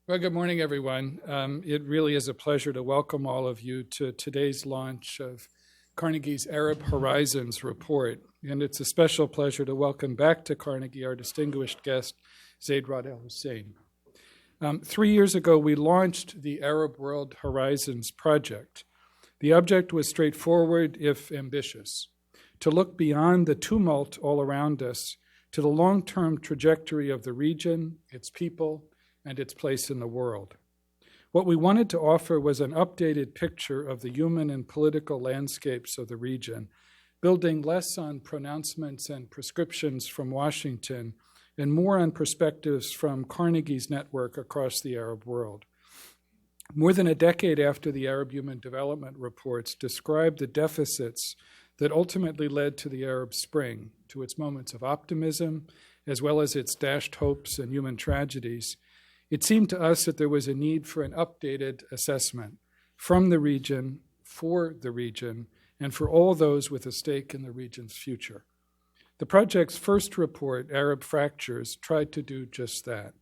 Well, good morning, everyone. It really is a pleasure to welcome all of you to today's launch of Carnegie's Arab Horizons report. And it's a special pleasure to welcome back to Carnegie our distinguished guest, Zaid Rad al-Hussein. 3 years ago, we launched the Arab World Horizons project. The object was straightforward, if ambitious, to look beyond the tumult all around us to the long-term trajectory of the region, its people, and its place in the world. What we wanted to offer was an updated picture of the human and political landscapes of the region, building less on pronouncements and prescriptions from Washington and more on perspectives from Carnegie's network across the Arab world. More than a decade after the Arab Human Development Reports described the deficits that ultimately led to the Arab Spring, to its moments of optimism, as well as its dashed hopes and human tragedies, it seemed to us that there was a need for an updated assessment from the region, for the region, and for all those with a stake in the region's future. The project's first report, Arab Fractures, tried to do just that.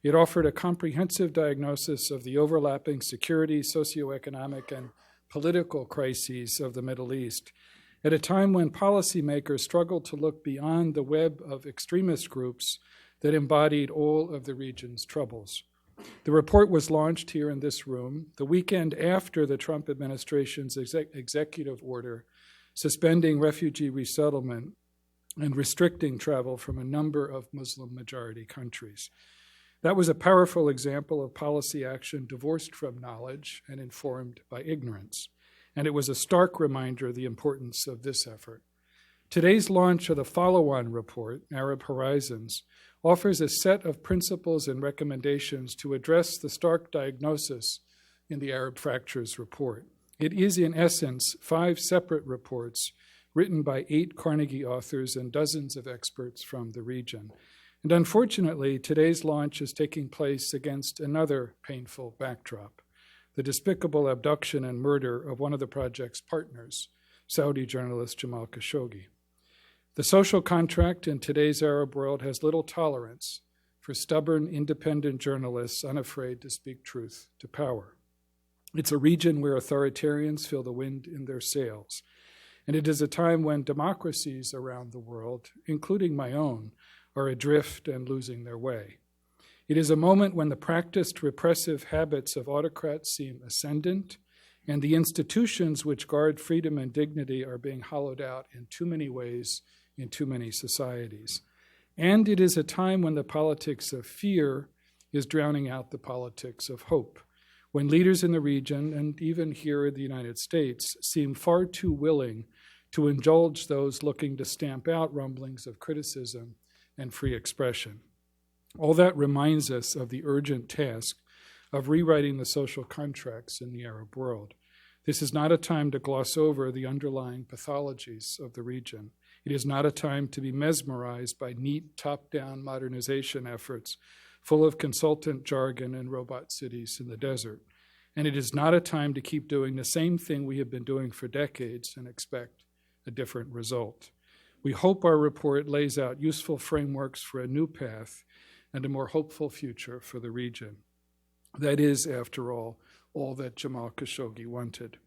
It offered a comprehensive diagnosis of the overlapping security, socioeconomic, and political crises of the Middle East at a time when policymakers struggled to look beyond the web of extremist groups that embodied all of the region's troubles. The report was launched here in this room the weekend after the Trump administration's executive order suspending refugee resettlement and restricting travel from a number of Muslim-majority countries. That was a powerful example of policy action divorced from knowledge and informed by ignorance. And it was a stark reminder of the importance of this effort. Today's launch of the follow-on report, Arab Horizons, offers a set of principles and recommendations to address the stark diagnosis in the Arab Fractures report. It is, in essence, 5 separate reports written by 8 Carnegie authors and dozens of experts from the region. And unfortunately, today's launch is taking place against another painful backdrop: the despicable abduction and murder of one of the project's partners, Saudi journalist Jamal Khashoggi. The social contract in today's Arab world has little tolerance for stubborn, independent journalists unafraid to speak truth to power. It's a region where authoritarians feel the wind in their sails, and it is a time when democracies around the world, including my own, are adrift and losing their way. It is a moment when the practiced repressive habits of autocrats seem ascendant, and the institutions which guard freedom and dignity are being hollowed out in too many ways in too many societies. And it is a time when the politics of fear is drowning out the politics of hope, when leaders in the region, and even here in the United States, seem far too willing to indulge those looking to stamp out rumblings of criticism and free expression. All that reminds us of the urgent task of rewriting the social contracts in the Arab world. This is not a time to gloss over the underlying pathologies of the region. It is not a time to be mesmerized by neat top-down modernization efforts full of consultant jargon and robot cities in the desert. And it is not a time to keep doing the same thing we have been doing for decades and expect a different result. We hope our report lays out useful frameworks for a new path and a more hopeful future for the region. That is, after all that Jamal Khashoggi wanted.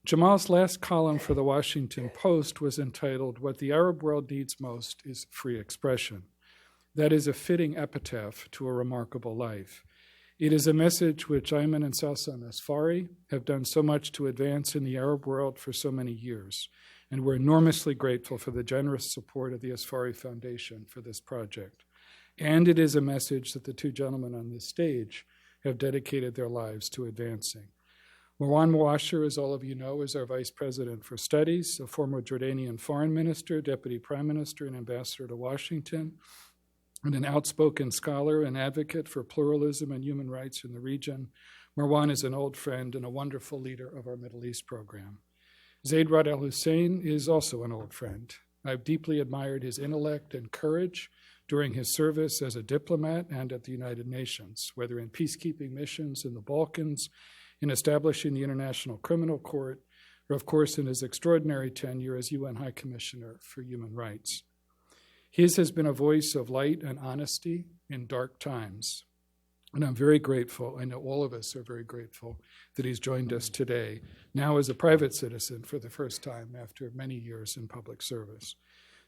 Jamal's last column for the Washington Post was entitled, "What the Arab World Needs Most is Free Expression." That is a fitting epitaph to a remarkable life. It is a message which Ayman and Salsan Asfari have done so much to advance in the Arab world for so many years, and we're enormously grateful for the generous support of the Asfari Foundation for this project. And it is a message that the 2 gentlemen on this stage have dedicated their lives to advancing. Marwan Mawasher, as all of you know, is our Vice President for Studies, a former Jordanian Foreign Minister, Deputy Prime Minister, and Ambassador to Washington, and an outspoken scholar and advocate for pluralism and human rights in the region. Marwan is an old friend and a wonderful leader of our Middle East program. Zaid Rad al-Hussein is also an old friend. I've deeply admired his intellect and courage during his service as a diplomat and at the United Nations, whether in peacekeeping missions in the Balkans, in establishing the International Criminal Court, or of course in his extraordinary tenure as UN High Commissioner for Human Rights. His has been a voice of light and honesty in dark times. And I'm very grateful, I know all of us are very grateful, that he's joined us today, now as a private citizen for the first time after many years in public service.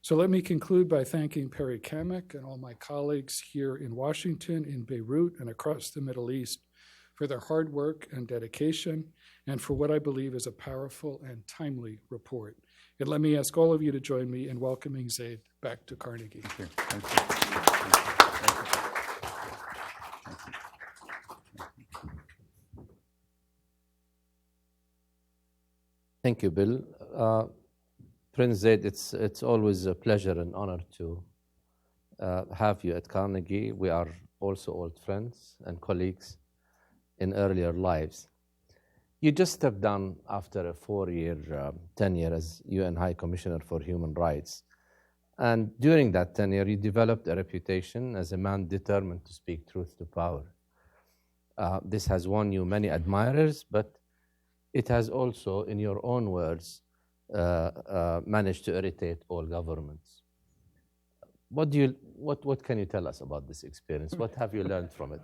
So let me conclude by thanking Perry Kamek and all my colleagues here in Washington, in Beirut, and across the Middle East for their hard work and dedication, and for what I believe is a powerful and timely report. And let me ask all of you to join me in welcoming Zaid back to Carnegie. Thank you. Thank you. Thank you, Bill. Prince Zaid, it's always a pleasure and honor to have you at Carnegie. We are also old friends and colleagues in earlier lives. You just stepped down after a 4-year tenure as UN High Commissioner for Human Rights. And during that tenure, you developed a reputation as a man determined to speak truth to power. This has won you many admirers, but it has also, in your own words, managed to irritate all governments. What can you tell us about this experience? What have you learned from it?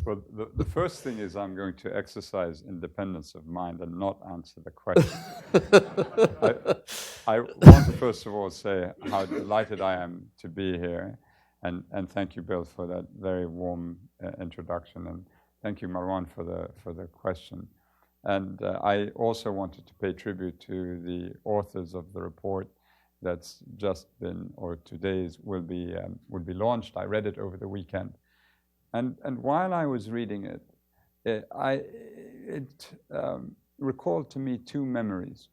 Well, the first thing is I'm going to exercise independence of mind and not answer the question. I want to first of all say how delighted I am to be here, and thank you, Bill, for that very warm introduction, and thank you, Marwan, for the question. And I also wanted to pay tribute to the authors of the report that's just been, or today's will be launched. I read it over the weekend. And while I was reading it, it recalled to me two memories,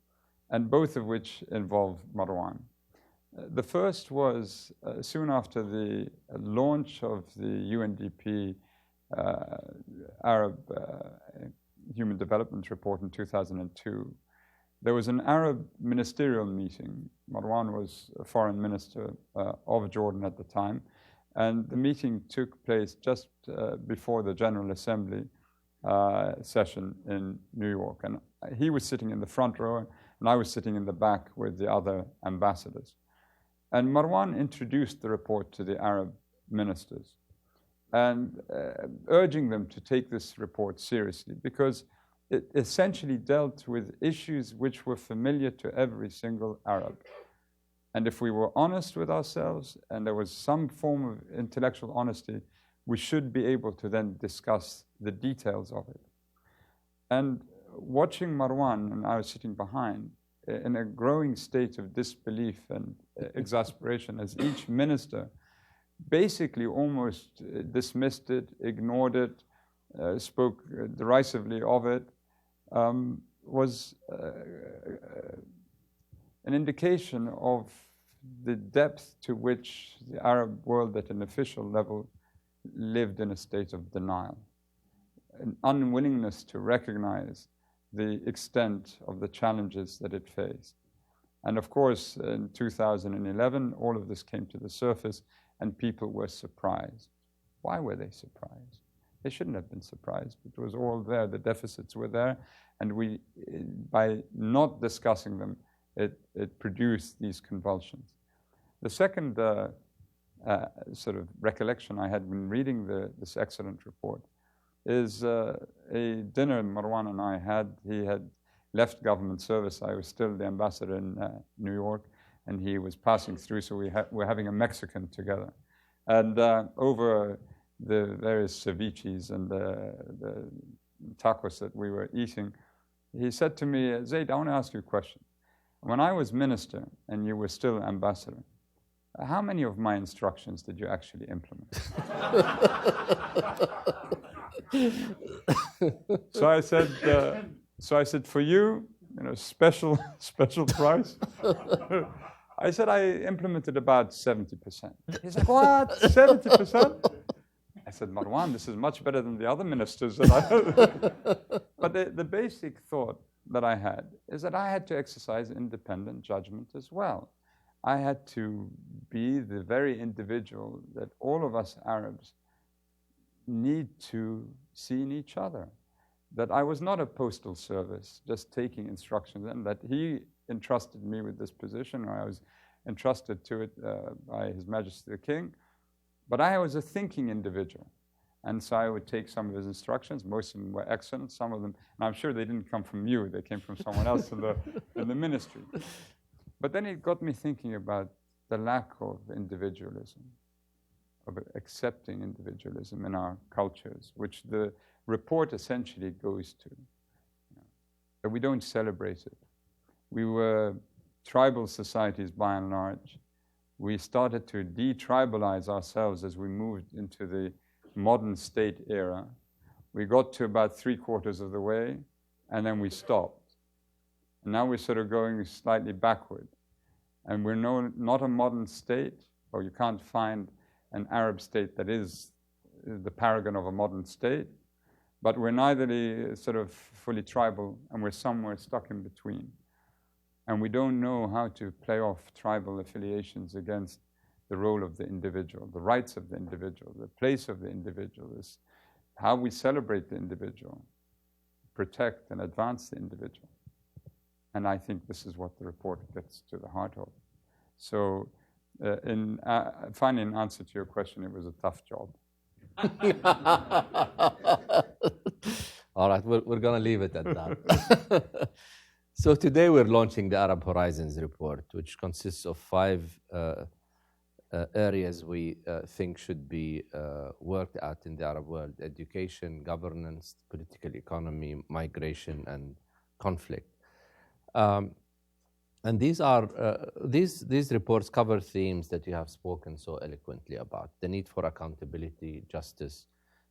and both of which involve Marwan. The first was soon after the launch of the UNDP Arab Human Development Report in 2002. There was an Arab ministerial meeting. Marwan was a foreign minister of Jordan at the time. And the meeting took place just before the General Assembly session in New York. And he was sitting in the front row, and I was sitting in the back with the other ambassadors. And Marwan introduced the report to the Arab ministers, and urging them to take this report seriously, because it essentially dealt with issues which were familiar to every single Arab. And if we were honest with ourselves and there was some form of intellectual honesty, we should be able to then discuss the details of it. And watching Marwan, and I was sitting behind, in a growing state of disbelief and exasperation, as each minister basically almost dismissed it, ignored it, spoke derisively of it, was an indication of the depth to which the Arab world at an official level lived in a state of denial, an unwillingness to recognize the extent of the challenges that it faced. And of course, in 2011, all of this came to the surface and people were surprised. Why were they surprised? They shouldn't have been surprised. It was all there, the deficits were there, and we, by not discussing them, it produced these convulsions. The second sort of recollection I had when reading this excellent report is a dinner Marwan and I had. He had left government service. I was still the ambassador in New York, and he was passing through, so we're having a Mexican together. And over the various ceviches and the tacos that we were eating, he said to me, Zaid, I want to ask you a question. When I was minister and you were still ambassador, how many of my instructions did you actually implement? So I said, for you, special price. I said I implemented about 70%. He's like, what? 70%? I said, Marwan, this is much better than the other ministers that I had. But the basic thought that I had is that I had to exercise independent judgment as well. I had to be the very individual that all of us Arabs need to see in each other. That I was not a postal service just taking instructions, and that he entrusted me with this position, or I was entrusted to it by His Majesty the King. But I was a thinking individual. And so I would take some of his instructions. Most of them were excellent. Some of them, and I'm sure they didn't come from you. They came from someone else in the ministry. But then it got me thinking about the lack of individualism, of accepting individualism in our cultures, which the report essentially goes to. That we don't celebrate it. We were tribal societies by and large. We started to de-tribalize ourselves as we moved into the modern state era. We got to about 3/4 of the way, and then we stopped. And now we're sort of going slightly backward. And we're not a modern state, or you can't find an Arab state that is the paragon of a modern state, but we're neither sort of fully tribal, and we're somewhere stuck in between. And we don't know how to play off tribal affiliations against the role of the individual, the rights of the individual, the place of the individual, is how we celebrate the individual, protect and advance the individual. And I think this is what the report gets to the heart of. So in finding an answer to your question, it was a tough job. All right, we're going to leave it at that. So today we're launching the Arab Horizons report, which consists of 5 areas we think should be worked out in the Arab world: education, governance, political economy, migration, and conflict. And these reports cover themes that you have spoken so eloquently about: the need for accountability, justice,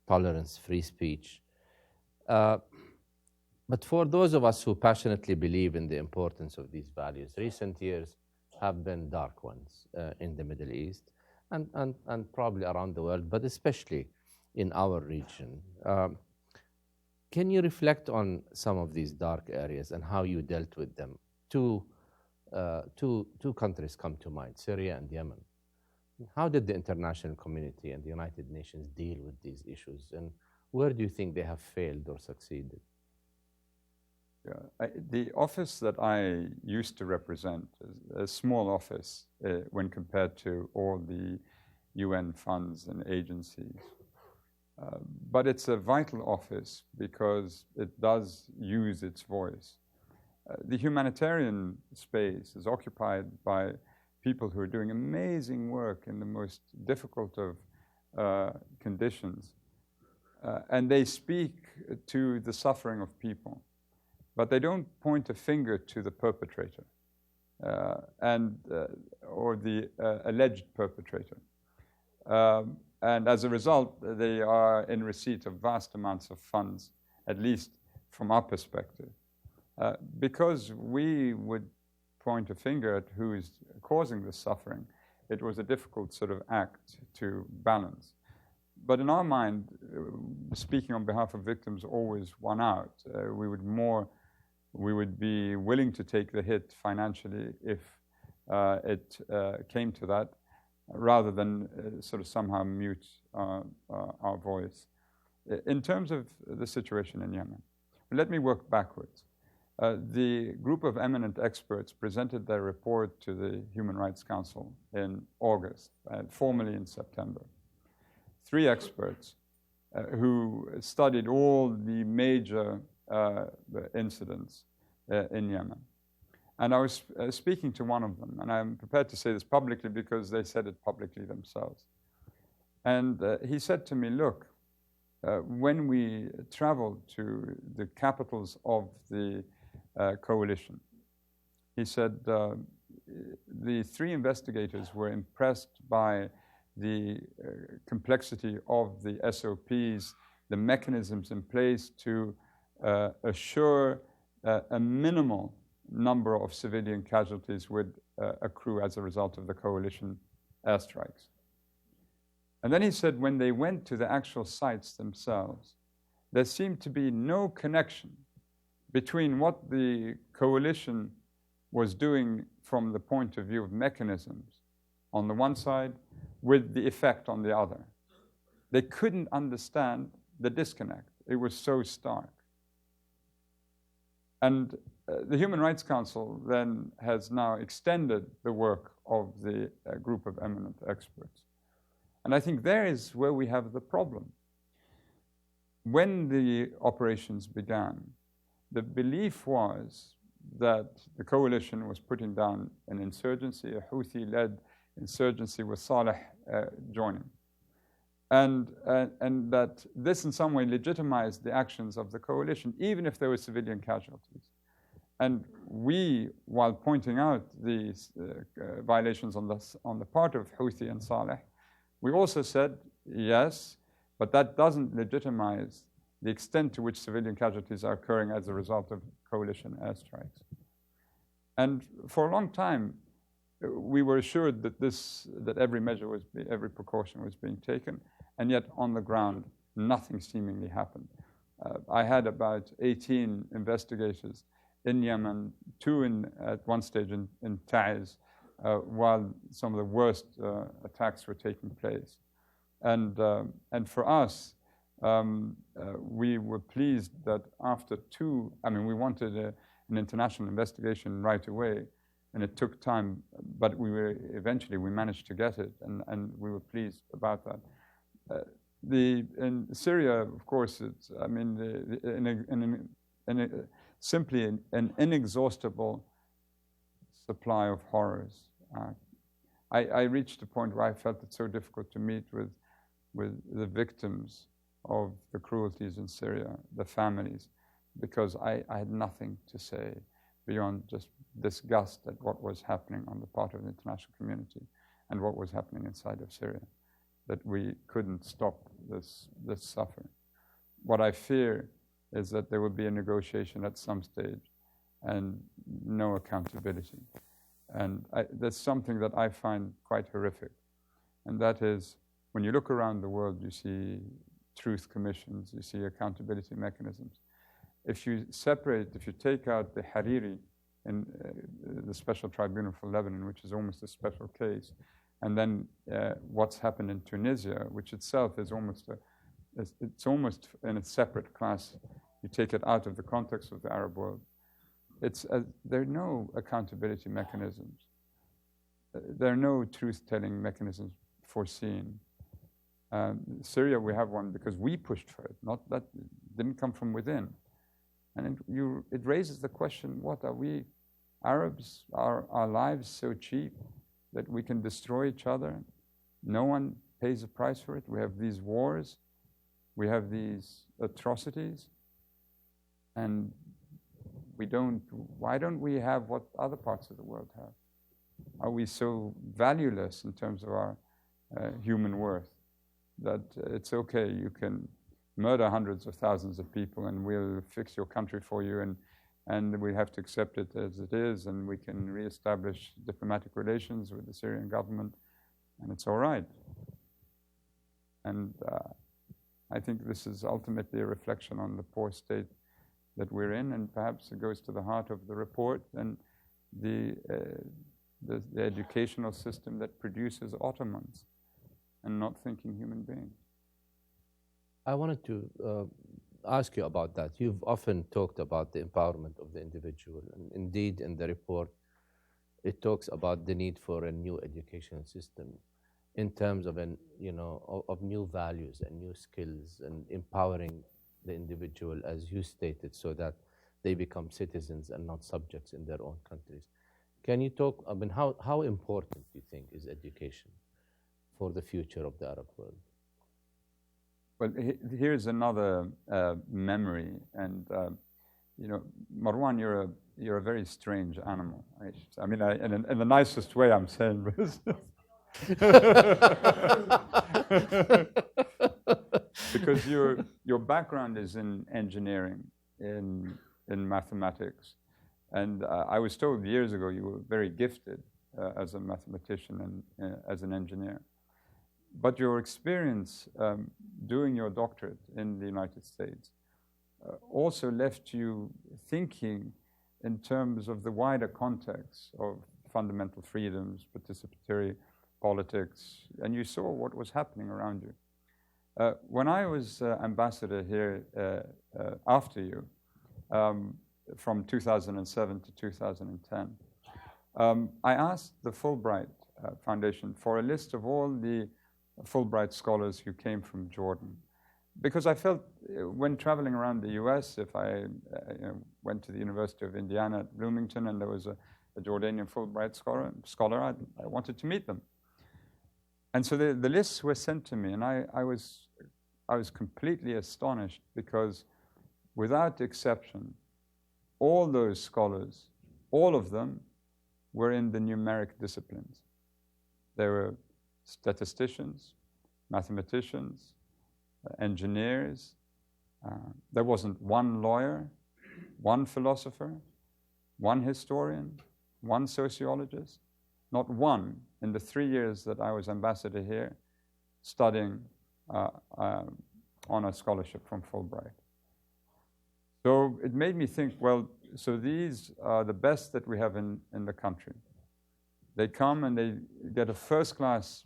tolerance, free speech. But for those of us who passionately believe in the importance of these values, recent years have been dark ones in the Middle East and probably around the world, but especially in our region. Can you reflect on some of these dark areas and how you dealt with them? Two countries come to mind, Syria and Yemen. How did the international community and the United Nations deal with these issues, and where do you think they have failed or succeeded? Yeah, the office that I used to represent is a small office when compared to all the UN funds and agencies. But it's a vital office because it does use its voice. The humanitarian space is occupied by people who are doing amazing work in the most difficult of conditions. And they speak to the suffering of people, but they don't point a finger to the perpetrator or the alleged perpetrator. And as a result, they are in receipt of vast amounts of funds, at least from our perspective. Because we would point a finger at who is causing this suffering, it was a difficult sort of act to balance. But in our mind, speaking on behalf of victims always won out. We would be willing to take the hit financially if it came to that, rather than sort of somehow mute our voice. In terms of the situation in Yemen, let me work backwards. The group of eminent experts presented their report to the Human Rights Council in August, formally in September. 3 experts who studied all the major incidents in Yemen. And I was speaking to one of them, and I'm prepared to say this publicly because they said it publicly themselves. And he said to me, look, when we traveled to the capitals of the coalition, he said the 3 investigators were impressed by the complexity of the SOPs, the mechanisms in place to assure a minimal number of civilian casualties would accrue as a result of the coalition airstrikes. And then he said when they went to the actual sites themselves, there seemed to be no connection between what the coalition was doing from the point of view of mechanisms on the one side with the effect on the other. They couldn't understand the disconnect. It was so stark. And the Human Rights Council then has now extended the work of the group of eminent experts. And I think there is where we have the problem. when the operations began, the belief was that the coalition was putting down an insurgency, a Houthi-led insurgency with Saleh joining. And that this in some way legitimized the actions of the coalition, even if there were civilian casualties. And we, while pointing out these violations on the part of Houthi and Saleh, we also said, yes, but that doesn't legitimize the extent to which civilian casualties are occurring as a result of coalition airstrikes. And for a long time, we were assured that every measure every precaution was being taken, and yet on the ground, nothing seemingly happened. I had about 18 investigators in Yemen, 2 at one stage in Taiz, while some of the worst attacks were taking place. And for us, we were pleased that after 2, we wanted an international investigation right away, and it took time, but eventually we managed to get it, and we were pleased about that. In Syria, of course, it's simply an inexhaustible supply of horrors. I reached a point where I felt it so difficult to meet with the victims of the cruelties in Syria, the families, because I had nothing to say beyond just disgust at what was happening on the part of the international community and what was happening inside of Syria, that we couldn't stop this suffering. What I fear is that there will be a negotiation at some stage and no accountability. And that's something that I find quite horrific. And that is, when you look around the world, you see truth commissions, you see accountability mechanisms. If you take out the Hariri in the Special Tribunal for Lebanon, which is almost a special case, and then what's happened in Tunisia, which itself is almost in a separate class. You take it out of the context of the Arab world. There are no accountability mechanisms. There are no truth-telling mechanisms foreseen. Syria, we have one because we pushed for it. Not that didn't come from within. And it raises the question: what are we, Arabs? Are our lives so cheap that we can destroy each other? No one pays a price for it. We have these wars. We have these atrocities. And why don't we have what other parts of the world have? Are we so valueless in terms of our human worth that it's okay, you can murder hundreds of thousands of people and we'll fix your country for you, and we have to accept it as it is, and we can reestablish diplomatic relations with the Syrian government, and it's all right. And I think this is ultimately a reflection on the poor state that we're in, and perhaps it goes to the heart of the report and the educational system that produces Ottomans and not thinking human beings. I wanted to ask you about that. You've often talked about the empowerment of the individual, and indeed in the report it talks about the need for a new educational system in terms of of new values and new skills and empowering the individual, as you stated, so that they become citizens and not subjects in their own countries. Can you talk, how important do you think is education for the future of the Arab world? Well, here's another memory, and Marwan, you're a very strange animal. In the nicest way, I'm saying this. Because your background is in engineering, in mathematics, and I was told years ago you were very gifted as a mathematician and as an engineer. But your experience doing your doctorate in the United States also left you thinking in terms of the wider context of fundamental freedoms, participatory politics, and you saw what was happening around you. When I was ambassador here after you, from 2007 to 2010, I asked the Fulbright Foundation for a list of all the Fulbright scholars who came from Jordan, because I felt when traveling around the U.S., if I went to the University of Indiana at Bloomington and there was a Jordanian Fulbright scholar, I wanted to meet them. And so the lists were sent to me, and I was completely astonished because, without exception, all those scholars, all of them, were in the numeric disciplines. They were statisticians, mathematicians, engineers. There wasn't one lawyer, one philosopher, one historian, one sociologist, not one in the 3 years that I was ambassador here studying on a scholarship from Fulbright. So it made me think, well, so these are the best that we have in the country. They come and they get a first-class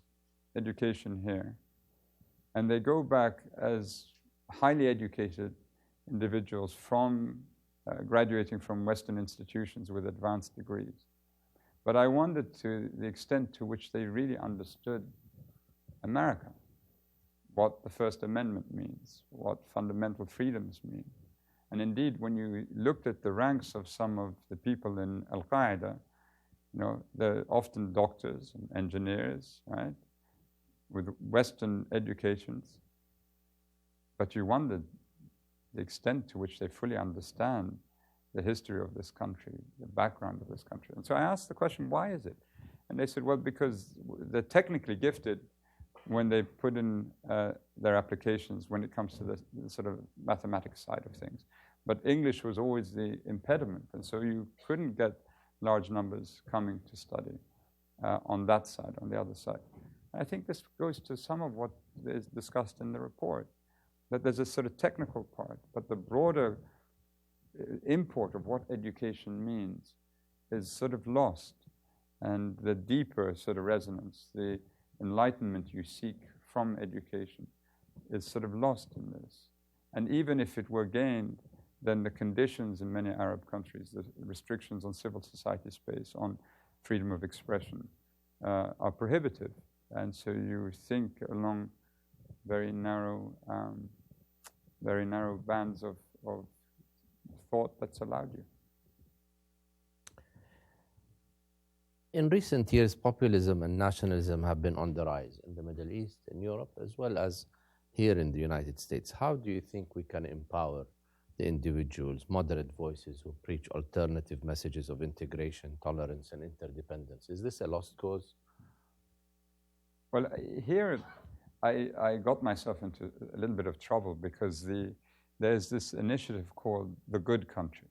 education here, and they go back as highly educated individuals from graduating from Western institutions with advanced degrees. But I wondered to the extent to which they really understood America, what the First Amendment means, what fundamental freedoms mean. And indeed, when you looked at the ranks of some of the people in Al-Qaeda, they're often doctors and engineers, right, with Western educations. But you wondered the extent to which they fully understand the history of this country, the background of this country. And so I asked the question, why is it? And they said, well, because they're technically gifted when they put in their applications when it comes to the sort of mathematics side of things. But English was always the impediment, and so you couldn't get large numbers coming to study on that side, on the other side. And I think this goes to some of what is discussed in the report, that there's a sort of technical part, but the broader import of what education means is sort of lost, and the deeper sort of resonance, the enlightenment you seek from education is sort of lost in this. And even if it were gained, then the conditions in many Arab countries, the restrictions on civil society space, on freedom of expression, are prohibitive. And so you think along very narrow bands of thought that's allowed you. In recent years, populism and nationalism have been on the rise in the Middle East, in Europe, as well as here in the United States. How do you think we can empower the individuals, moderate voices who preach alternative messages of integration, tolerance, and interdependence? Is this a lost cause? Well, here I got myself into a little bit of trouble because there's this initiative called The Good Country.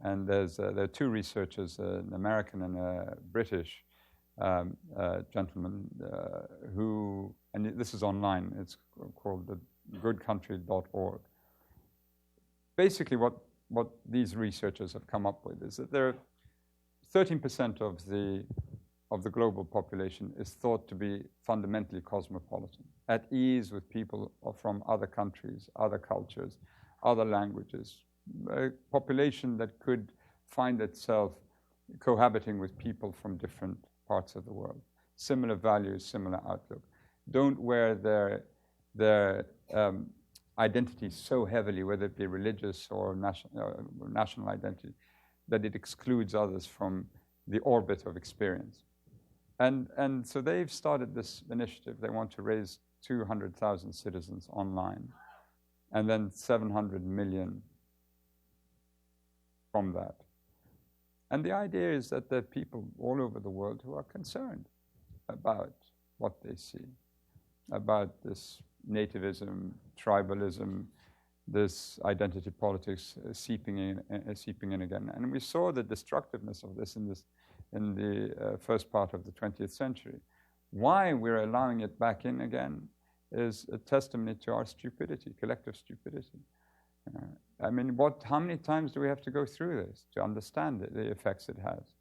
And there are two researchers, an American and a British gentleman who, and this is online, it's called the goodcountry.org. Basically what these researchers have come up with is that there are 13% of the global population is thought to be fundamentally cosmopolitan, at ease with people from other countries, other cultures, other languages, a population that could find itself cohabiting with people from different parts of the world, similar values, similar outlook, don't wear their identity so heavily, whether it be religious or national identity, that it excludes others from the orbit of experience. And so they've started this initiative. They want to raise 200,000 citizens online, and then 700 million from that. And the idea is that there are people all over the world who are concerned about what they see, about this nativism, tribalism, this identity politics seeping in again. And we saw the destructiveness of this in the first part of the 20th century. Why we're allowing it back in again is a testimony to our stupidity, collective stupidity. How many times do we have to go through this to understand the effects it has,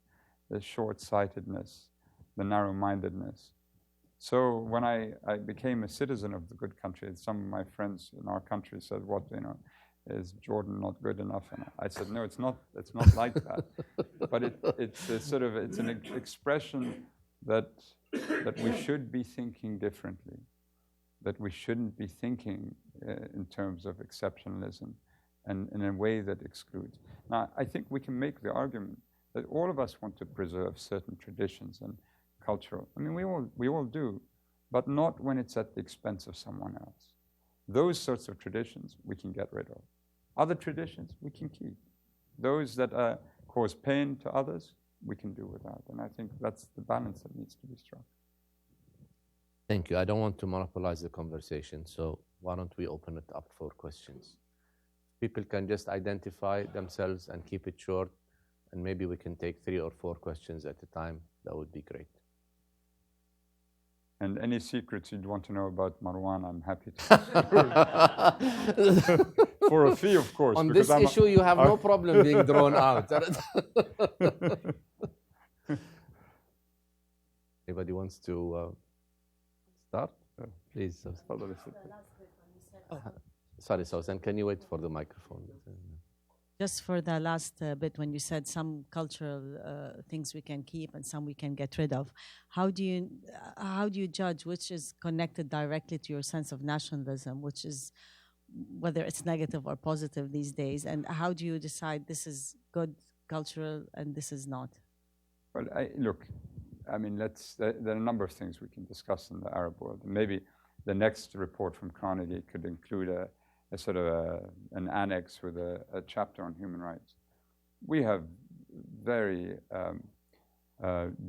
the short-sightedness, the narrow-mindedness? So when I became a citizen of the good country, some of my friends in our country said, is Jordan not good enough? And I said, no, it's not like that. But it's an expression that we should be thinking differently, that we shouldn't be thinking in terms of exceptionalism and in a way that excludes. Now, I think we can make the argument that all of us want to preserve certain traditions and cultural. I mean, we all do, but not when it's at the expense of someone else. Those sorts of traditions we can get rid of. Other traditions we can keep. Those that cause pain to others, we can do without. And I think that's the balance that needs to be struck. Thank you. I don't want to monopolize the conversation, so why don't we open it up for questions? People can just identify themselves and keep it short, and maybe we can take 3 or 4 questions at a time. That would be great. And any secrets you'd want to know about Marwan, I'm happy to. For a fee, of course. On this issue, you have no problem being drawn out. Anybody wants to start? Please. Sorry, Susan, can you wait for the microphone? Just for the last bit, when you said some cultural things we can keep and some we can get rid of, how do you judge which is connected directly to your sense of nationalism, which is whether it's negative or positive these days, and how do you decide this is good cultural and this is not? Well, look, I mean, there are a number of things we can discuss in the Arab world. Maybe the next report from Carnegie could include a sort of an annex with a chapter on human rights. We have very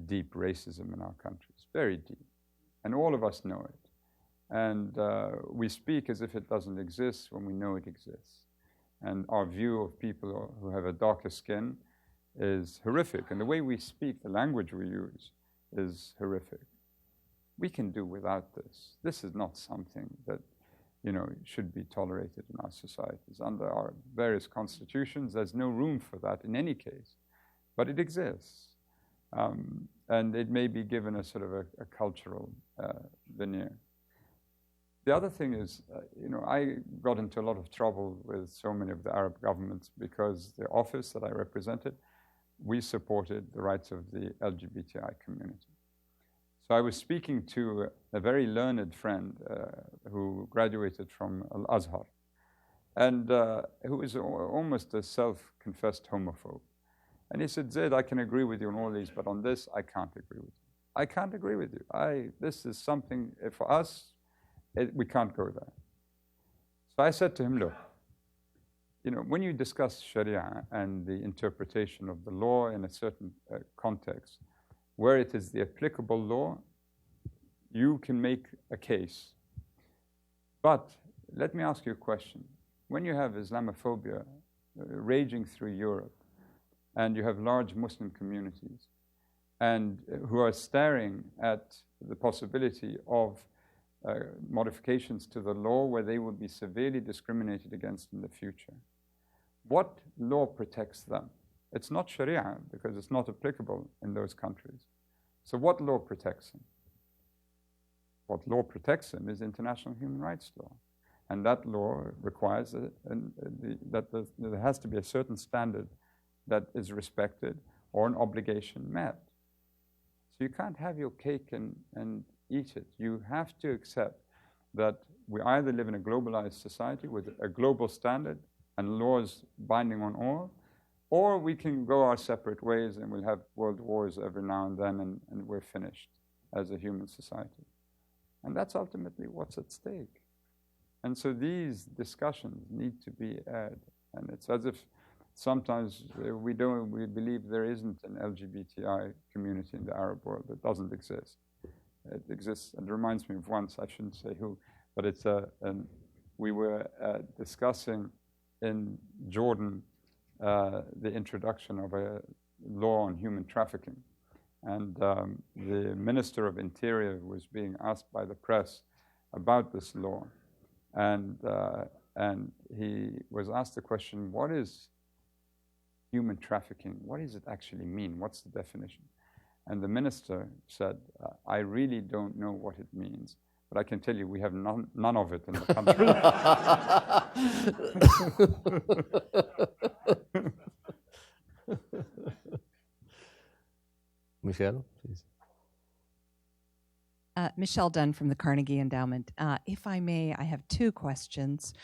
deep racism in our countries, very deep, and all of us know it. And we speak as if it doesn't exist when we know it exists. And our view of people who have a darker skin is horrific. And the way we speak, the language we use, is horrific. We can do without this. This is not something that should be tolerated in our societies. Under our various constitutions, there's no room for that in any case, but it exists. And it may be given a sort of a cultural veneer. The other thing is, I got into a lot of trouble with so many of the Arab governments because the office that I represented, we supported the rights of the LGBTI community. So I was speaking to a very learned friend who graduated from Al-Azhar and who is almost a self-confessed homophobe. And he said, Zaid, I can agree with you on all these, but on this, I can't agree with you. I can't agree with you. This is something, for us, we can't go there. So I said to him, look, when you discuss Sharia and the interpretation of the law in a certain context, where it is the applicable law, you can make a case. But let me ask you a question. When you have Islamophobia raging through Europe, and you have large Muslim communities, and who are staring at the possibility of modifications to the law where they will be severely discriminated against in the future, what law protects them? It's not Sharia, because it's not applicable in those countries. So what law protects them? What law protects them is international human rights law. And that law requires that there has to be a certain standard that is respected or an obligation met. So you can't have your cake and eat it. You have to accept that we either live in a globalized society with a global standard and laws binding on all, or we can go our separate ways and we'll have world wars every now and then and we're finished as a human society. And that's ultimately what's at stake. And so these discussions need to be had. And it's as if sometimes we believe there isn't an LGBTI community in the Arab world. It doesn't exist. It exists, and it reminds me of once, I shouldn't say who, but it's we were discussing in Jordan the introduction of a law on human trafficking. And the Minister of Interior was being asked by the press about this law. And he was asked the question, what is human trafficking? What does it actually mean? What's the definition? And the minister said, I really don't know what it means, but I can tell you we have none of it in the country. Michelle, please. Michelle Dunn from the Carnegie Endowment. If I may, I have two questions.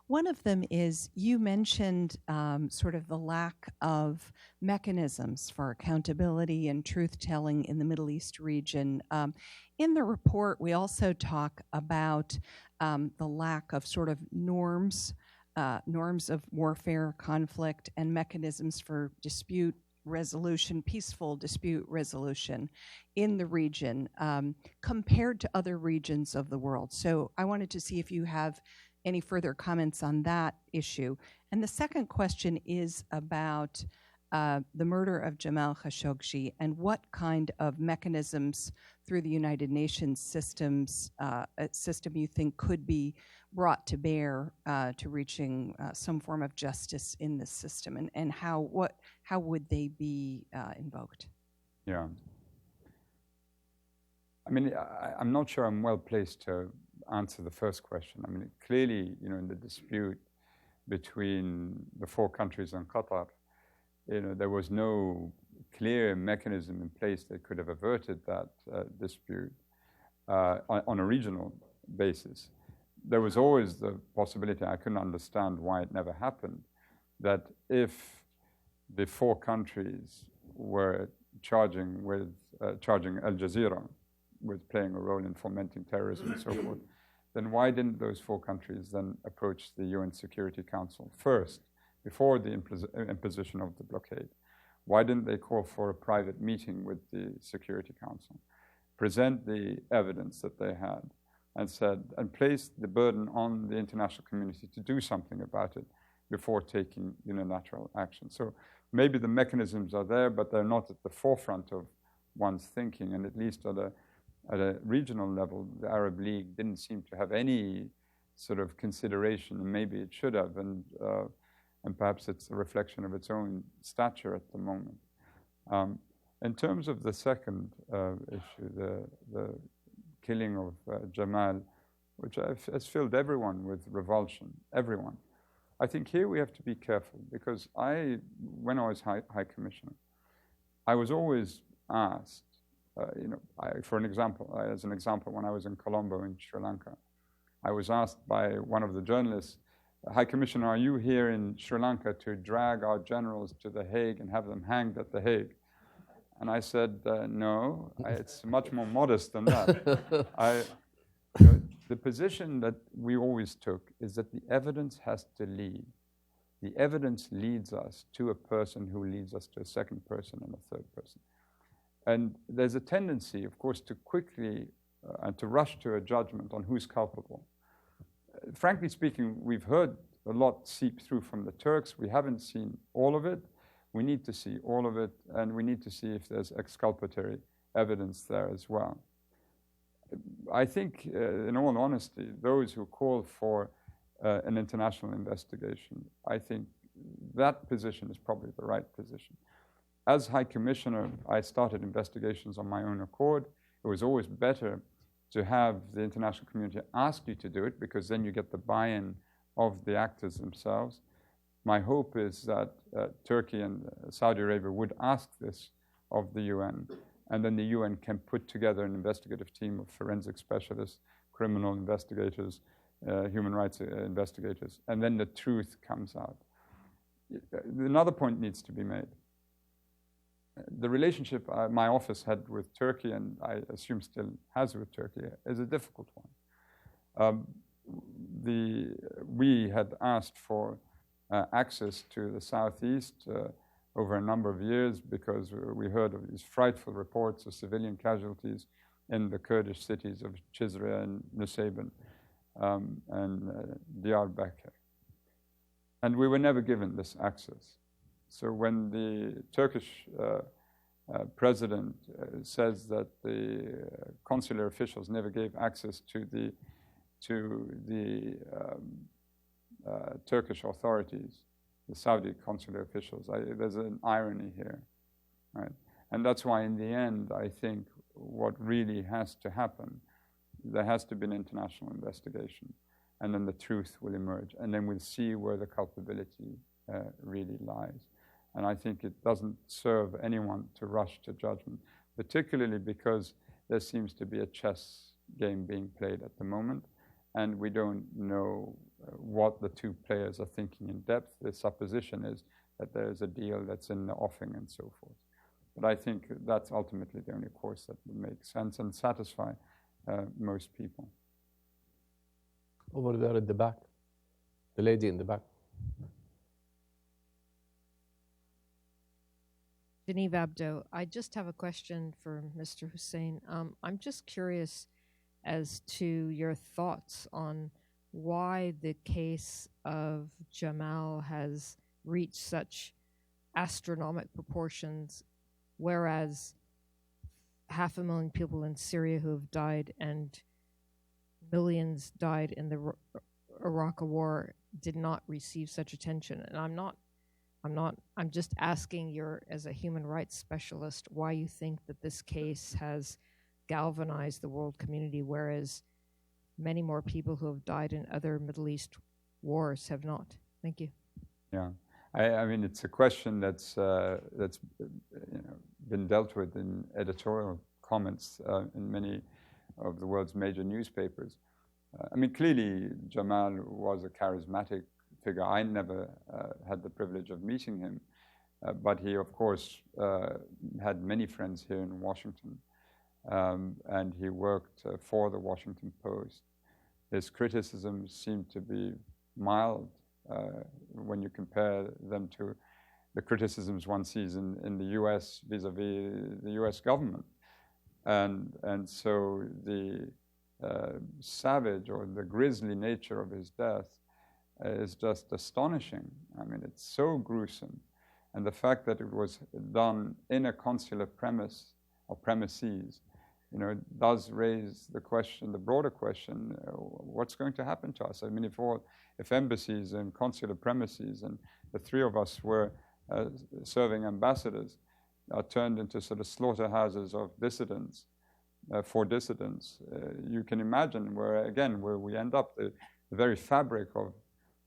One of them is you mentioned sort of the lack of mechanisms for accountability and truth-telling in the Middle East region. In the report, we also talk about the lack of sort of norms of warfare, conflict, and mechanisms for dispute resolution, peaceful dispute resolution in the region compared to other regions of the world. So I wanted to see if you have any further comments on that issue. And the second question is about the murder of Jamal Khashoggi and what kind of mechanisms through the United Nations system you think could be brought to bear to reaching some form of justice in this system, and how would they be invoked? Yeah. I mean, I'm not sure I'm well placed to answer the first question. I mean, clearly, in the dispute between the four countries and Qatar, there was no clear mechanism in place that could have averted that dispute on a regional basis. There was always the possibility, I couldn't understand why it never happened, that if the four countries were charging Al Jazeera with playing a role in fomenting terrorism and so forth, then why didn't those four countries then approach the UN Security Council first, before the imposition of the blockade? Why didn't they call for a private meeting with the Security Council, present the evidence that they had, and place the burden on the international community to do something about it before taking unilateral action? So maybe the mechanisms are there, but they're not at the forefront of one's thinking, and at least at a regional level, the Arab League didn't seem to have any sort of consideration, and maybe it should have, and perhaps it's a reflection of its own stature at the moment. In terms of the second issue, the killing of Jamal, which has filled everyone with revulsion, everyone. I think here we have to be careful, because when I was High Commissioner, I was always asked, as an example, when I was in Colombo in Sri Lanka, I was asked by one of the journalists, High Commissioner, are you here in Sri Lanka to drag our generals to The Hague and have them hanged at The Hague? And I said, no, it's much more modest than that. The position that we always took is that the evidence has to lead. The evidence leads us to a person who leads us to a second person and a third person. And there's a tendency, of course, to quickly and to rush to a judgment on who's culpable. Frankly speaking, we've heard a lot seep through from the Turks. We haven't seen all of it. We need to see all of it, and we need to see if there's exculpatory evidence there as well. I think, in all honesty, those who call for an international investigation, I think that position is probably the right position. As High Commissioner, I started investigations on my own accord. It was always better to have the international community ask you to do it, because then you get the buy-in of the actors themselves. My hope is that Turkey and Saudi Arabia would ask this of the UN, and then the UN can put together an investigative team of forensic specialists, criminal investigators, human rights investigators, and then the truth comes out. Another point needs to be made. The relationship my office had with Turkey, and I assume still has with Turkey, is a difficult one. We had asked for access to the southeast over a number of years, because we heard of these frightful reports of civilian casualties in the Kurdish cities of Cizre and Nusaybin and Diyarbakir. And we were never given this access. So when the Turkish president says that the consular officials never gave access to the Turkish authorities, the Saudi consular officials, there's an irony here, right? And that's why in the end, I think what really has to happen, there has to be an international investigation, and then the truth will emerge, and then we'll see where the culpability really lies. And I think it doesn't serve anyone to rush to judgment, particularly because there seems to be a chess game being played at the moment, and we don't know what the two players are thinking in depth. The supposition is that there is a deal that's in the offing and so forth. But I think that's ultimately the only course that would make sense and satisfy most people. Over there at the back, the lady in the back. Geneva Abdo, I just have a question for Mr. Hussein. I'm just curious as to your thoughts on why the case of Jamal has reached such astronomical proportions, whereas 500,000 people in Syria who have died and millions died in the Iraq war did not receive such attention. And I'm just asking you, as a human rights specialist, why you think that this case has galvanized the world community, whereas many more people who have died in other Middle East wars have not. Thank you. Yeah, I mean, it's a question that's been dealt with in editorial comments in many of the world's major newspapers. I mean, clearly Jamal was a charismatic figure. I never had the privilege of meeting him, but he, of course, had many friends here in Washington, and he worked for the Washington Post. His criticisms seem to be mild when you compare them to the criticisms one sees in the U.S. vis-a-vis the U.S. government. And so the savage or the grisly nature of his death is just astonishing. I mean, it's so gruesome. And the fact that it was done in a consular premise or premises, does raise the question, the broader question, what's going to happen to us? I mean, if embassies and consular premises, and the three of us were serving ambassadors, are turned into sort of slaughterhouses of dissidents, for dissidents, you can imagine where we end up. The very fabric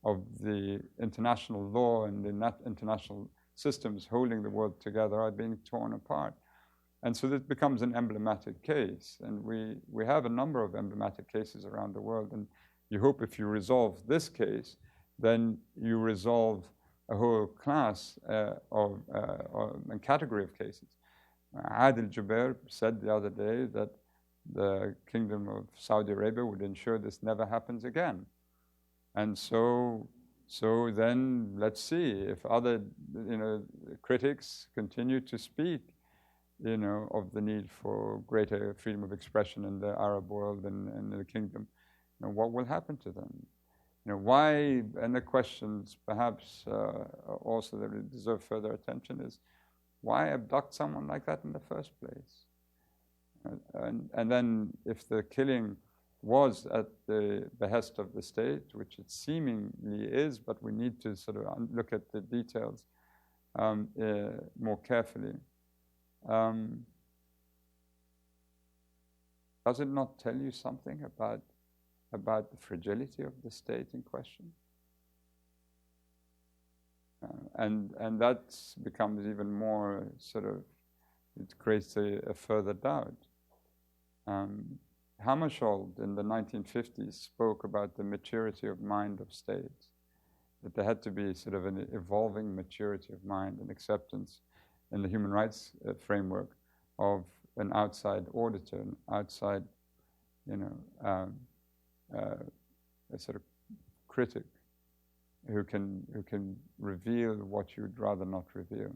of the international law and the international systems holding the world together are being torn apart. And so this becomes an emblematic case. And we have a number of emblematic cases around the world. And you hope if you resolve this case, then you resolve a whole class and category of cases. Adil Jubair said the other day that the Kingdom of Saudi Arabia would ensure this never happens again. And so then let's see if other critics continue to speak of the need for greater freedom of expression in the Arab world and in the kingdom. What will happen to them? Why? And the questions perhaps also that deserve further attention is, why abduct someone like that in the first place? And then if the killing was at the behest of the state, which it seemingly is, but we need to sort of look at the details more carefully. Does it not tell you something about the fragility of the state in question? And that becomes even more it creates a further doubt. Hammarskjöld in the 1950s spoke about the maturity of mind of states, that there had to be sort of an evolving maturity of mind and acceptance in the human rights framework of an outside auditor, an outside, a sort of critic who can reveal what you'd rather not reveal.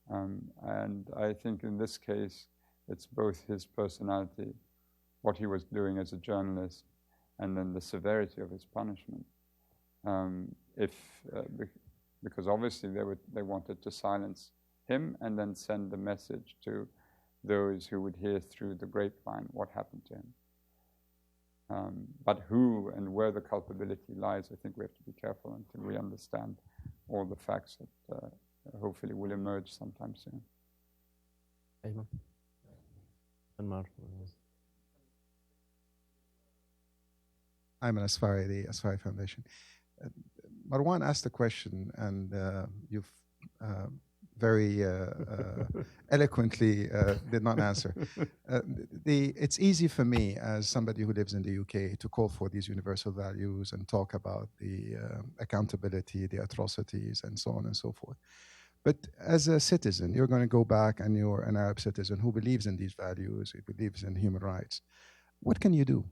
And I think in this case, it's both his personality, what he was doing as a journalist, and then the severity of his punishment. Because obviously they wanted to silence him and then send the message to those who would hear through the grapevine what happened to him. But who and where the culpability lies, I think we have to be careful until we understand all the facts that hopefully will emerge sometime soon. Ayman. Ayman Asfari, the Asfari Foundation. Marwan asked a question, and you've very eloquently did not answer. It's easy for me as somebody who lives in the UK to call for these universal values and talk about the accountability, the atrocities, and so on and so forth. But as a citizen, you're going to go back and you're an Arab citizen who believes in these values, who believes in human rights. What can you do?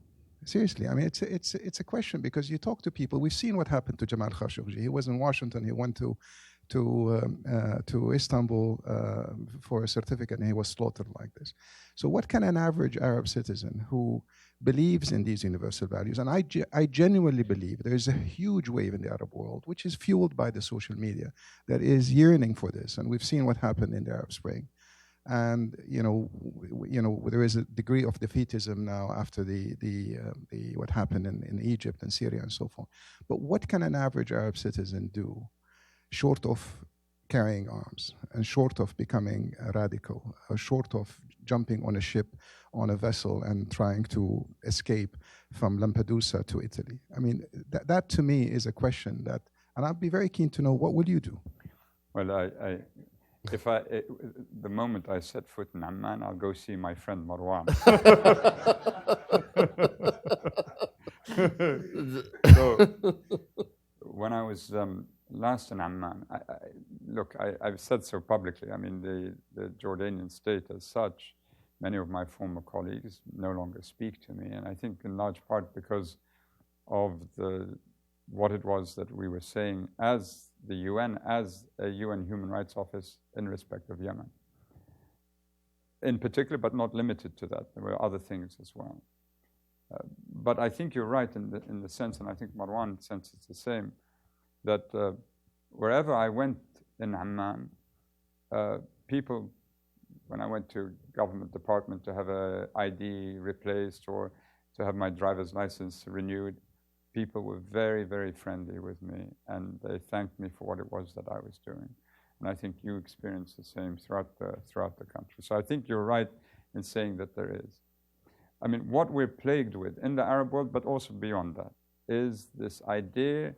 Seriously, I mean, it's a question because you talk to people. We've seen what happened to Jamal Khashoggi. He was in Washington. He went to Istanbul for a certificate, and he was slaughtered like this. So what can an average Arab citizen who believes in these universal values, and I genuinely believe there is a huge wave in the Arab world, which is fueled by the social media, that is yearning for this, and we've seen what happened in the Arab Spring. And there is a degree of defeatism now after the what happened in Egypt and Syria and so forth. But what can an average Arab citizen do, short of carrying arms, and short of becoming a radical, or short of jumping on a ship, on a vessel, and trying to escape from Lampedusa to Italy? I mean, that to me is a question that, and I'd be very keen to know, what will you do? Well, the moment I set foot in Amman, I'll go see my friend Marwan. So, when I was last in Amman, I've said so publicly. I mean, the Jordanian state as such, many of my former colleagues no longer speak to me, and I think in large part because of what it was that we were saying as the UN, as a UN Human Rights Office in respect of Yemen. In particular, but not limited to that. There were other things as well. But I think you're right in the sense, and I think Marwan sense it's the same, that wherever I went in Amman, people, when I went to government department to have an ID replaced or to have my driver's license renewed, people were very, very friendly with me, and they thanked me for what it was that I was doing. And I think you experienced the same throughout the country. So I think you're right in saying that there is. I mean, what we're plagued with in the Arab world, but also beyond that, is this idea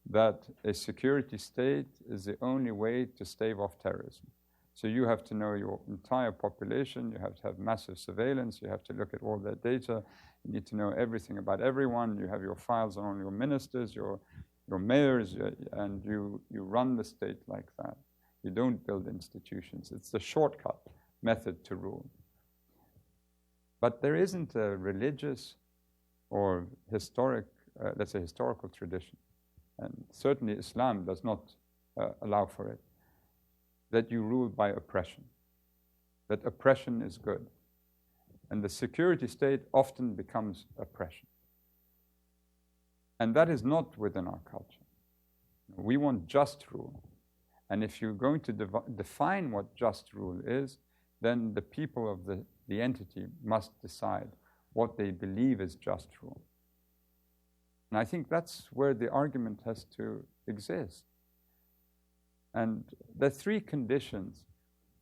that a security state is the only way to stave off terrorism. So you have to know your entire population, you have to have massive surveillance, you have to look at all their data, you need to know everything about everyone, you have your files on your ministers, your mayors, and you run the state like that. You don't build institutions. It's the shortcut method to rule. But there isn't a religious or historic, let's say historical tradition, and certainly Islam does not allow for it, that you rule by oppression, that oppression is good. And the security state often becomes oppression. And that is not within our culture. We want just rule. And if you're going to define what just rule is, then the people of the entity must decide what they believe is just rule. And I think that's where the argument has to exist. And there are three conditions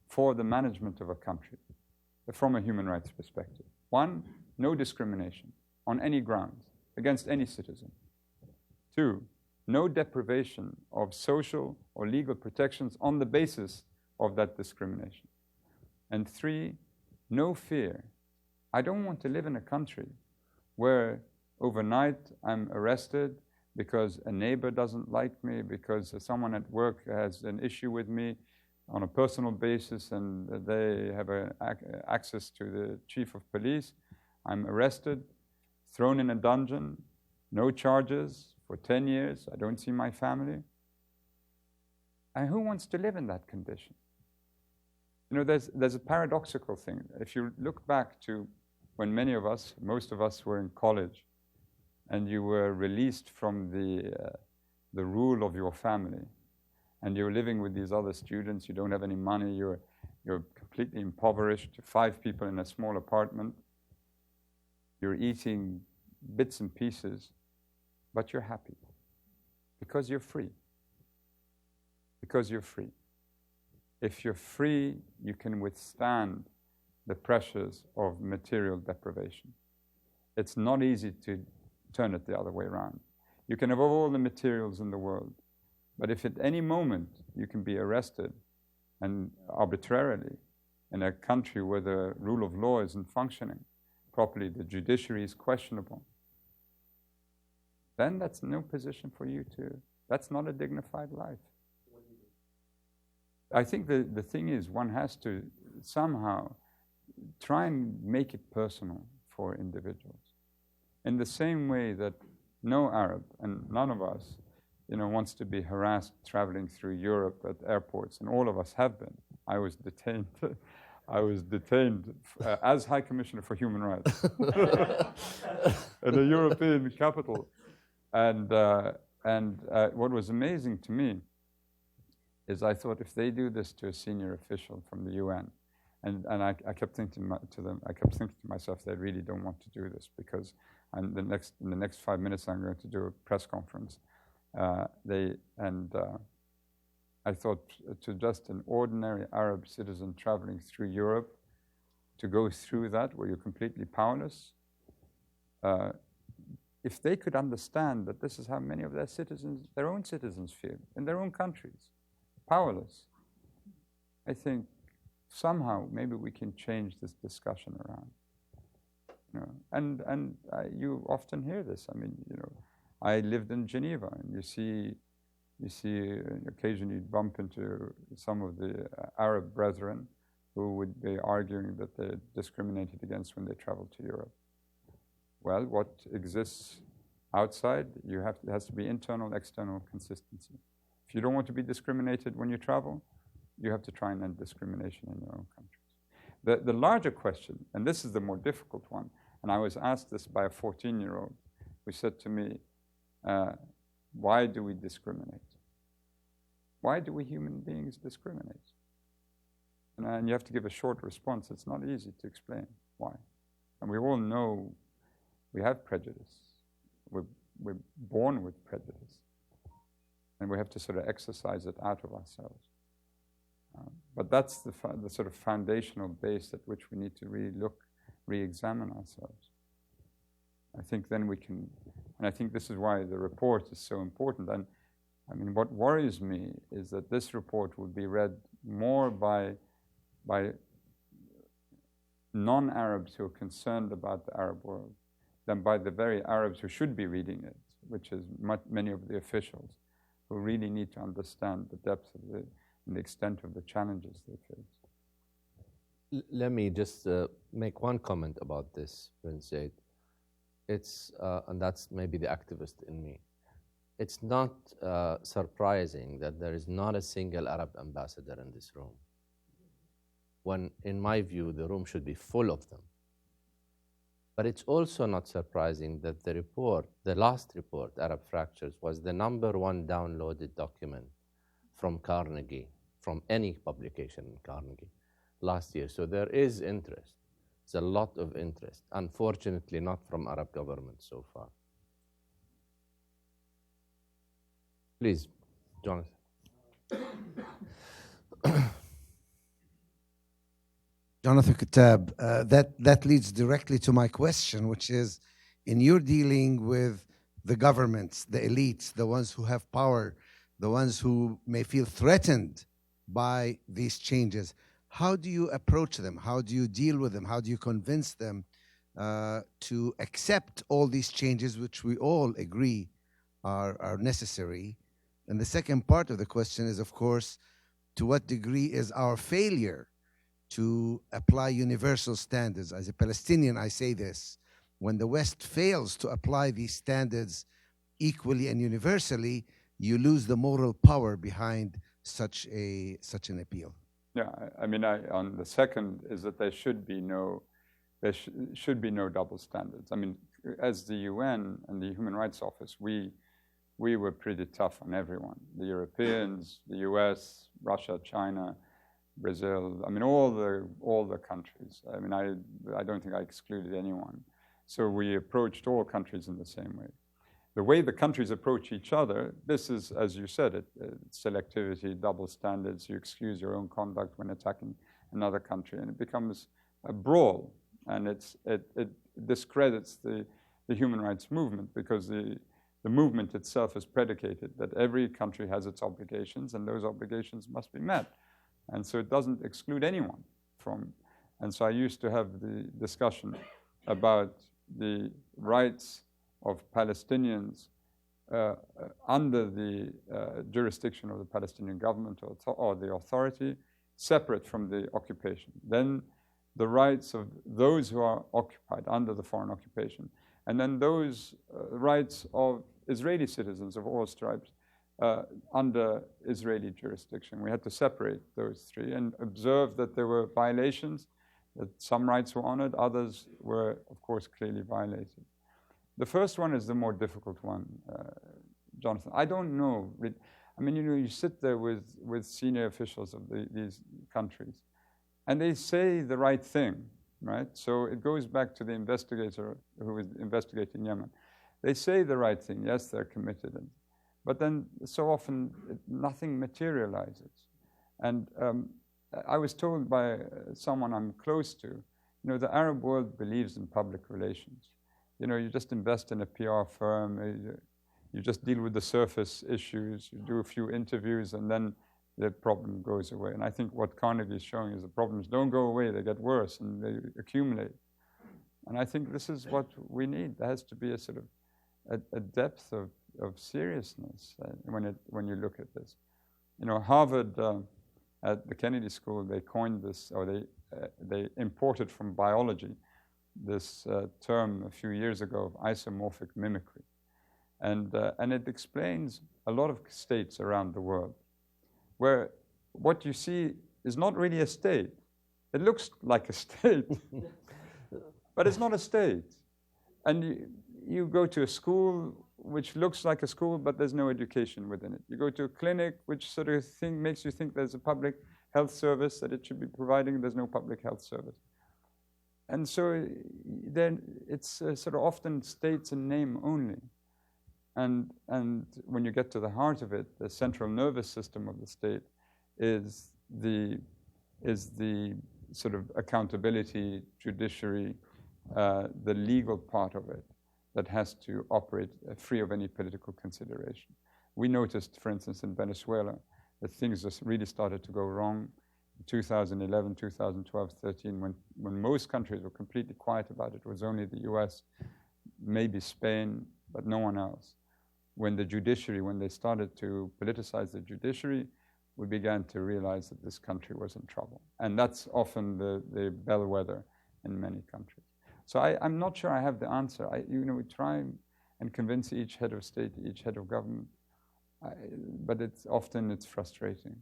for the management of a country from a human rights perspective. One, no discrimination on any grounds against any citizen. Two, no deprivation of social or legal protections on the basis of that discrimination. And three, no fear. I don't want to live in a country where overnight I'm arrested because a neighbor doesn't like me, because someone at work has an issue with me on a personal basis and they have access to the chief of police. I'm arrested, thrown in a dungeon, no charges for 10 years. I don't see my family. And who wants to live in that condition? You know, there's a paradoxical thing. If you look back to when most of us were in college, and you were released from the rule of your family, and you're living with these other students, you don't have any money, you're completely impoverished, 5 people in a small apartment, you're eating bits and pieces, but you're happy because you're free. Because you're free. If you're free, you can withstand the pressures of material deprivation. It's not easy to turn it the other way around. You can have all the materials in the world, but if at any moment you can be arrested and arbitrarily in a country where the rule of law isn't functioning properly, the judiciary is questionable, then that's no position for you to, that's not a dignified life. I think the thing is, one has to somehow try and make it personal for individuals. In the same way that no Arab, and none of us, wants to be harassed traveling through Europe at airports, and all of us have been. I was detained. As High Commissioner for Human Rights in a European capital. And what was amazing to me is I thought, if they do this to a senior official from the UN, and I kept thinking to myself, they really don't want to do this, because in the next 5 minutes I'm going to do a press conference. I thought, to just an ordinary Arab citizen traveling through Europe, to go through that where you're completely powerless, if they could understand that this is how many of their own citizens feel in their own countries, powerless, I think somehow maybe we can change this discussion around. You often hear this. I mean, I lived in Geneva, and you see occasionally bump into some of the Arab brethren who would be arguing that they're discriminated against when they travel to Europe. Well, what exists outside, there has to be internal, external consistency. If you don't want to be discriminated when you travel, you have to try and end discrimination in your own countries. The larger question, and this is the more difficult one, and I was asked this by a 14-year-old who said to me, why do we discriminate? Why do we human beings discriminate? And you have to give a short response. It's not easy to explain why. And we all know we have prejudice. We're born with prejudice. And we have to sort of exercise it out of ourselves. But that's the sort of foundational base at which we need to re-examine ourselves. I think then we can, and I think this is why the report is so important. And I mean, what worries me is that this report will be read more by non-Arabs who are concerned about the Arab world than by the very Arabs who should be reading it, which is many of the officials who really need to understand the depth of and the extent of the challenges they face. Let me just make one comment about this, Prince Zaid. It's, and that's maybe the activist in me. It's not surprising that there is not a single Arab ambassador in this room, when, in my view, the room should be full of them. But it's also not surprising that the report, the last report, Arab Fractures, was the #1 downloaded document from Carnegie, from any publication in Carnegie last year. So there is interest. It's a lot of interest. Unfortunately, not from Arab governments so far. Please, Jonathan. Jonathan Kitab, that leads directly to my question, which is, in your dealing with the governments, the elites, the ones who have power, the ones who may feel threatened by these changes, how do you approach them? How do you deal with them? How do you convince them to accept all these changes, which we all agree are necessary? And the second part of the question is, of course, to what degree is our failure to apply universal standards? As a Palestinian, I say this: when the West fails to apply these standards equally and universally, you lose the moral power behind such an appeal. Yeah, I mean, on the second is that there should be no double standards. I mean, as the UN and the Human Rights Office, we were pretty tough on everyone: the Europeans, the US, Russia, China, Brazil. I mean, all the countries. I mean, I don't think I excluded anyone. So we approached all countries in the same way. The way the countries approach each other, this is, as you said, selectivity, double standards. You excuse your own conduct when attacking another country, and it becomes a brawl, and it discredits the human rights movement, because the movement itself is predicated that every country has its obligations, and those obligations must be met. And so it doesn't exclude anyone from. And so I used to have the discussion about the rights of Palestinians under the jurisdiction of the Palestinian government or the authority, separate from the occupation. Then the rights of those who are occupied under the foreign occupation, and then those rights of Israeli citizens of all stripes under Israeli jurisdiction. We had to separate those three and observe that there were violations, that some rights were honored, others were, of course, clearly violated. The first one is the more difficult one, Jonathan. I don't know. I mean, you sit there with senior officials of these countries, and they say the right thing, right? So it goes back to the investigator who was investigating Yemen. They say the right thing. Yes, they're committed. But then so often nothing materializes. And I was told by someone I'm close to, the Arab world believes in public relations. You just invest in a PR firm, you just deal with the surface issues, you do a few interviews, and then the problem goes away. And I think what Carnegie is showing is the problems don't go away, they get worse and they accumulate. And I think this is what we need. There has to be a sort of a depth of seriousness when you look at this. Harvard at the Kennedy School, they coined this, or they imported from biology this term a few years ago of isomorphic mimicry. And it explains a lot of states around the world where what you see is not really a state. It looks like a state, but it's not a state. And you go to a school which looks like a school, but there's no education within it. You go to a clinic which sort of makes you think there's a public health service that it should be providing, there's no public health service. And so then it's sort of often states in name only. And when you get to the heart of it, the central nervous system of the state is the sort of accountability, judiciary, the legal part of it that has to operate free of any political consideration. We noticed, for instance, in Venezuela, that things just really started to go wrong in 2011, 2012, 13, when most countries were completely quiet about it. It was only the US, maybe Spain, but no one else. When they started to politicize the judiciary, we began to realize that this country was in trouble. And that's often the bellwether in many countries. So I'm not sure I have the answer. We try and convince each head of state, each head of government, but it's frustrating.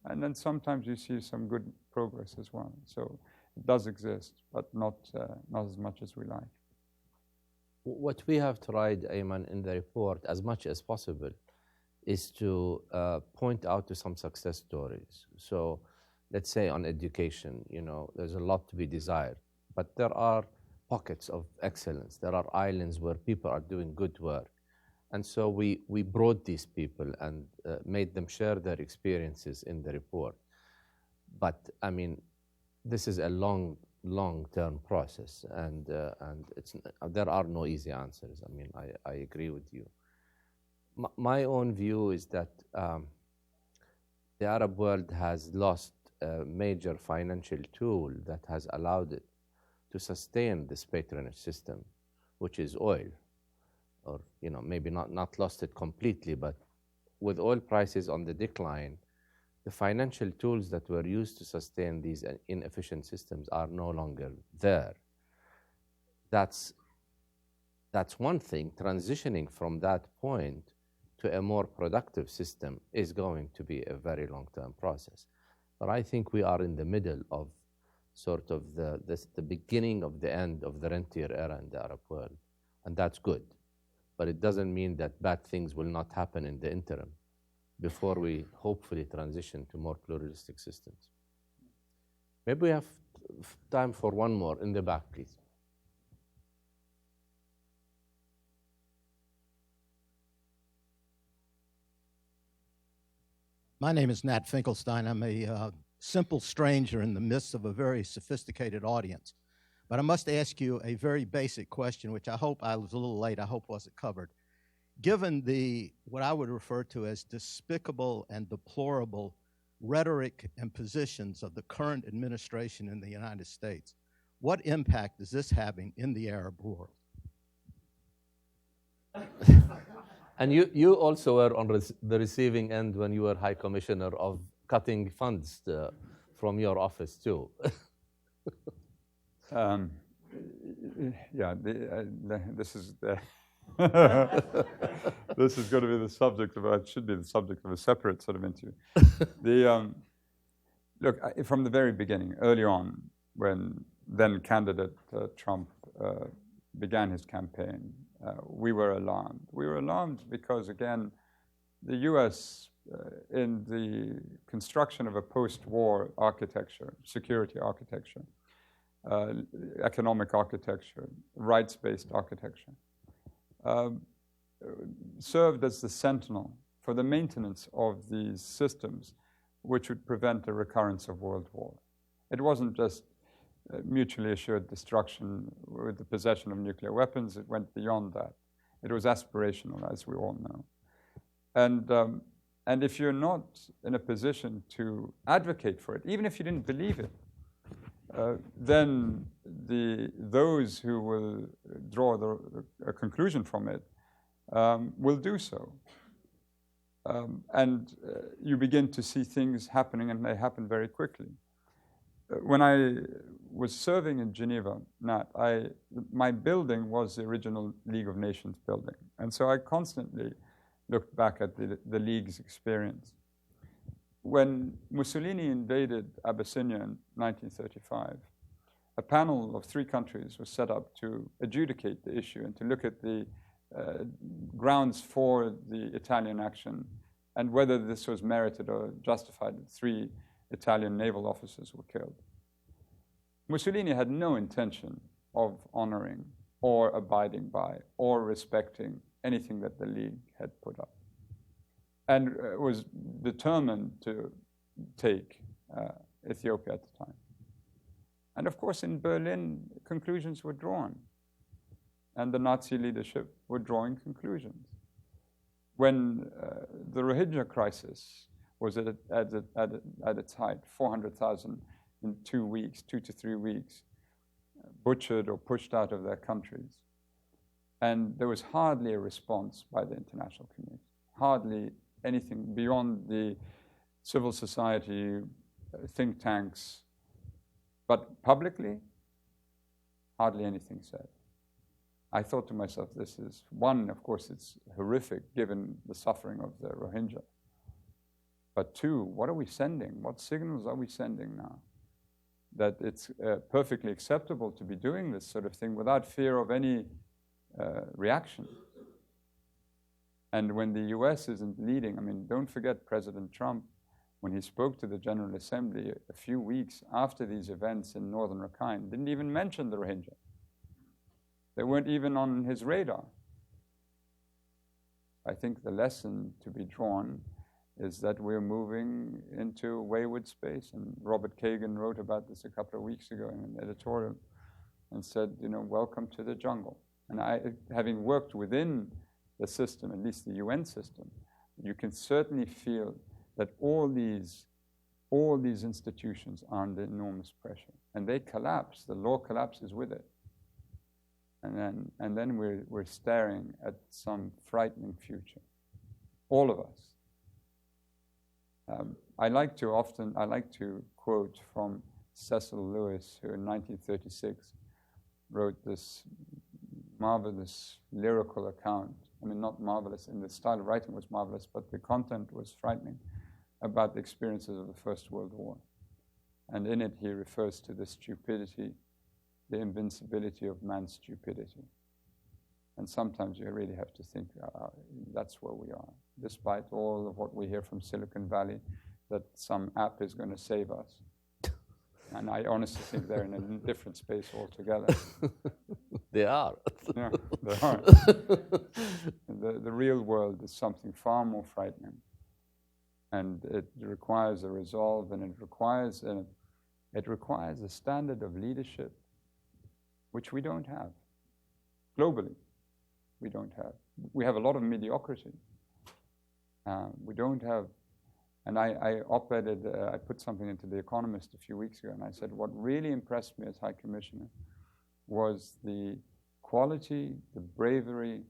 And then sometimes you see some good progress as well. So it does exist, but not as much as we like. What we have tried, Ayman, in the report, as much as possible, is to point out to some success stories. So let's say on education, there's a lot to be desired, but there are pockets of excellence. There are islands where people are doing good work. And so we brought these people and made them share their experiences in the report. But I mean, this is a long-term process, and there are no easy answers. I mean, I agree with you. My own view is that the Arab world has lost a major financial tool that has allowed it to sustain this patronage system, which is oil. Or maybe not lost it completely, but with oil prices on the decline, the financial tools that were used to sustain these inefficient systems are no longer there. That's one thing. Transitioning from that point to a more productive system is going to be a very long-term process. But I think we are in the middle of sort of the beginning of the end of the rentier era in the Arab world, and that's good. But it doesn't mean that bad things will not happen in the interim before we hopefully transition to more pluralistic systems. Maybe we have time for one more. In the back, please. My name is Nat Finkelstein. I'm a simple stranger in the midst of a very sophisticated audience. But I must ask you a very basic question, which I hope I was a little late, I hope wasn't covered. Given what I would refer to as despicable and deplorable rhetoric and positions of the current administration in the United States. What impact is this having in the Arab world? And you also were on the receiving end when you were High Commissioner of cutting funds from your office too. Yeah, this is this is going to be the subject of it should be the subject of a separate sort of interview. Look, from the very beginning, early on, when then candidate Trump began his campaign, we were alarmed. We were alarmed because, again, the U.S. In the construction of a post-war architecture, security architecture, economic architecture, rights-based architecture, served as the sentinel for the maintenance of these systems which would prevent a recurrence of world war. It wasn't just mutually assured destruction with the possession of nuclear weapons. It went beyond that. It was aspirational, as we all know. And if you're not in a position to advocate for it, even if you didn't believe it, then those who will draw a conclusion from it will do so. And you begin to see things happening, and they happen very quickly. When I was serving in Geneva, Nat, my building was the original League of Nations building. And so I constantly looked back at the League's experience. When Mussolini invaded Abyssinia in 1935, a panel of 3 countries was set up to adjudicate the issue and to look at the grounds for the Italian action and whether this was merited or justified. 3 Italian naval officers were killed. Mussolini had no intention of honoring or abiding by or respecting anything that the League had put up, and was determined to take Ethiopia at the time. And of course, in Berlin, conclusions were drawn, and the Nazi leadership were drawing conclusions. When the Rohingya crisis was at its height, 400,000 in 2 weeks, 2 to 3 weeks, butchered or pushed out of their countries. And there was hardly a response by the international community, hardly anything beyond the civil society, think tanks, but publicly, hardly anything said. I thought to myself, this is, one, of course, it's horrific given the suffering of the Rohingya. But 2, what are we sending? What signals are we sending now? That it's perfectly acceptable to be doing this sort of thing without fear of any reaction. And when the US isn't leading, I mean, don't forget President Trump, when he spoke to the General Assembly a few weeks after these events in northern Rakhine, didn't even mention the Rohingya. They weren't even on his radar. I think the lesson to be drawn is that we're moving into wayward space. And Robert Kagan wrote about this a couple of weeks ago in an editorial and said, welcome to the jungle. And I, having worked within the system, at least the UN system, you can certainly feel that all these institutions are under enormous pressure. And they collapse. The law collapses with it. And then we're staring at some frightening future. All of us. I like to quote from Cecil Lewis, who in 1936 wrote this marvelous lyrical account. I mean, not marvelous in the style of writing was marvelous, but the content was frightening, about the experiences of the First World War. And in it, he refers to the stupidity, the invincibility of man's stupidity. And sometimes you really have to think, that's where we are, despite all of what we hear from Silicon Valley, that some app is going to save us. And I honestly think they're in a different space altogether. They are. Yeah, they are. The real world is something far more frightening. And it requires a resolve, and it requires a standard of leadership which we don't have. Globally, we don't have. We have a lot of mediocrity. We don't have And I op-eded, I put something into The Economist a few weeks ago, and I said what really impressed me as High Commissioner was the quality, the bravery,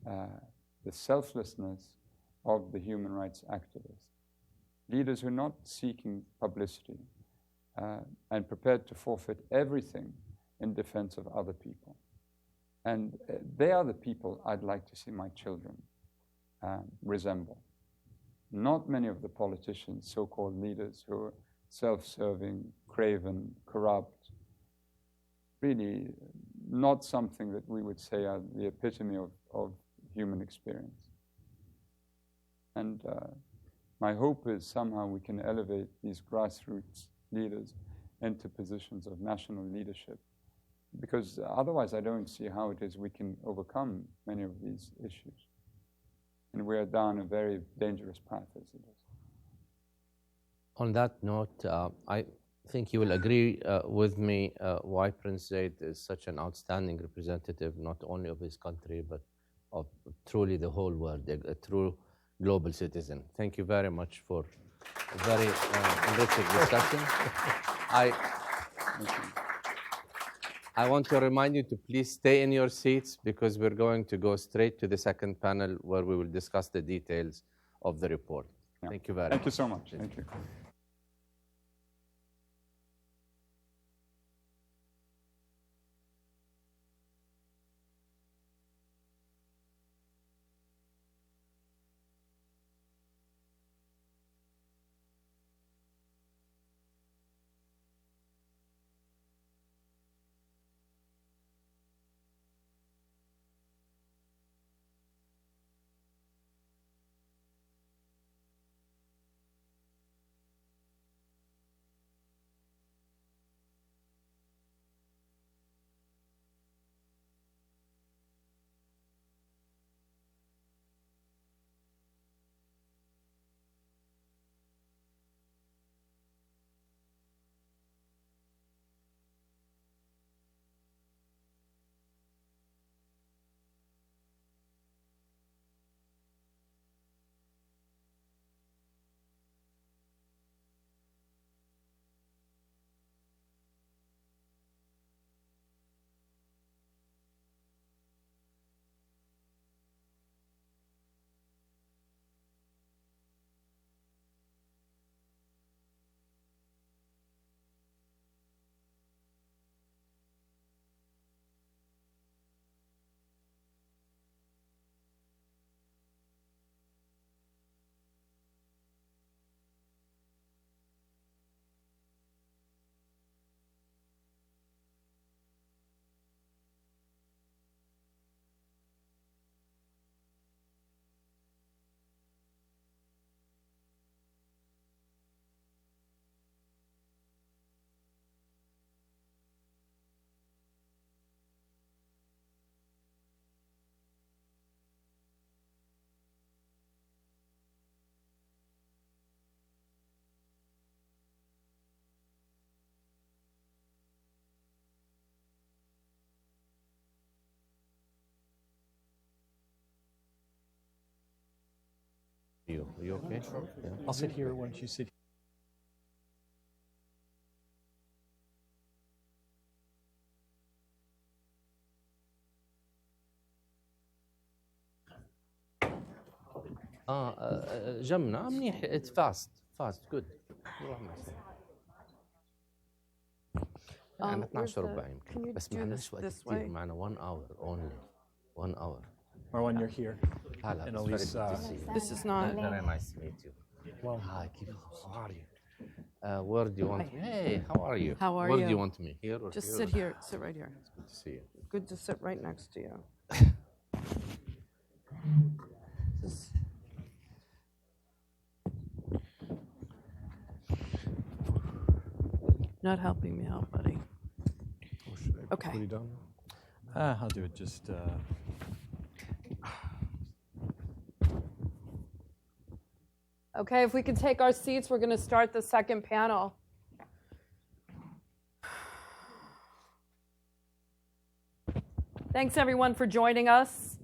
the selflessness of the human rights activists. Leaders who are not seeking publicity and prepared to forfeit everything in defense of other people. And they are the people I'd like to see my children resemble. Not many of the politicians, so-called leaders who are self-serving, craven, corrupt, really not something that we would say are the epitome of human experience. And my hope is somehow we can elevate these grassroots leaders into positions of national leadership, because otherwise I don't see how it is we can overcome many of these issues. And we are down a very dangerous path as it is. On that note, I think you will agree with me why Prince Zayed is such an outstanding representative, not only of his country, but of truly the whole world, a true global citizen. Thank you very much for a very enriching discussion. I want to remind you to please stay in your seats, because we're going to go straight to the second panel where we will discuss the details of the report. Yeah. Thank you very much. Thank you so much. Thank you. Are you okay? Yeah. I'll sit here once you sit. جمنا منيح. It's fast, good. يعني 12 ربع يمكن، بس معناش وقت كثير، معنا 1 hour only. 1 hour. Marwan, you're here. Hello. And Elise, this is not. Very nice to meet you. Well, Hi, how are you? Where do you want me? Hey, how are you? How are Where you? do you want me? Here or Just here? sit here. Sit right here. Good to see you. Good to sit right next to you. Just- Not helping me out, buddy. Okay. Put it down. I'll do it just. Okay, if we could take our seats, we're going to start the second panel. Thanks, everyone, for joining us.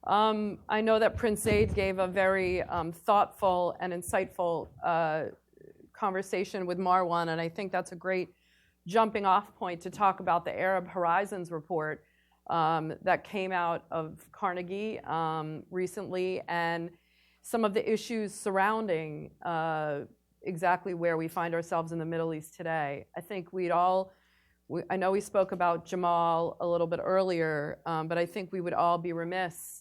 I know that Prince Zaid gave a very thoughtful and insightful conversation with Marwan, and I think that's a great jumping off point to talk about the Arab Horizons report that came out of Carnegie recently, and some of the issues surrounding exactly where we find ourselves in the Middle East today. I think I know we spoke about Jamal a little bit earlier, but I think we would all be remiss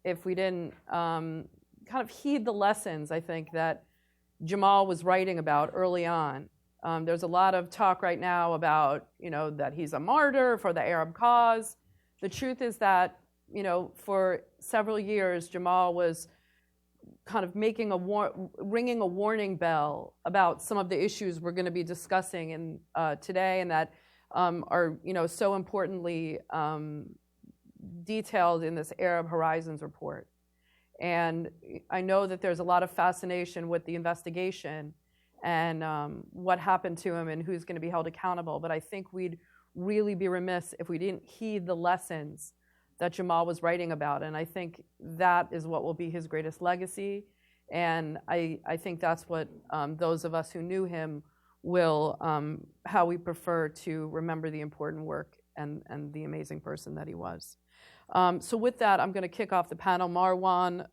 if we didn't kind of heed the lessons, I think, that Jamal was writing about early on. There's a lot of talk right now about, that he's a martyr for the Arab cause. The truth is that, for several years, Jamal was kind of ringing a warning bell about some of the issues we're going to be discussing today, and that are, so importantly detailed in this Arab Horizons report. And I know that there's a lot of fascination with the investigation and what happened to him and who's going to be held accountable. But I think we'd really be remiss if we didn't heed the lessons that Jamal was writing about. And I think that is what will be his greatest legacy. And I think that's what those of us who knew him will, how we prefer to remember the important work and the amazing person that he was. So with that, I'm going to kick off the panel. Marwan,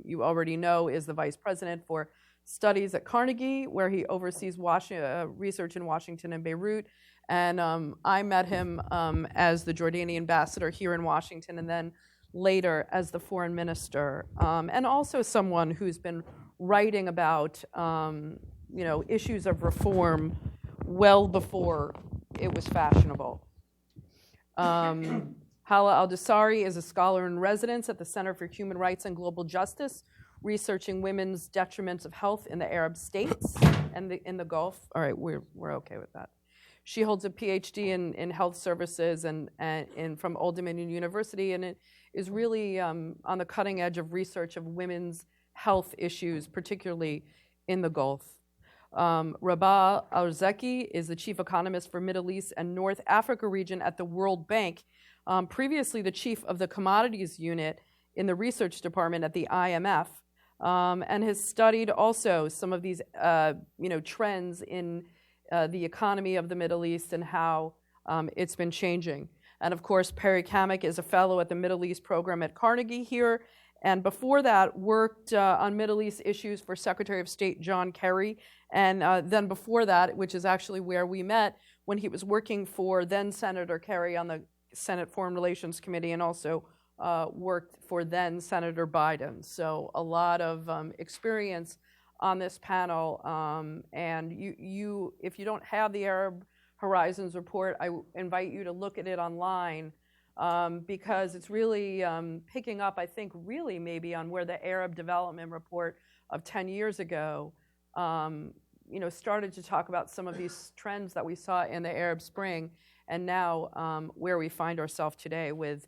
you already know, is the Vice President for Studies at Carnegie, where he oversees research in Washington and Beirut. And I met him as the Jordanian ambassador here in Washington, and then later as the foreign minister, and also someone who's been writing about issues of reform well before it was fashionable. Hala Al-Dosari is a scholar in residence at the Center for Human Rights and Global Justice, researching women's detriments of health in the Arab states and in the Gulf. All right, we're okay with that. She holds a PhD in health services and from Old Dominion University, and it is really on the cutting edge of research of women's health issues, particularly in the Gulf. Rabah Al-Zeki is the chief economist for Middle East and North Africa region at the World Bank, previously the chief of the commodities unit in the research department at the IMF, and has studied also some of these trends in the economy of the Middle East and how it's been changing. And of course, Perry Kamek is a fellow at the Middle East Program at Carnegie here, and before that worked on Middle East issues for Secretary of State John Kerry, and then before that, which is actually where we met, when he was working for then Senator Kerry on the Senate Foreign Relations Committee, and also worked for then Senator Biden. So a lot of experience on this panel, and you, if you don't have the Arab Horizons report, I invite you to look at it online, because it's really picking up, I think, really maybe on where the Arab Development Report of 10 years ago, started to talk about some of these trends that we saw in the Arab Spring, and now where we find ourselves today with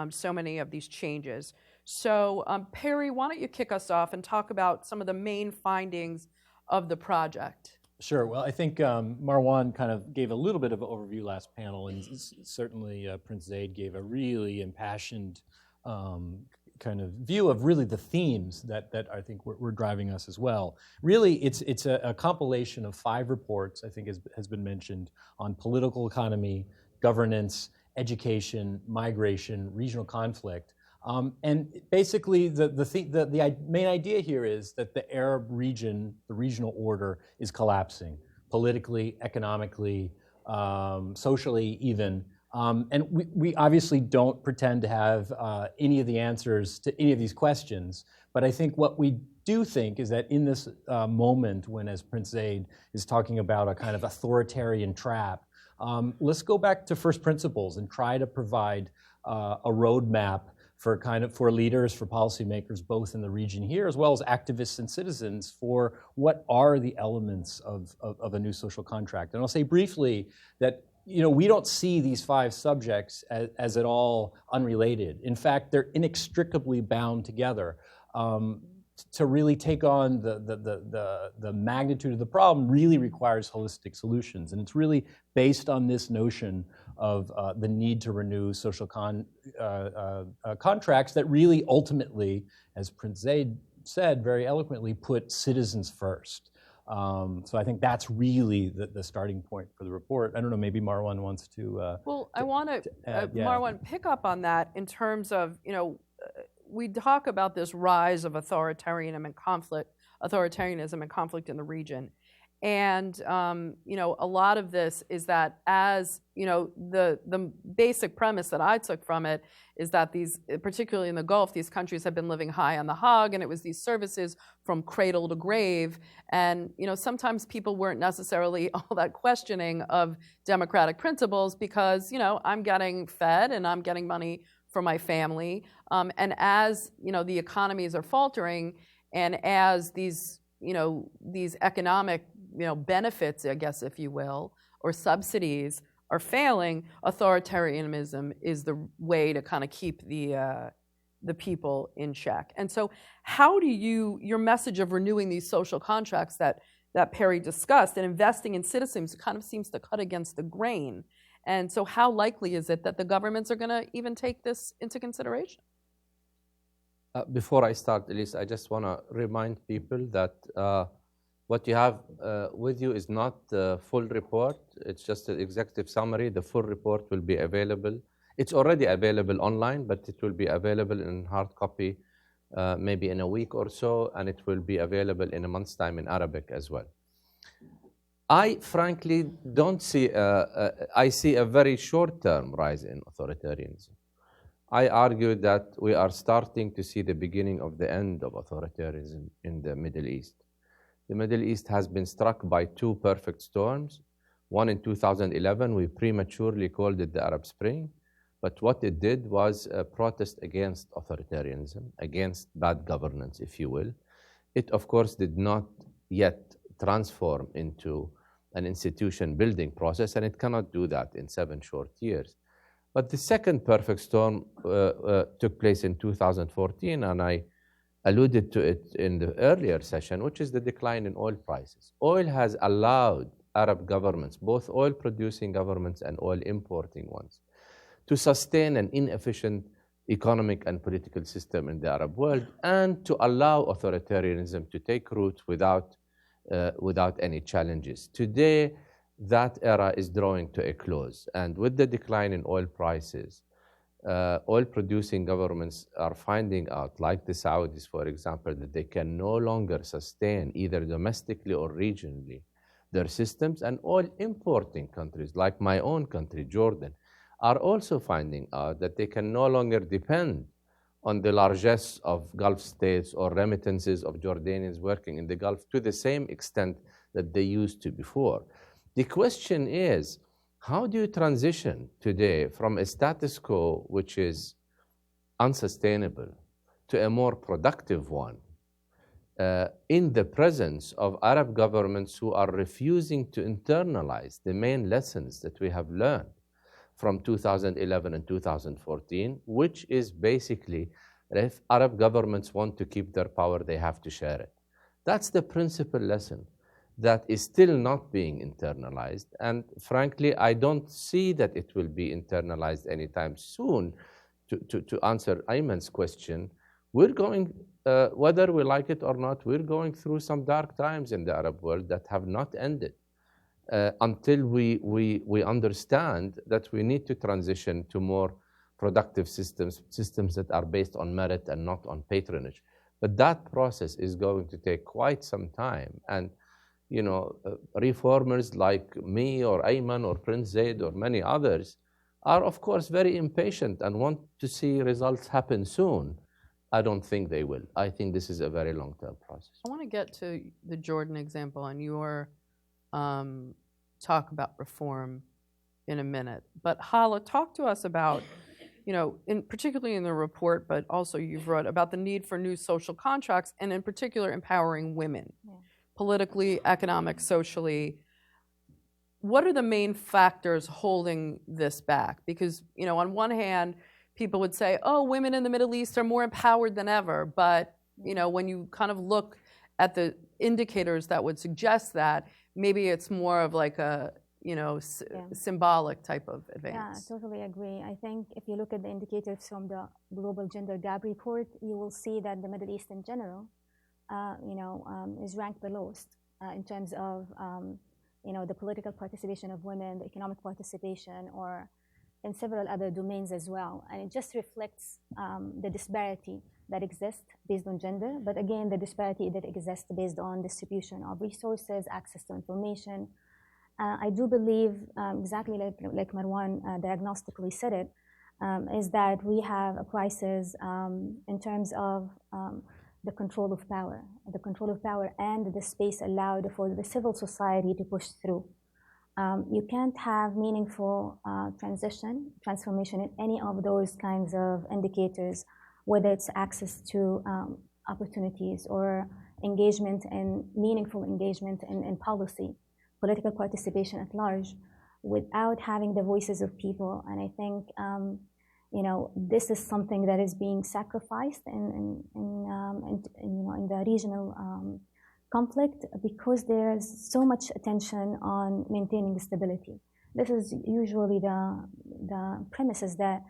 so many of these changes. So Perry, why don't you kick us off and talk about some of the main findings of the project? Sure. Well, I think Marwan kind of gave a little bit of an overview last panel, and certainly Prince Zaid gave a really impassioned kind of view of really the themes that I think were driving us as well. Really, it's a compilation of 5 reports, I think has been mentioned, on political economy, governance, education, migration, regional conflict. And basically, the main idea here is that the Arab region, the regional order, is collapsing politically, economically, socially even. And we obviously don't pretend to have any of the answers to any of these questions. But I think what we do think is that in this moment when, as Prince Zaid is talking about a kind of authoritarian trap, let's go back to first principles and try to provide a roadmap for leaders, for policymakers, both in the region here, as well as activists and citizens, for what are the elements of a new social contract. And I'll say briefly that we don't see these 5 subjects as at all unrelated. In fact, they're inextricably bound together. To really take on the magnitude of the problem really requires holistic solutions. And it's really based on this notion of the need to renew social contracts that really ultimately, as Prince Zaid said very eloquently, put citizens first. So I think that's really the starting point for the report. I don't know, maybe Marwan wants to. Well, I want to, yeah. Marwan, pick up on that in terms of, we talk about this rise of authoritarianism and conflict in the region. And, a lot of this is that as, the basic premise that I took from it is that these, particularly in the Gulf, these countries have been living high on the hog, and it was these services from cradle to grave. And, sometimes people weren't necessarily all that questioning of democratic principles because, I'm getting fed and I'm getting money for my family. And as, the economies are faltering and as these economic, benefits, I guess, if you will, or subsidies are failing, authoritarianism is the way to kind of keep the people in check. And so how do your message of renewing these social contracts that Perry discussed and investing in citizens kind of seems to cut against the grain. And so how likely is it that the governments are going to even take this into consideration? Before I start, Elise, I just want to remind people that what you have with you is not the full report. It's just an executive summary. The full report will be available. It's already available online, but it will be available in hard copy maybe in a week or so, and it will be available in a month's time in Arabic as well. I frankly don't see, I see a very short-term rise in authoritarianism. I argue that we are starting to see the beginning of the end of authoritarianism in the Middle East. The Middle East has been struck by two perfect storms. One in 2011, we prematurely called it the Arab Spring, but what it did was a protest against authoritarianism, against bad governance, if you will. It, of course, did not yet transform into an institution building process, and it cannot do that in 7 short years. But the second perfect storm took place in 2014, and I alluded to it in the earlier session, which is the decline in oil prices. Oil has allowed Arab governments, both oil-producing governments and oil-importing ones, to sustain an inefficient economic and political system in the Arab world and to allow authoritarianism to take root without any challenges. Today, that era is drawing to a close. And with the decline in oil prices, oil-producing governments are finding out, like the Saudis, for example, that they can no longer sustain either domestically or regionally their systems. And oil-importing countries, like my own country, Jordan, are also finding out that they can no longer depend on the largesse of Gulf states or remittances of Jordanians working in the Gulf to the same extent that they used to before. The question is, how do you transition today from a status quo which is unsustainable to a more productive one in the presence of Arab governments who are refusing to internalize the main lessons that we have learned from 2011 and 2014, which is basically that if Arab governments want to keep their power, they have to share it. That's the principal lesson that is still not being internalized. And frankly, I don't see that it will be internalized anytime soon. To answer Ayman's question, we're going, whether we like it or not, we're going through some dark times in the Arab world that have not ended until we understand that we need to transition to more productive systems that are based on merit and not on patronage. But that process is going to take quite some time. And reformers like me or Ayman or Prince Zaid or many others are, of course, very impatient and want to see results happen soon. I don't think they will. I think this is a very long-term process. I want to get to the Jordan example and your talk about reform in a minute. But Hala, talk to us about, particularly in the report, but also you've wrote about the need for new social contracts and in particular empowering women. Yeah. Politically, economic, socially. What are the main factors holding this back? Because, on one hand, people would say, oh, women in the Middle East are more empowered than ever. But, when you kind of look at the indicators that would suggest that, maybe it's more of like symbolic type of advance. Yeah, I totally agree. I think if you look at the indicators from the Global Gender Gap Report, you will see that the Middle East in general, is ranked the lowest in terms of, the political participation of women, the economic participation, or in several other domains as well. And it just reflects the disparity that exists based on gender, but again, the disparity that exists based on distribution of resources, access to information. I do believe, exactly like Marwan diagnostically said it, is that we have a crisis in terms of the control of power and the space allowed for the civil society to push through. You can't have meaningful transformation in any of those kinds of indicators, whether it's access to opportunities or engagement and meaningful engagement in policy, political participation at large, without having the voices of people. And I think this is something that is being sacrificed in the regional conflict, because there's so much attention on maintaining stability. This is usually the premise is that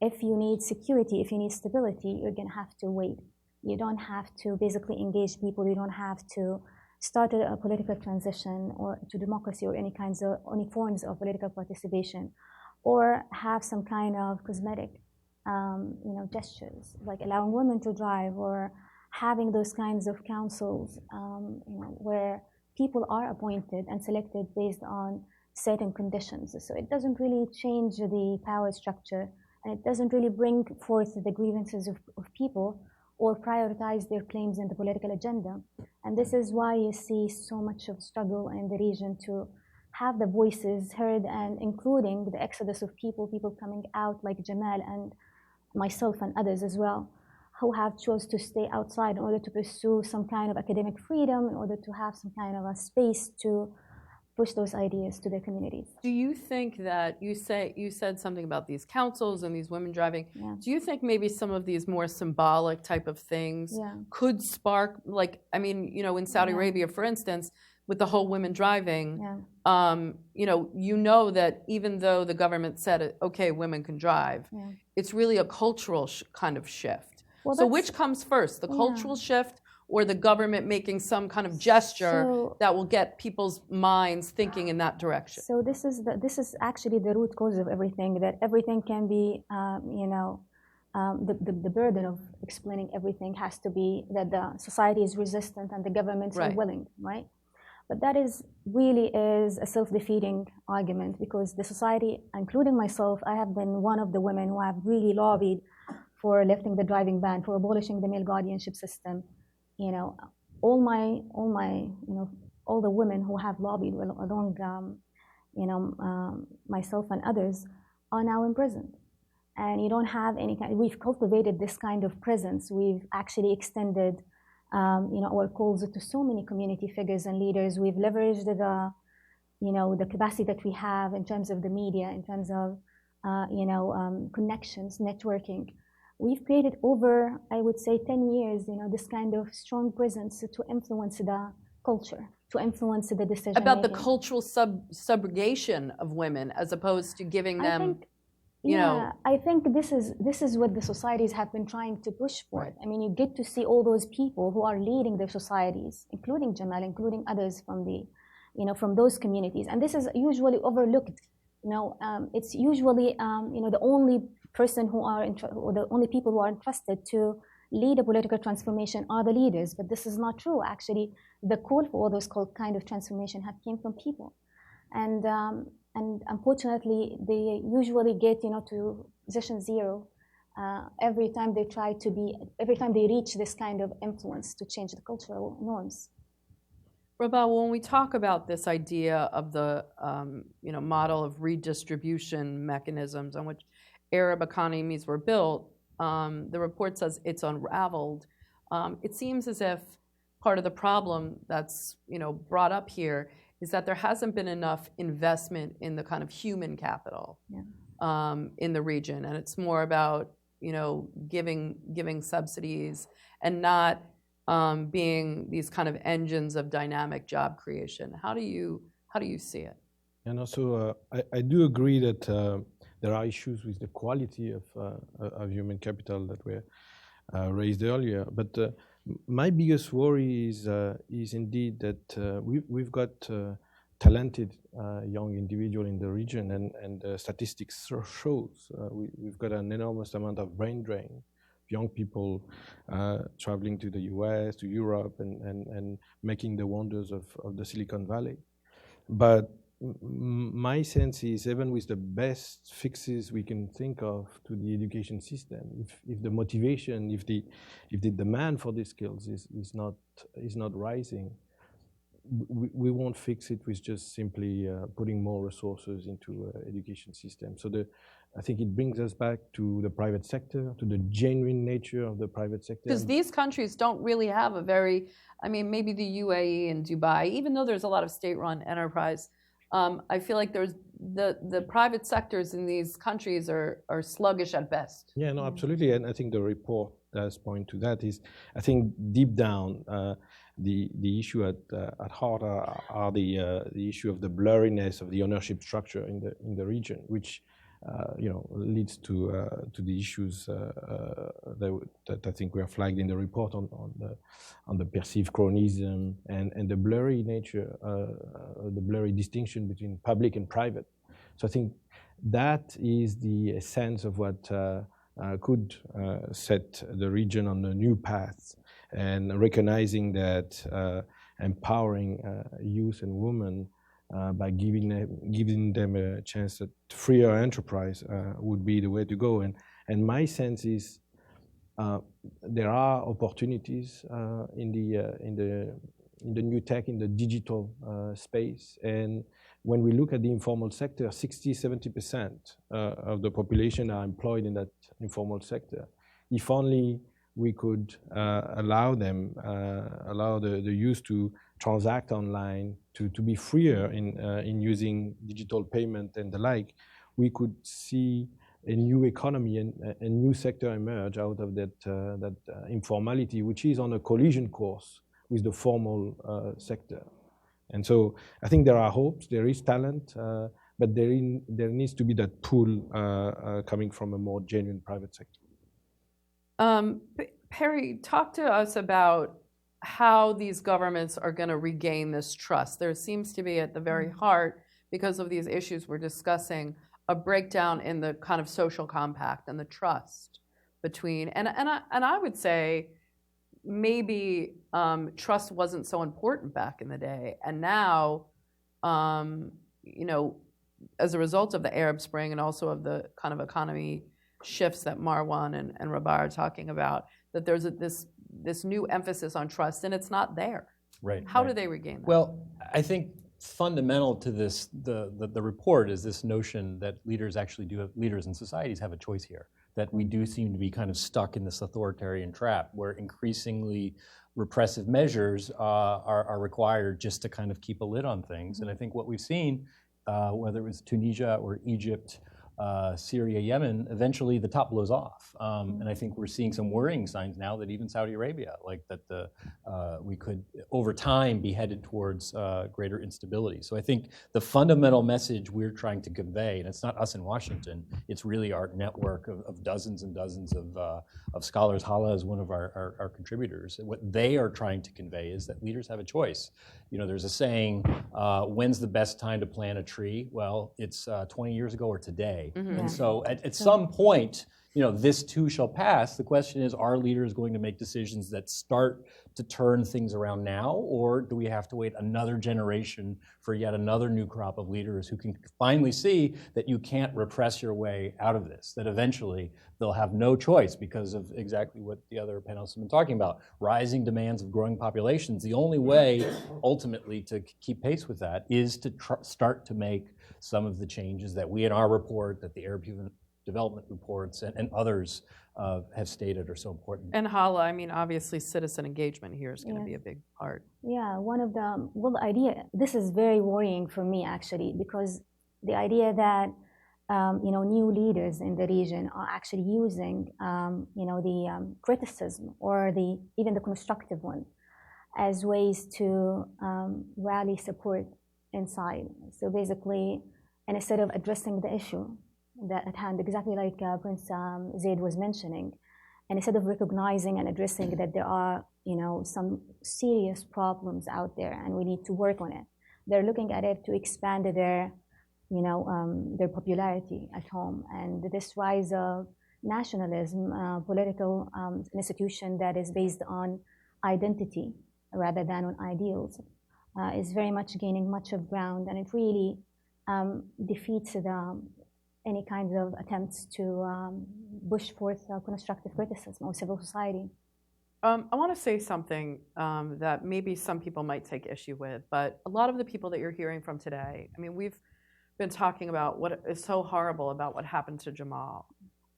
if you need security, if you need stability, you're going to have to wait. You don't have to basically engage people. You don't have to start a political transition or to democracy or any forms of political participation, or have some kind of cosmetic gestures, like allowing women to drive, or having those kinds of councils where people are appointed and selected based on certain conditions. So it doesn't really change the power structure, and it doesn't really bring forth the grievances of people or prioritize their claims in the political agenda. And this is why you see so much of struggle in the region to have the voices heard, and including the exodus of people coming out like Jamal and myself and others as well, who have chose to stay outside in order to pursue some kind of academic freedom, in order to have some kind of a space to push those ideas to their communities. Do you think that you said something about these councils and these women driving? Yeah. Do you think maybe some of these more symbolic type of things could spark, in Saudi Arabia, for instance, with the whole women driving, that even though the government said, okay, women can drive, it's really a cultural kind of shift. Well, so which comes first, the cultural shift or the government making some kind of gesture that will get people's minds thinking in that direction? So this is actually the root cause of everything, that everything can be, the burden of explaining everything has to be that the society is resistant and the governments are willing, right? But that really is a self-defeating argument, because the society, including myself, I have been one of the women who have really lobbied for lifting the driving ban, for abolishing the male guardianship system. All the women who have lobbied along, myself and others, are now imprisoned. And you don't have we've cultivated this kind of presence. We've actually extended our calls to so many community figures and leaders. We've leveraged the capacity that we have in terms of the media, in terms of connections, networking. We've created over, I would say, 10 years, this kind of strong presence to influence the culture, to influence the decision about making. The cultural subrogation of women, as opposed to giving them. I think this is what the societies have been trying to push for. Right. I mean, you get to see all those people who are leading their societies, including Jamal, including others from from those communities, and this is usually overlooked. It's usually the only person or the only people who are entrusted to lead a political transformation are the leaders, but this is not true. Actually, the call for all those kind of transformation came from people, and unfortunately, they usually get to position zero every time they reach this kind of influence to change the cultural norms. Rabah, when we talk about this idea of the model of redistribution mechanisms on which Arab economies were built, the report says it's unraveled. It seems as if part of the problem that's brought up here is that there hasn't been enough investment in the kind of human capital in the region, and it's more about giving subsidies and not being these kind of engines of dynamic job creation. How do you see it? And also, I do agree that there are issues with the quality of human capital that were raised earlier. But my biggest worry is indeed that we've got talented young individual in the region, and statistics shows we've got an enormous amount of brain drain. Young people traveling to the US, to Europe, and making the wonders of the Silicon Valley. But my sense is, even with the best fixes we can think of to the education system, if the motivation, if the demand for these skills is not rising, we won't fix it with just simply putting more resources into education system. So I think it brings us back to the private sector, to the genuine nature of the private sector. Because these countries don't really have a very, I mean, maybe the UAE and Dubai, even though there's a lot of state-run enterprise, I feel like there's the private sectors in these countries are sluggish at best. Yeah, no, absolutely. And I think the report does point to that. Is, I think deep down, the issue at heart are the issue of the blurriness of the ownership structure in the region, which leads to the issues that I think were flagged in the report on the perceived cronyism and the blurry nature, the blurry distinction between public and private. So I think that is the essence of what could set the region on a new path, and recognizing that empowering youth and women by giving them a chance at freer enterprise would be the way to go. And my sense is there are opportunities in the new tech, in the digital space. And when we look at the informal sector, 60-70% of the population are employed in that informal sector. If only we could allow the youth to transact online, to be freer in using digital payment and the like, we could see a new economy and a new sector emerge out of that informality, which is on a collision course with the formal sector. And so I think there are hopes, there is talent, but there needs to be that pull coming from a more genuine private sector. Perry, talk to us about how these governments are going to regain this trust. There seems to be at the very heart, because of these issues we're discussing, a breakdown in the kind of social compact and the trust between, and I would say maybe trust wasn't so important back in the day, and now, as a result of the Arab Spring and also of the kind of economy shifts that Marwan and Rabah are talking about, that there's this new emphasis on trust, and it's not there. Right. How do they regain that? Well, I think fundamental to this, the report is this notion that leaders and societies have a choice here, that we do seem to be kind of stuck in this authoritarian trap where increasingly repressive measures are required just to kind of keep a lid on things. And I think what we've seen, whether it was Tunisia or Egypt, Syria, Yemen, eventually the top blows off. And I think we're seeing some worrying signs now that even Saudi Arabia, like that we could over time be headed towards greater instability. So I think the fundamental message we're trying to convey, and it's not us in Washington, it's really our network of dozens and dozens of scholars. Hala is one of our contributors. What they are trying to convey is that leaders have a choice. There's a saying, when's the best time to plant a tree? Well, it's 20 years ago or today. Mm-hmm. And so at some point, this too shall pass. The question is, are leaders going to make decisions that start to turn things around now, or do we have to wait another generation for yet another new crop of leaders who can finally see that you can't repress your way out of this, that eventually they'll have no choice because of exactly what the other panelists have been talking about, rising demands of growing populations. The only way ultimately to keep pace with that is to start to make some of the changes that we in our report, that the Arab Human Development reports and others have stated are so important. And Hala, I mean, obviously citizen engagement here is going to be a big part. Yeah, the idea, this is very worrying for me actually, because the idea that, new leaders in the region are actually using, the criticism or even the constructive one as ways to rally support inside. So basically, and instead of addressing the issue that at hand, exactly like Prince Zaid was mentioning, and instead of recognizing and addressing that there are, some serious problems out there and we need to work on it, they're looking at it to expand their, their popularity at home. And this rise of nationalism, political institution that is based on identity rather than on ideals, is very much gaining much of ground, and it really defeats any kinds of attempts to push forth constructive criticism of civil society. I want to say something that maybe some people might take issue with, but a lot of the people that you're hearing from today, I mean, we've been talking about what is so horrible about what happened to Jamal,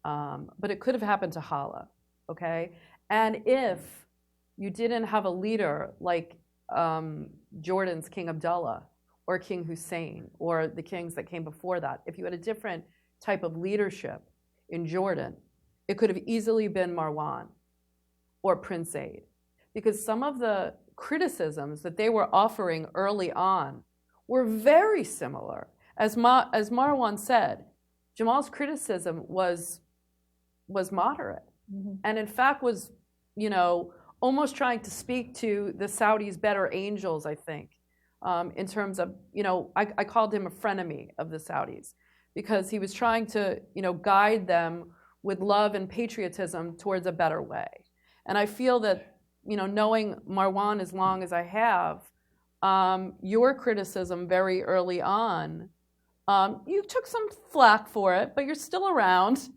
but it could have happened to Hala, okay? And if you didn't have a leader like Jordan's King Abdullah or King Hussein or the kings that came before that, if you had a different type of leadership in Jordan, it could have easily been Marwan or Prince Zaid, because some of the criticisms that they were offering early on were very similar. As Marwan said, Jamal's criticism was moderate, and in fact was, almost trying to speak to the Saudis' better angels, I think, in terms of, I called him a frenemy of the Saudis, because he was trying to, guide them with love and patriotism towards a better way. And I feel that, knowing Marwan as long as I have, your criticism very early on, you took some flack for it, but you're still around,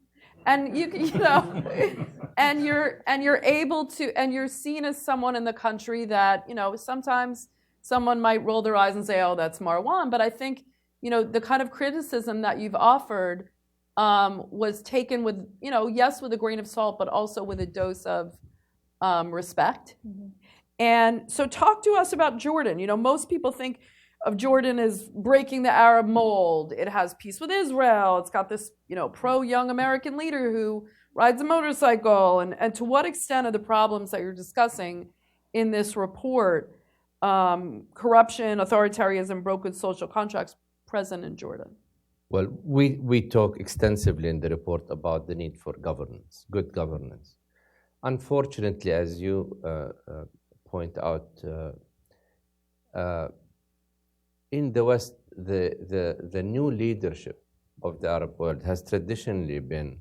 and and you're able to, and you're seen as someone in the country that, sometimes someone might roll their eyes and say, oh, that's Marwan, but I think, the kind of criticism that you've offered was taken with, yes, with a grain of salt, but also with a dose of respect. And so talk to us about Jordan. Most people think of Jordan as breaking the Arab mold. It has peace with Israel. It's got this, pro-young American leader who rides a motorcycle. And to what extent are the problems that you're discussing in this report, corruption, authoritarianism, broken social contracts, present in Jordan? Well, we talk extensively in the report about the need for governance, good governance. Unfortunately, as you point out, in the West, the new leadership of the Arab world has traditionally been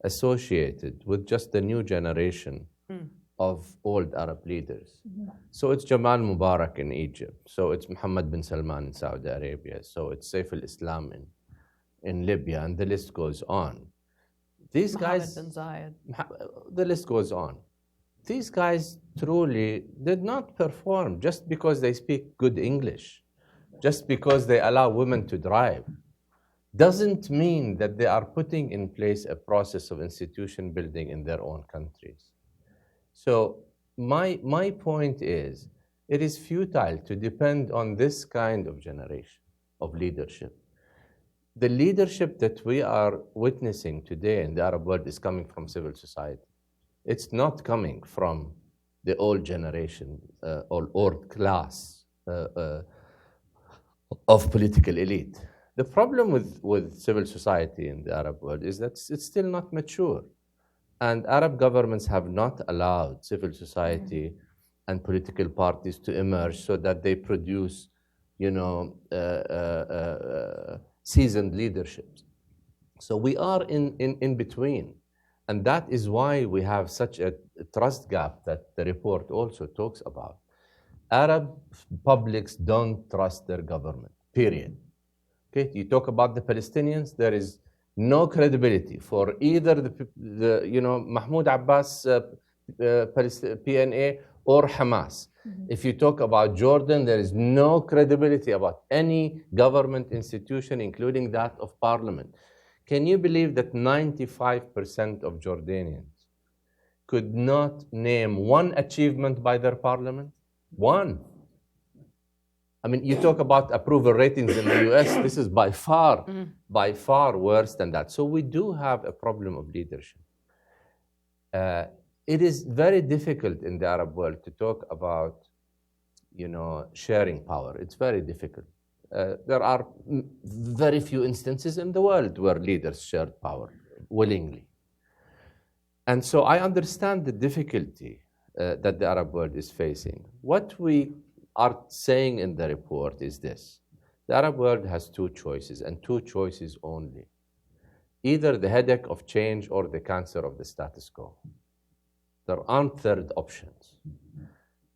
associated with just the new generation of old Arab leaders. So it's Jamal Mubarak in Egypt. So it's Mohammed bin Salman in Saudi Arabia. So it's Saif al-Islam in Libya, and the list goes on. These guys, Mohammed bin Zayed. The list goes on. These guys truly did not perform just because they speak good English, just because they allow women to drive. Doesn't mean that they are putting in place a process of institution building in their own countries. So my point is, it is futile to depend on this kind of generation of leadership. The leadership that we are witnessing today in the Arab world is coming from civil society. It's not coming from the old generation or old class of political elite. The problem with civil society in the Arab world is that it's still not mature. And Arab governments have not allowed civil society and political parties to emerge so that they produce, seasoned leaderships. So we are in between. And that is why we have such a trust gap that the report also talks about. Arab publics don't trust their government, period. Okay, you talk about the Palestinians, there is no credibility for either the Mahmoud Abbas PNA or Hamas. If you talk about Jordan, there is no credibility about any government institution, including that of parliament. Can you believe that 95% of Jordanians could not name one achievement by their parliament? One. I mean, you talk about approval ratings in the US, this is by far worse than that. So we do have a problem of leadership. It is very difficult in the Arab world to talk about, sharing power. It's very difficult. There are very few instances in the world where leaders shared power willingly. And so I understand the difficulty that the Arab world is facing. What we are saying in the report is this. The Arab world has two choices, and two choices only. Either the headache of change or the cancer of the status quo. There aren't third options.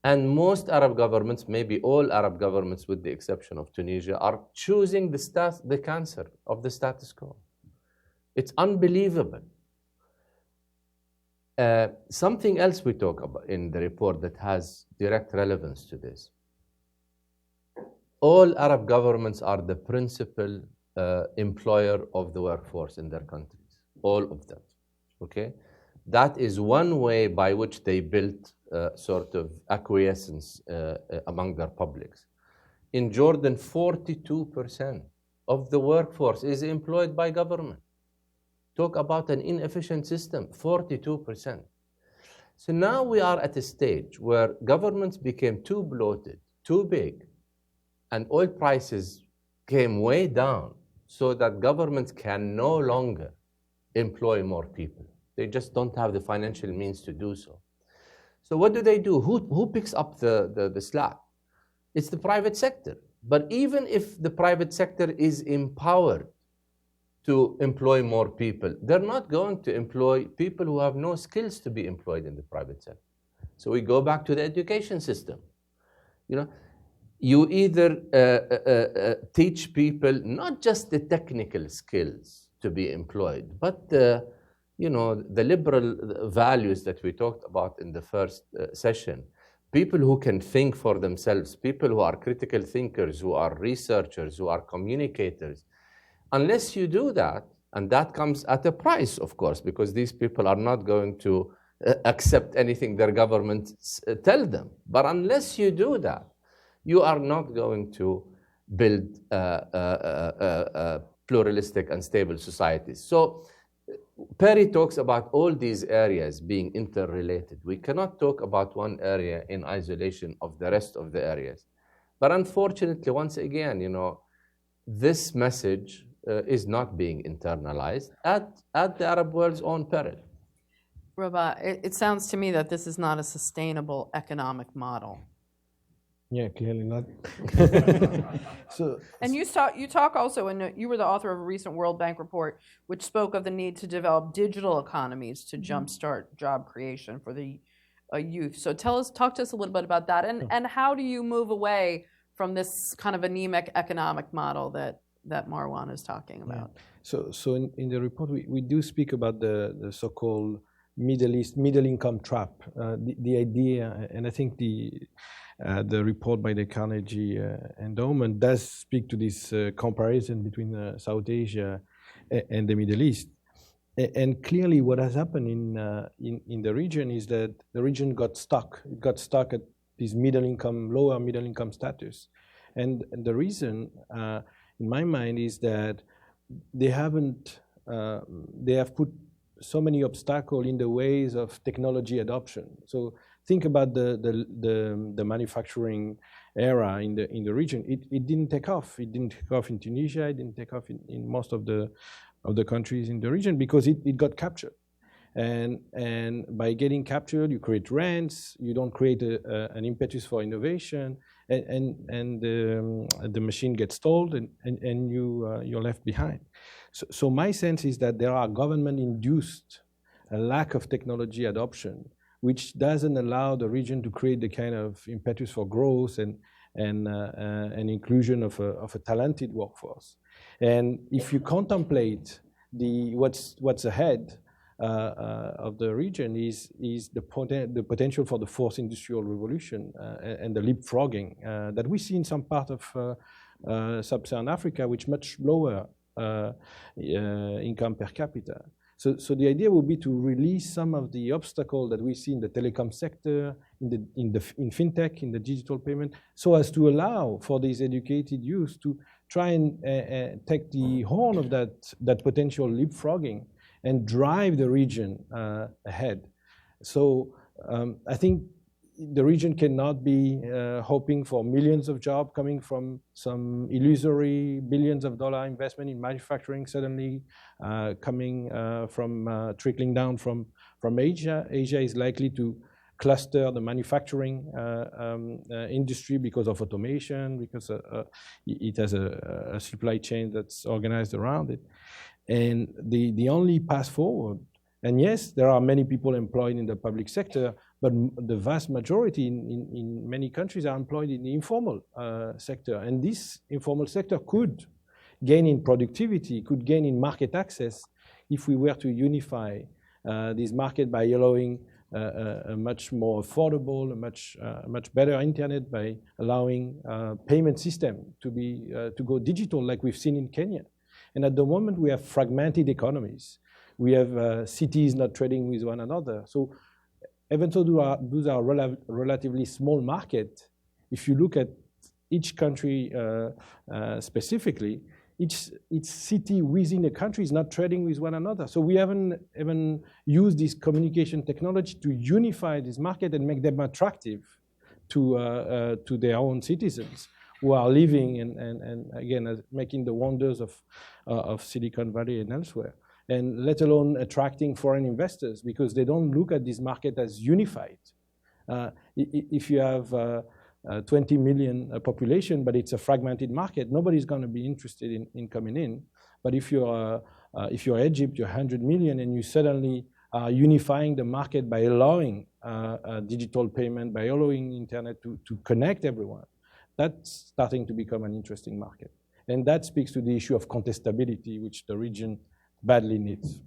And most Arab governments, maybe all Arab governments with the exception of Tunisia, are choosing the cancer of the status quo. It's unbelievable. Something else we talk about in the report that has direct relevance to this. All Arab governments are the principal employer of the workforce in their countries, all of them, okay? That is one way by which they built sort of acquiescence among their publics. In Jordan, 42% of the workforce is employed by government. Talk about an inefficient system, 42%. So now we are at a stage where governments became too bloated, too big, and oil prices came way down so that governments can no longer employ more people. They just don't have the financial means to do so. So what do? Who picks up the slack? It's the private sector. But even if the private sector is empowered to employ more people, they're not going to employ people who have no skills to be employed in the private sector. So we go back to the education system. You know, you either teach people not just the technical skills to be employed, but the liberal values that we talked about in the first session. People who can think for themselves, people who are critical thinkers, who are researchers, who are communicators. Unless you do that, and that comes at a price, of course, because these people are not going to accept anything their governments tell them. But unless you do that, you are not going to build pluralistic and stable societies. So Perry talks about all these areas being interrelated. We cannot talk about one area in isolation of the rest of the areas. But unfortunately, once again, this message is not being internalized at the Arab world's own peril. Rabah, it sounds to me that this is not a sustainable economic model. Yeah, clearly not. And you talk also, and you were the author of a recent World Bank report which spoke of the need to develop digital economies to jumpstart job creation for the youth. So talk to us a little bit about that, and how do you move away from this kind of anemic economic model that Marwan is talking about? Yeah. So in the report we do speak about the so-called middle income trap. The idea, and I think the report by the Carnegie Endowment does speak to this comparison between South Asia and the Middle East. And clearly what has happened in the region is that the region got stuck. It got stuck at this lower middle income status. And the reason, in my mind, is that they have put so many obstacles in the ways of technology adoption. So think about the manufacturing era in the region. It didn't take off. It didn't take off in Tunisia. It didn't take off in most of the countries in the region because it got captured. And by getting captured, you create rents. You don't create an impetus for innovation, and the machine gets stalled, and you're left behind. So my sense is that there are government-induced a lack of technology adoption, which doesn't allow the region to create the kind of impetus for growth and inclusion of a talented workforce. And if you contemplate what's ahead of the region is the potential for the fourth industrial revolution and the leapfrogging that we see in some part of sub-Saharan Africa, which much lower income per capita. So the idea would be to release some of the obstacles that we see in the telecom sector, in fintech, in the digital payment, so as to allow for these educated youth to try and take the horn of that potential leapfrogging and drive the region ahead. So I think the region cannot be hoping for millions of jobs coming from some illusory billions of dollar investment in manufacturing suddenly coming from trickling down from Asia. Asia is likely to cluster the manufacturing industry because of automation, because it has a supply chain that's organized around it. And the only path forward, and yes, there are many people employed in the public sector, but the vast majority in many countries are employed in the informal sector. And this informal sector could gain in productivity, could gain in market access if we were to unify this market by allowing a much more affordable, a much better internet, by allowing payment system to go digital, like we've seen in Kenya. And at the moment, we have fragmented economies. We have cities not trading with one another. So even though those are relatively small market, if you look at each country specifically, each city within a country is not trading with one another. So we haven't even used this communication technology to unify this market and make them attractive to their own citizens who are living and again, making the wonders of Silicon Valley and elsewhere. And let alone attracting foreign investors, because they don't look at this market as unified. If you have 20 million population, but it's a fragmented market, nobody's going to be interested in coming in. But if you're Egypt, you're 100 million, and you suddenly are unifying the market by allowing digital payment, by allowing internet to connect everyone, that's starting to become an interesting market. And that speaks to the issue of contestability, which the region badly needs.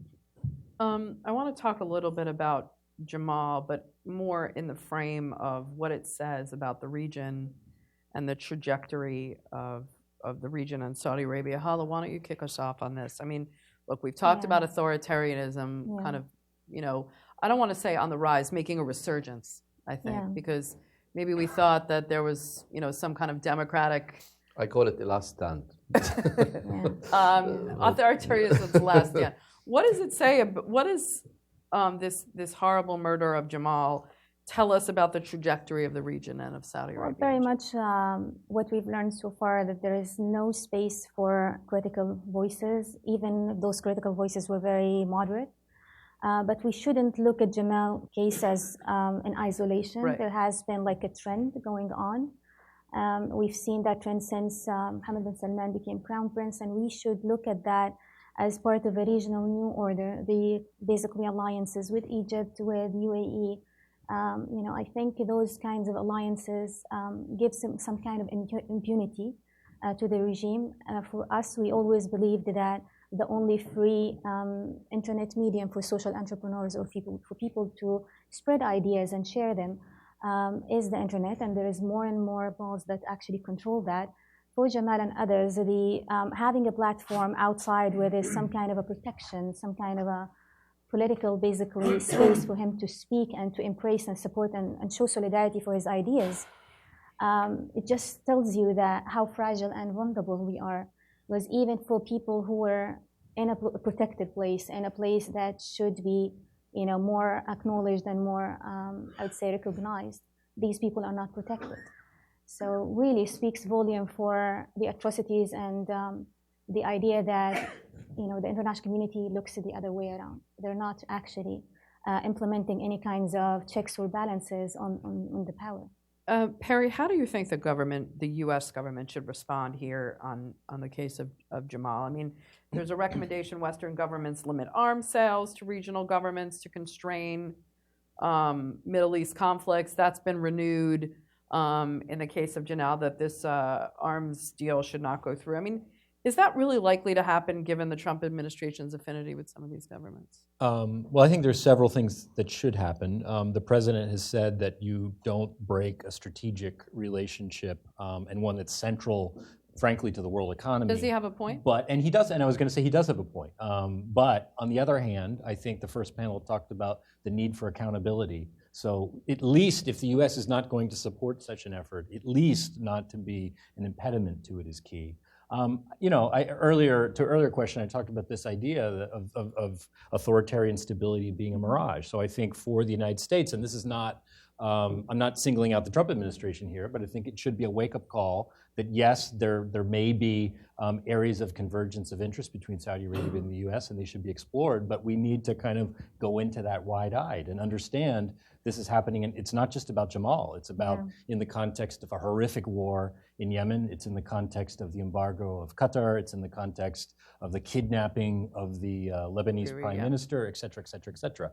I want to talk a little bit about Jamal, but more in the frame of what it says about the region and the trajectory of the region and Saudi Arabia. Hala, why don't you kick us off on this? I mean, look, we've talked about authoritarianism, kind of, I don't want to say on the rise, making a resurgence, I think, because maybe we thought that there was, some kind of democratic. I call it the last stand. Authoritarianism's last, What does it say? What is this horrible murder of Jamal tell us about the trajectory of the region and of Saudi Arabia? Well, very much what we've learned so far, that there is no space for critical voices, even if those critical voices were very moderate. But we shouldn't look at Jamal case as in isolation. Right. There has been like a trend going on. We've seen that trend since Mohammed bin Salman became crown prince, and we should look at that as part of a regional new order, the basically alliances with Egypt, with UAE. I think those kinds of alliances give some kind of impunity to the regime. For us, we always believed that the only free internet medium for social entrepreneurs or for people to spread ideas and share them is the internet, and there is more and more laws that actually control that. For Jamal and others, having a platform outside where there's some kind of a protection, some kind of a political, basically, space for him to speak and to embrace and support and show solidarity for his ideas, it just tells you that how fragile and vulnerable we are. Was even for people who were in a protected place, in a place that should be, more acknowledged and more, I would say, recognized, these people are not protected. So really speaks volume for the atrocities and the idea that, the international community looks the other way around. They're not actually implementing any kinds of checks or balances on the power. Perry, how do you think the U.S. government should respond here on the case of Jamal? I mean, there's a recommendation Western governments limit arms sales to regional governments to constrain Middle East conflicts. That's been renewed in the case of Jamal, that this arms deal should not go through. I mean, is that really likely to happen given the Trump administration's affinity with some of these governments? Well, I think there's several things that should happen. The president has said that you don't break a strategic relationship and one that's central, frankly, to the world economy. Does he have a point? And he does, and I was going to say he does have a point. But on the other hand, I think the first panel talked about the need for accountability. So at least if the U.S. is not going to support such an effort, at least not to be an impediment to it is key. Earlier question, I talked about this idea of authoritarian stability being a mirage. So I think for the United States, and this is not I'm not singling out the Trump administration here, but I think it should be a wake-up call that yes, there may be areas of convergence of interest between Saudi Arabia and the U.S., and they should be explored, but we need to kind of go into that wide-eyed and understand this is happening, and it's not just about Jamal. It's about in the context of a horrific war in Yemen. It's in the context of the embargo of Qatar. It's in the context of the kidnapping of the Lebanese prime minister, et cetera, et cetera, et cetera.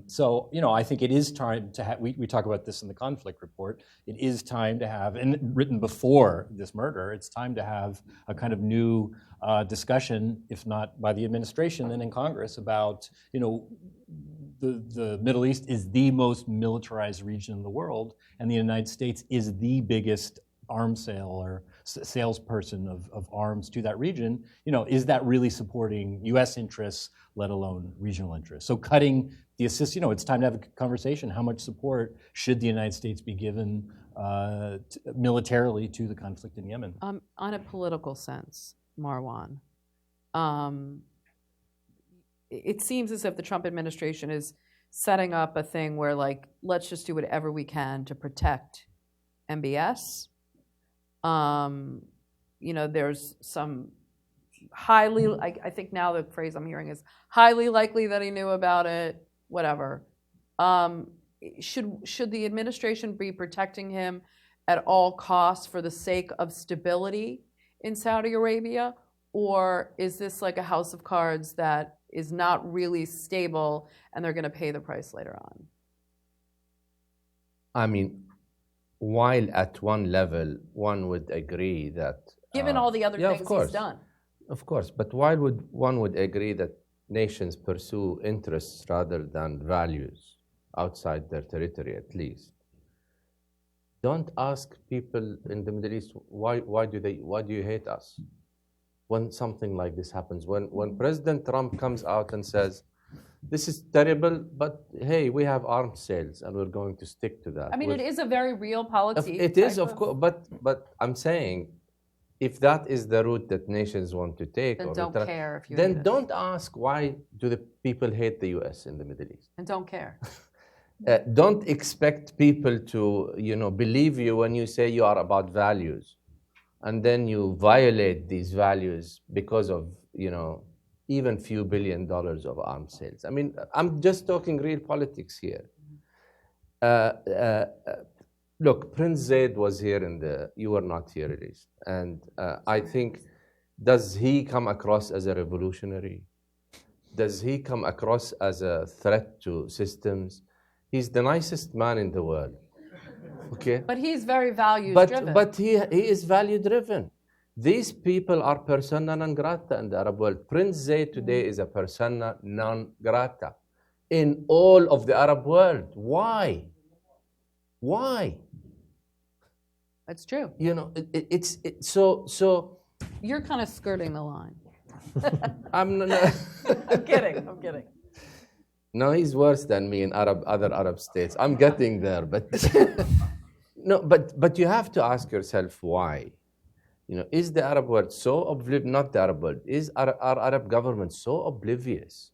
So, you know, I think it is time to have, we talk about this in the conflict report, it is time to have, and written before this murder, it's time to have a kind of new discussion, if not by the administration, then in Congress, about, you know, the Middle East is the most militarized region in the world, and the United States is the biggest arms salesperson of arms to that region. You know, is that really supporting U.S. interests, let alone regional interests? So cutting the assist, you know, it's time to have a conversation. How much support should the United States be given militarily to the conflict in Yemen? On a political sense, Marwan, it seems as if the Trump administration is setting up a thing where, like, let's just do whatever we can to protect MBS. You know, there's some highly, I think now the phrase I'm hearing is highly likely that he knew about it, whatever. Should the administration be protecting him at all costs for the sake of stability in Saudi Arabia? Or is this like a house of cards that is not really stable and they're going to pay the price later on? I mean, while at one level, one would agree that... Given all the other things he's done. Of course, but while one would agree that nations pursue interests rather than values outside their territory at least, don't ask people in the Middle East, why do you hate us? When something like this happens, when President Trump comes out and says, this is terrible, but hey, we have arms sales and we're going to stick to that. I mean, it is a very real policy. It is, of course, but I'm saying, if that is the route that nations want to take, then don't care if you then hate don't ask why do the people hate the U.S. in the Middle East. And don't care. Don't expect people to, you know, believe you when you say you are about values, and then you violate these values because of, you know, even few $1 billion of arms sales. I mean, I'm just talking real politics here. Look, Prince Zayed was here you were not here, at least. And I think, does he come across as a revolutionary? Does he come across as a threat to systems? He's the nicest man in the world, okay? But he's very values-driven. But he is value-driven. These people are persona non grata in the Arab world. Prince Zayed today is a persona non grata in all of the Arab world. Why? Why? That's true. You know, so. You're kind of skirting the line. I'm not. I'm kidding. No, he's worse than me in other Arab states. I'm getting there, but no, but you have to ask yourself why. You know, is the Arab world so oblivious? Not the Arab world. Is our Arab government so oblivious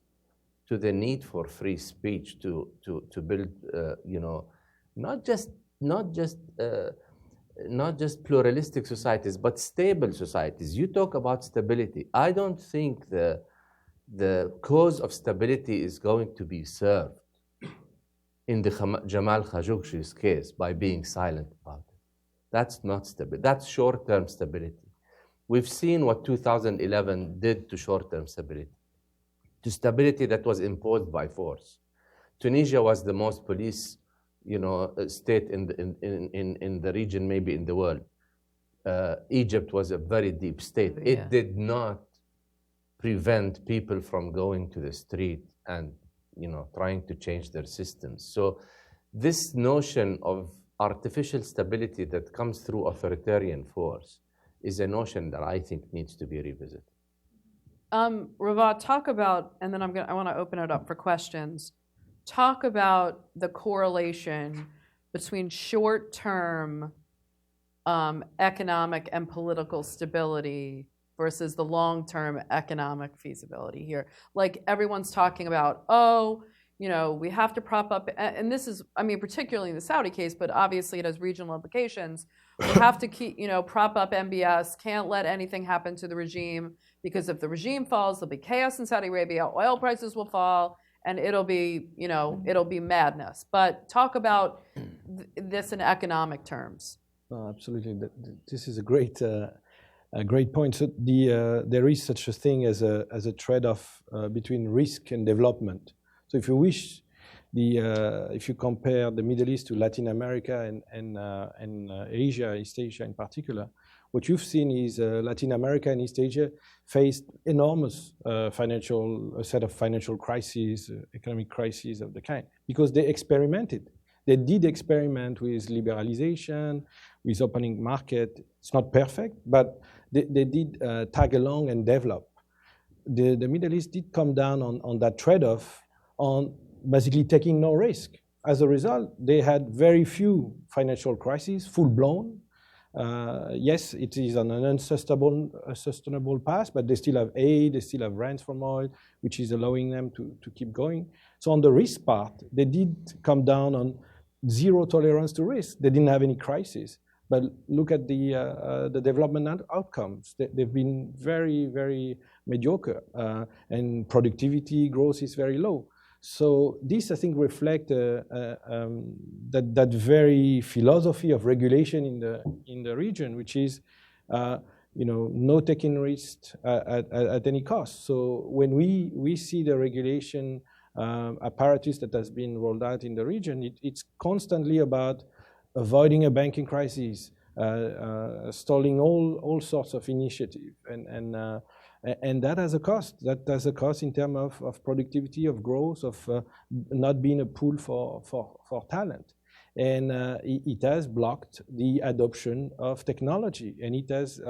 to the need for free speech to build, you know, not just pluralistic societies, but stable societies? You talk about stability. I don't think the cause of stability is going to be served in the Jamal Khashoggi's case by being silent about it. That's not stability. That's short-term stability. We've seen what 2011 did to short-term stability, to stability that was imposed by force. Tunisia was the most police, you know, state in the region, maybe in the world. Egypt was a very deep state. Yeah. It did not prevent people from going to the street and, you know, trying to change their systems. So this notion of artificial stability that comes through authoritarian force is a notion that I think needs to be revisited. Rawat, talk about, and then I want to open it up for questions. Talk about the correlation between short-term economic and political stability versus the long-term economic feasibility here. Like, everyone's talking about, oh, we have to prop up, and this is, I mean, particularly in the Saudi case, but obviously it has regional implications. We have to keep, prop up MBS, can't let anything happen to the regime, because if the regime falls, there'll be chaos in Saudi Arabia, oil prices will fall, and it'll be madness. But talk about this in economic terms. Absolutely, this is a great point. So there is such a thing as a trade-off between risk and development. So if you wish, if you compare the Middle East to Latin America and Asia, East Asia in particular, what you've seen is Latin America and East Asia faced enormous set of financial crises, economic crises of the kind, because they experimented. They did experiment with liberalization, with opening market. It's not perfect, but they did tag along and develop. The Middle East did come down on that trade-off, on basically taking no risk. As a result, they had very few financial crises, full-blown. Yes, it is on an unsustainable path, but they still have aid, they still have rents from oil, which is allowing them to keep going. So on the risk part, they did come down on zero tolerance to risk. They didn't have any crisis. But look at the development outcomes. They've been very, very mediocre, and productivity growth is very low. So this, I think, reflects that very philosophy of regulation in the region, which is, no taking risks at any cost. So when we see the regulation apparatus that has been rolled out in the region, it's constantly about avoiding a banking crisis, stalling all sorts of initiative, and that has a cost. That has a cost in terms of productivity, of growth, of not being a pool for talent. And it has blocked the adoption of technology, and it has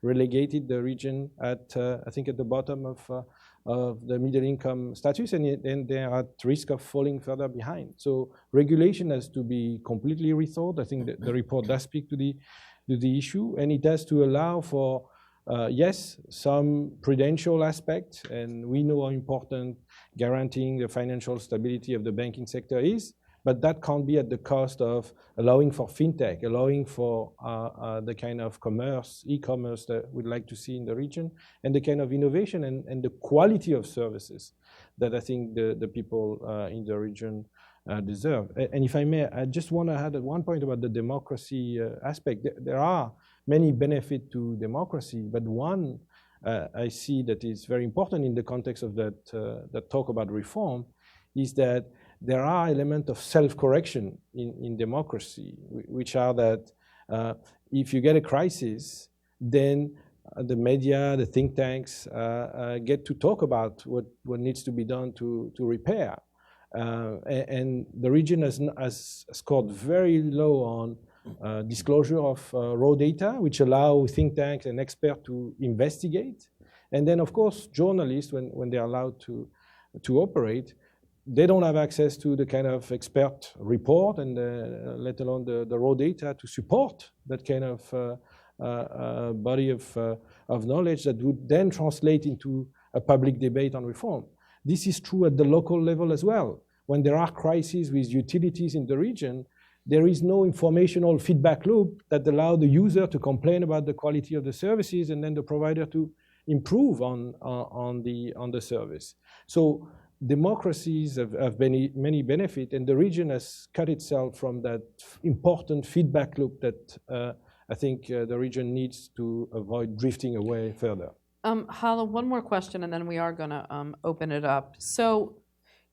relegated the region at the bottom of the middle income status, and they are at risk of falling further behind. So regulation has to be completely rethought. I think that the report does speak to the issue, and it has to allow for yes, some prudential aspect, and we know how important guaranteeing the financial stability of the banking sector is, but that can't be at the cost of allowing for fintech, allowing for the kind of e-commerce that we'd like to see in the region, and the kind of innovation and the quality of services that I think the people in the region deserve. And if I may, I just want to add one point about the democracy aspect. There are many benefits to democracy, but one I see that is very important in the context of that talk about reform is that there are elements of self-correction in democracy, which are that if you get a crisis, then the media, the think tanks get to talk about what needs to be done to repair. And the region has scored very low on disclosure of raw data, which allow think tanks and experts to investigate. And then, of course, journalists, when they're allowed to operate, they don't have access to the kind of expert report and let alone the raw data to support that kind of body of knowledge that would then translate into a public debate on reform. This is true at the local level as well. When there are crises with utilities in the region, there is no informational feedback loop that allows the user to complain about the quality of the services and then the provider to improve on the service. So democracies have many benefits, and the region has cut itself from that important feedback loop that I think the region needs to avoid drifting away further. Hala, one more question, and then we are going to open it up. So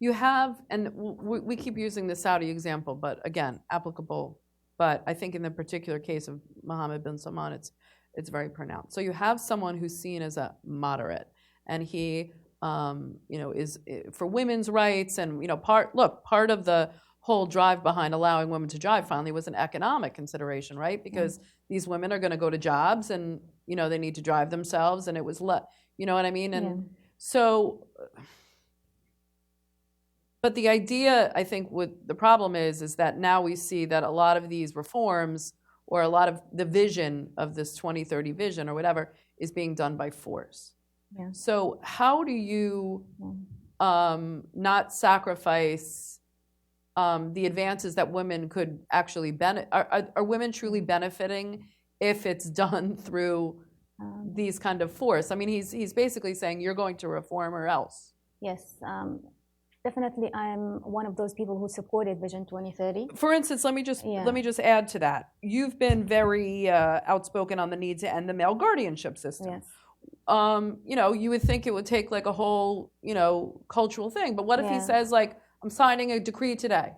you have, and we keep using the Saudi example, but again, applicable, but I think in the particular case of Mohammed bin Salman, it's very pronounced. So you have someone who's seen as a moderate, and he is for women's rights, and part of the whole drive behind allowing women to drive finally was an economic consideration, right? Because these women are going to go to jobs, and they need to drive themselves, and it was you know what I mean? And so, but the idea, I think, the problem is that now we see that a lot of these reforms, or a lot of the vision of this 2030 vision or whatever, is being done by force. Yeah. So how do you not sacrifice the advances that women could actually benefit? Are women truly benefiting if it's done through these kind of force? I mean, he's basically saying you're going to reform or else. Yes, definitely. I'm one of those people who supported Vision 2030. For instance, let me just add to that. You've been very outspoken on the need to end the male guardianship system. Yes. You would think it would take like a whole, cultural thing. But what if he says like, I'm signing a decree today?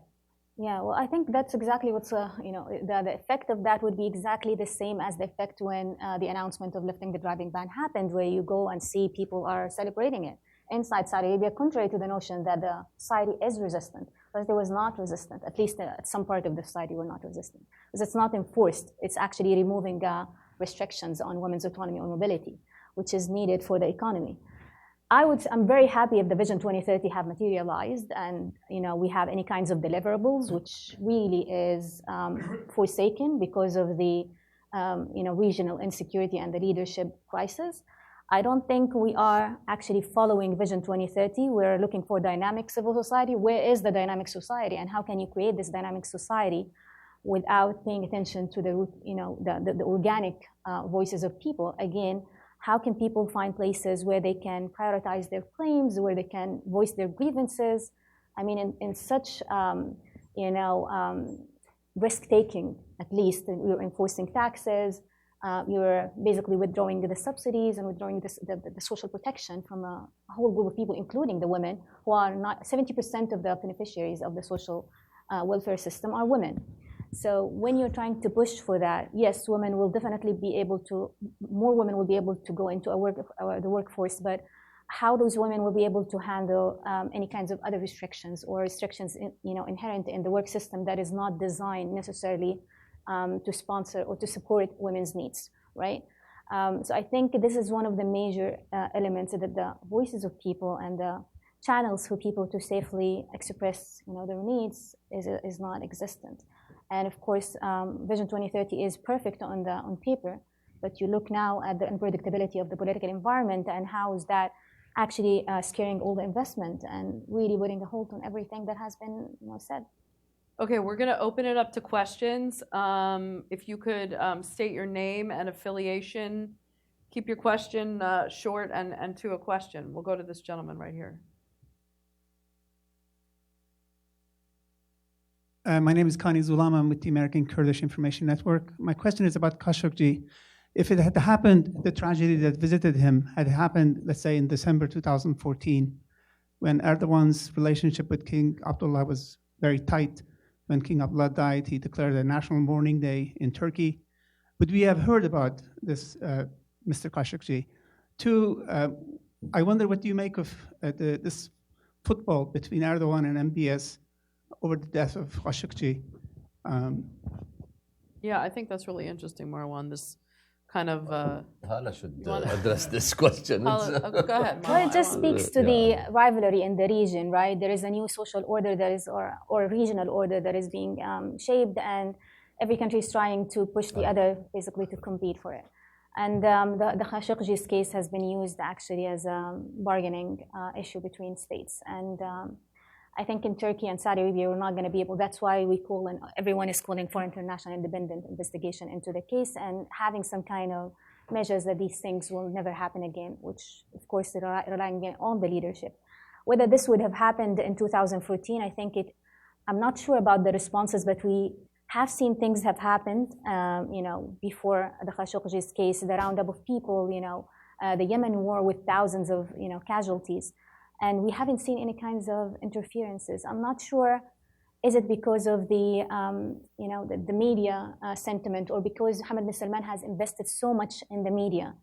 Yeah, well, I think that's exactly what's, the effect of that would be exactly the same as the effect when the announcement of lifting the driving ban happened, where you go and see people are celebrating it inside Saudi Arabia, contrary to the notion that the society is resistant. But it was not resistant, at least some part of the society were not resistant. Because it's not enforced, it's actually removing restrictions on women's autonomy or mobility, which is needed for the economy. I'm very happy if the Vision 2030 have materialized and we have any kinds of deliverables, which really is forsaken because of the regional insecurity and the leadership crisis. I don't think we are actually following Vision 2030. We're looking for dynamic civil society. Where is the dynamic society, and how can you create this dynamic society without paying attention to the organic voices of people? Again, how can people find places where they can prioritize their claims, where they can voice their grievances? I mean, in such risk-taking, at least you're enforcing taxes, you're basically withdrawing the subsidies and withdrawing the social protection from a whole group of people, including the women, who are not 70% of the beneficiaries of the social welfare system are women. So when you're trying to push for that, yes, women will definitely be able to, more women will be able to go into the workforce, but how those women will be able to handle any kinds of other restrictions or restrictions inherent in the work system that is not designed necessarily to sponsor or to support women's needs, right? So I think this is one of the major elements that the voices of people and the channels for people to safely express their needs is not existent. And of course, Vision 2030 is perfect on paper, but you look now at the unpredictability of the political environment and how is that actually scaring all the investment and really putting a halt on everything that has been said. Okay, we're going to open it up to questions. If you could state your name and affiliation, keep your question short and to a question. We'll go to this gentleman right here. My name is Kani Zulam. I'm with the American Kurdish Information Network. My question is about Khashoggi. If it had happened, the tragedy that visited him had happened, let's say, in December 2014, when Erdogan's relationship with King Abdullah was very tight. When King Abdullah died, he declared a national mourning day in Turkey. Would we have heard about this, Mr. Khashoggi? Two, I wonder what do you make of this football between Erdogan and MBS over the death of Khashoggi? Yeah, I think that's really interesting, Marwan. This kind of... Hala should address this question. Go ahead, Marwan. Well, it just speaks to the rivalry in the region, right? There is a new social order that is, or regional order that is being shaped, and every country is trying to push the other, basically, to compete for it. And the Khashoggi's case has been used actually as a bargaining issue between states. And I think in Turkey and Saudi Arabia, we're not going to be able, that's why we call, and everyone is calling for international independent investigation into the case and having some kind of measures that these things will never happen again, which of course are relying on the leadership. Whether this would have happened in 2014, I think I'm not sure about the responses, but we have seen things have happened, before the Khashoggi's case, the roundup of people, the Yemen war with thousands of, casualties. And we haven't seen any kinds of interferences. I'm not sure, is it because of the media sentiment, or because Mohammed bin Salman has invested so much in the media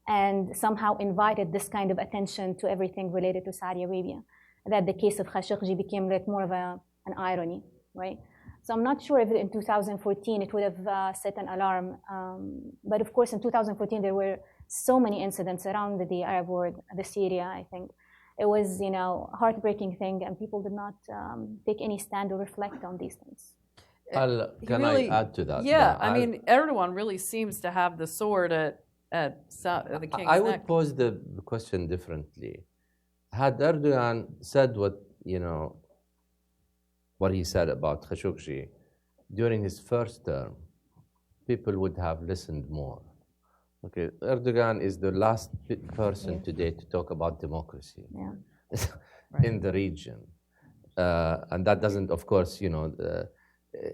and somehow invited this kind of attention to everything related to Saudi Arabia, that the case of Khashoggi became like more of an irony, right? So I'm not sure if in 2014 it would have set an alarm. But of course, in 2014, there were so many incidents around the Arab world, the Syria, I think. It was, a heartbreaking thing, and people did not take any stand or reflect on these things. Can I add to that? Yeah, I mean, Erdogan really seems to have the sword at the king's neck. I would pose the question differently. had Erdogan said what he said about Khashoggi during his first term, people would have listened more. Okay, Erdogan is the last person today to talk about democracy in the region. And that doesn't, of course,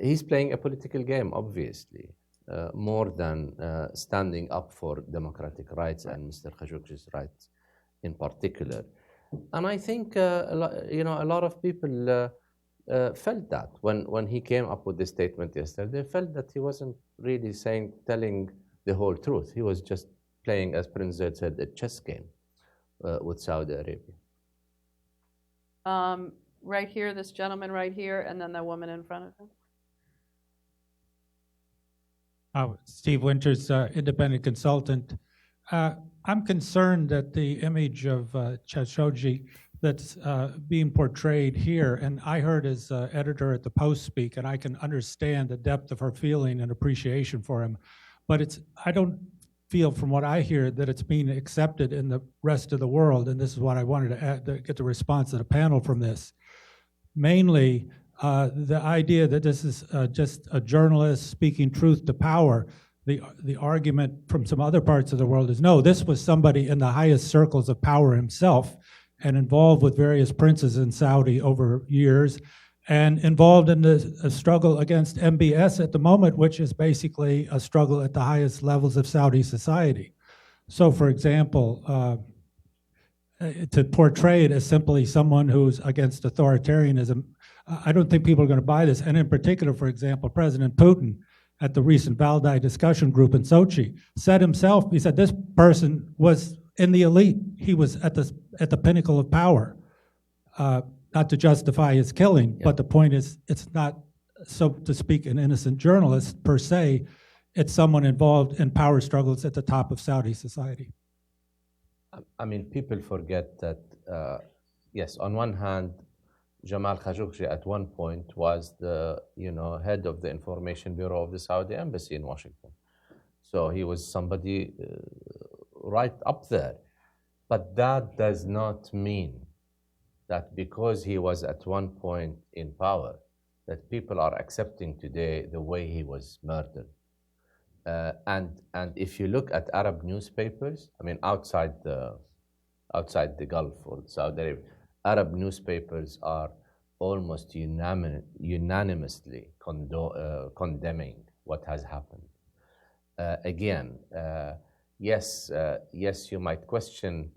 he's playing a political game, obviously, more than standing up for democratic rights and Mr. Khashoggi's rights in particular. And I think, a lot of people felt that when he came up with this statement yesterday, they felt that he wasn't really telling the whole truth. He was just playing, as Prince Zayed said, a chess game with Saudi Arabia. Right here, this gentleman right here, and then the woman in front of him. Steve Winters, independent consultant. I'm concerned that the image of Khashoggi that's being portrayed here, and I heard as editor at the Post speak, and I can understand the depth of her feeling and appreciation for him, but I don't feel from what I hear that it's being accepted in the rest of the world, and this is what I wanted to add, to get the response of the panel from this. Mainly, the idea that this is just a journalist speaking truth to power. The argument from some other parts of the world is, no, this was somebody in the highest circles of power himself and involved with various princes in Saudi over years and involved in a struggle against MBS at the moment, which is basically a struggle at the highest levels of Saudi society. So, for example, to portray it as simply someone who's against authoritarianism, I don't think people are going to buy this. And in particular, for example, President Putin at the recent Valdai discussion group in Sochi said himself, he said this person was in the elite. He was at the pinnacle of power. Not to justify his killing, but the point is it's not, so to speak, an innocent journalist per se. It's someone involved in power struggles at the top of Saudi society. I mean, people forget that, yes, on one hand, Jamal Khashoggi at one point was the head of the information bureau of the Saudi embassy in Washington. So he was somebody right up there. But that does not mean that because he was at one point in power, that people are accepting today the way he was murdered. And if you look at Arab newspapers, I mean, outside the Gulf or Saudi Arabia, Arab newspapers are almost unanimously condemning what has happened. Again, yes, you might question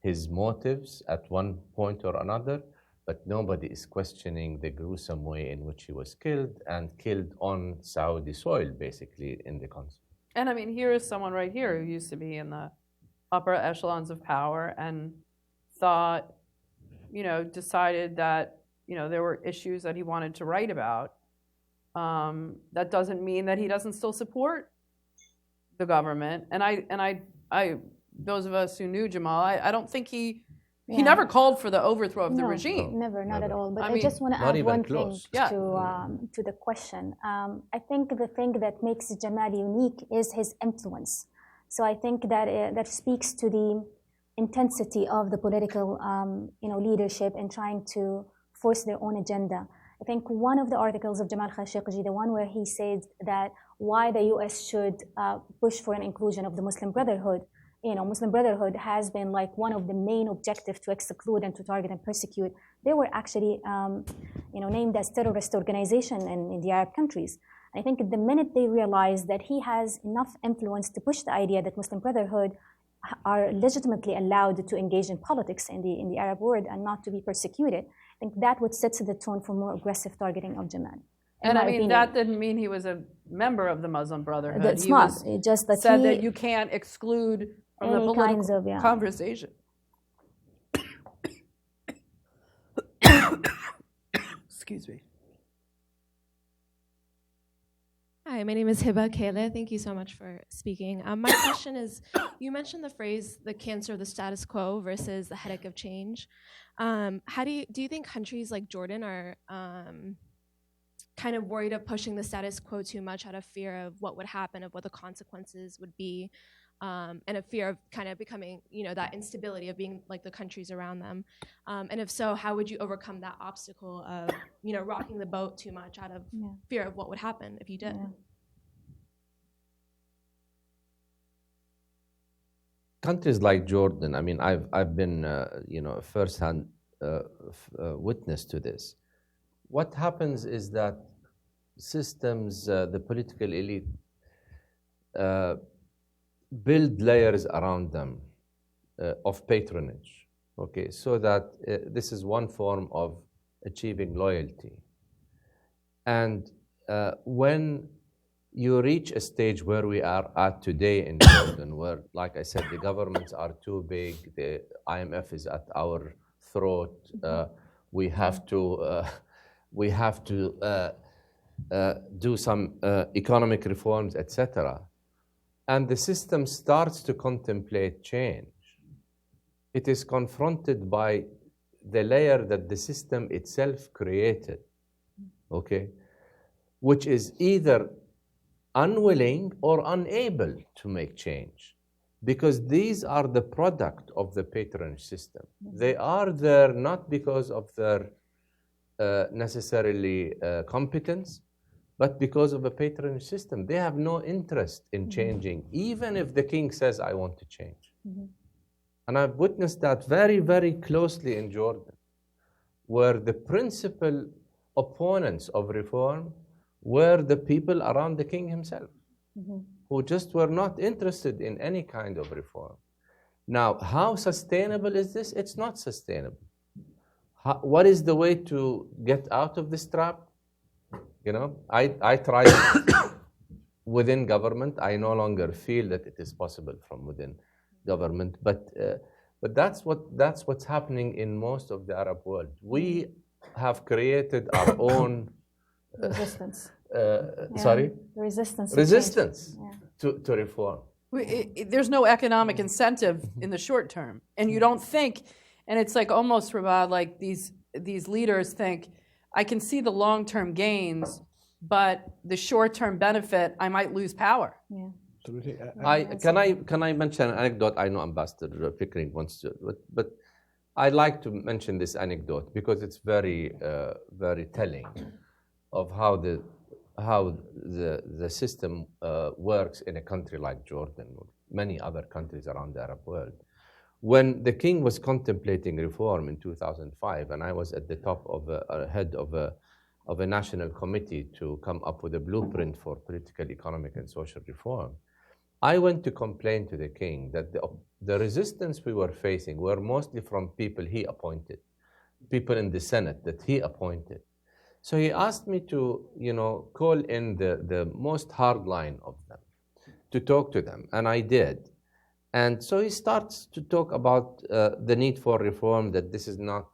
his motives at one point or another, but nobody is questioning the gruesome way in which he was killed, and killed on Saudi soil, basically, in the consulate. And I mean, here is someone right here who used to be in the upper echelons of power and thought, decided that, there were issues that he wanted to write about. That doesn't mean that he doesn't still support the government. And I those of us who knew Jamal, I don't think he never called for the overthrow of the regime. Never, not at all. But I mean, just want to add one thing Yeah. to the question. I think the thing that makes Jamal unique is his influence. So I think that speaks to the intensity of the political leadership in trying to force their own agenda. I think one of the articles of Jamal Khashoggi, the one where he said that why the U.S. should push for an inclusion of the Muslim Brotherhood. Muslim Brotherhood has been like one of the main objectives to exclude and to target and persecute. They were actually, named as terrorist organization in the Arab countries. I think the minute they realize that he has enough influence to push the idea that Muslim Brotherhood are legitimately allowed to engage in politics in the Arab world and not to be persecuted, I think that would set the tone for more aggressive targeting of Jamal. And I mean, that didn't mean he was a member of the Muslim Brotherhood. That's not. It just that said that you can't exclude from the political conversation. Excuse me. Hi, my name is Hiba Kele. Thank you so much for speaking. My question is, you mentioned the phrase, the cancer of the status quo versus the headache of change. How do you think countries like Jordan are kind of worried of pushing the status quo too much out of fear of what would happen, of what the consequences would be and a fear of kind of becoming, that instability of being like the countries around them? And if so, how would you overcome that obstacle of, rocking the boat too much out of fear of what would happen if you did? Countries like Jordan, I mean, I've been, firsthand witness to this. What happens is that systems, the political elite, build layers around them of patronage, okay, so that this is one form of achieving loyalty. And when you reach a stage where we are at today in Jordan, where, like I said, the governments are too big, the IMF is at our throat, we have to do some economic reforms, etc. And the system starts to contemplate change. It is confronted by the layer that the system itself created, okay, which is either unwilling or unable to make change, because these are the product of the patronage system. They are there not because of their necessarily competence, but because of a patronage system. They have no interest in changing, even if the king says, I want to change. And I've witnessed that very, very closely in Jordan, where the principal opponents of reform were the people around the king himself, who just were not interested in any kind of reform. Now, how sustainable is this? It's not sustainable. What is the way to get out of this trap? I tried within government. I no longer feel that it is possible from within government, but that's what's happening in most of the Arab world. We have created our own resistance. Sorry? Resistance to reform. There's no economic incentive in the short term. And you don't think, and it's like almost, Rabah, like these leaders think, I can see the long-term gains, but the short-term benefit, I might lose power. Yeah. Absolutely. Can I mention an anecdote? I know Ambassador Pickering wants to, but I like to mention this anecdote because it's very, very telling of how the system works in a country like Jordan, or many other countries around the Arab world. When the king was contemplating reform in 2005, and I was at the top of head of a national committee to come up with a blueprint for political, economic, and social reform, I went to complain to the king that the resistance we were facing were mostly from people he appointed, people in the Senate that he appointed. So he asked me to, call in the most hardline of them, to talk to them, and I did. And so he starts to talk about the need for reform, that this is not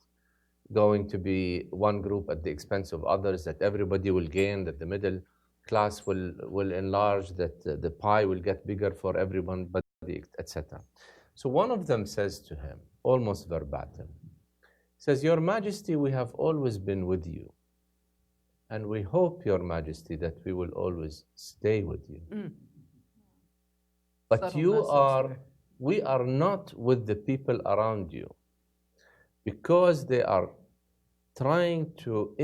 going to be one group at the expense of others, that everybody will gain, that the middle class will enlarge, that the pie will get bigger for everyone, but etc. So one of them says to him, almost verbatim, says, Your Majesty, we have always been with you. And we hope, Your Majesty, that we will always stay with you. But we are not with the people around you, because they are trying to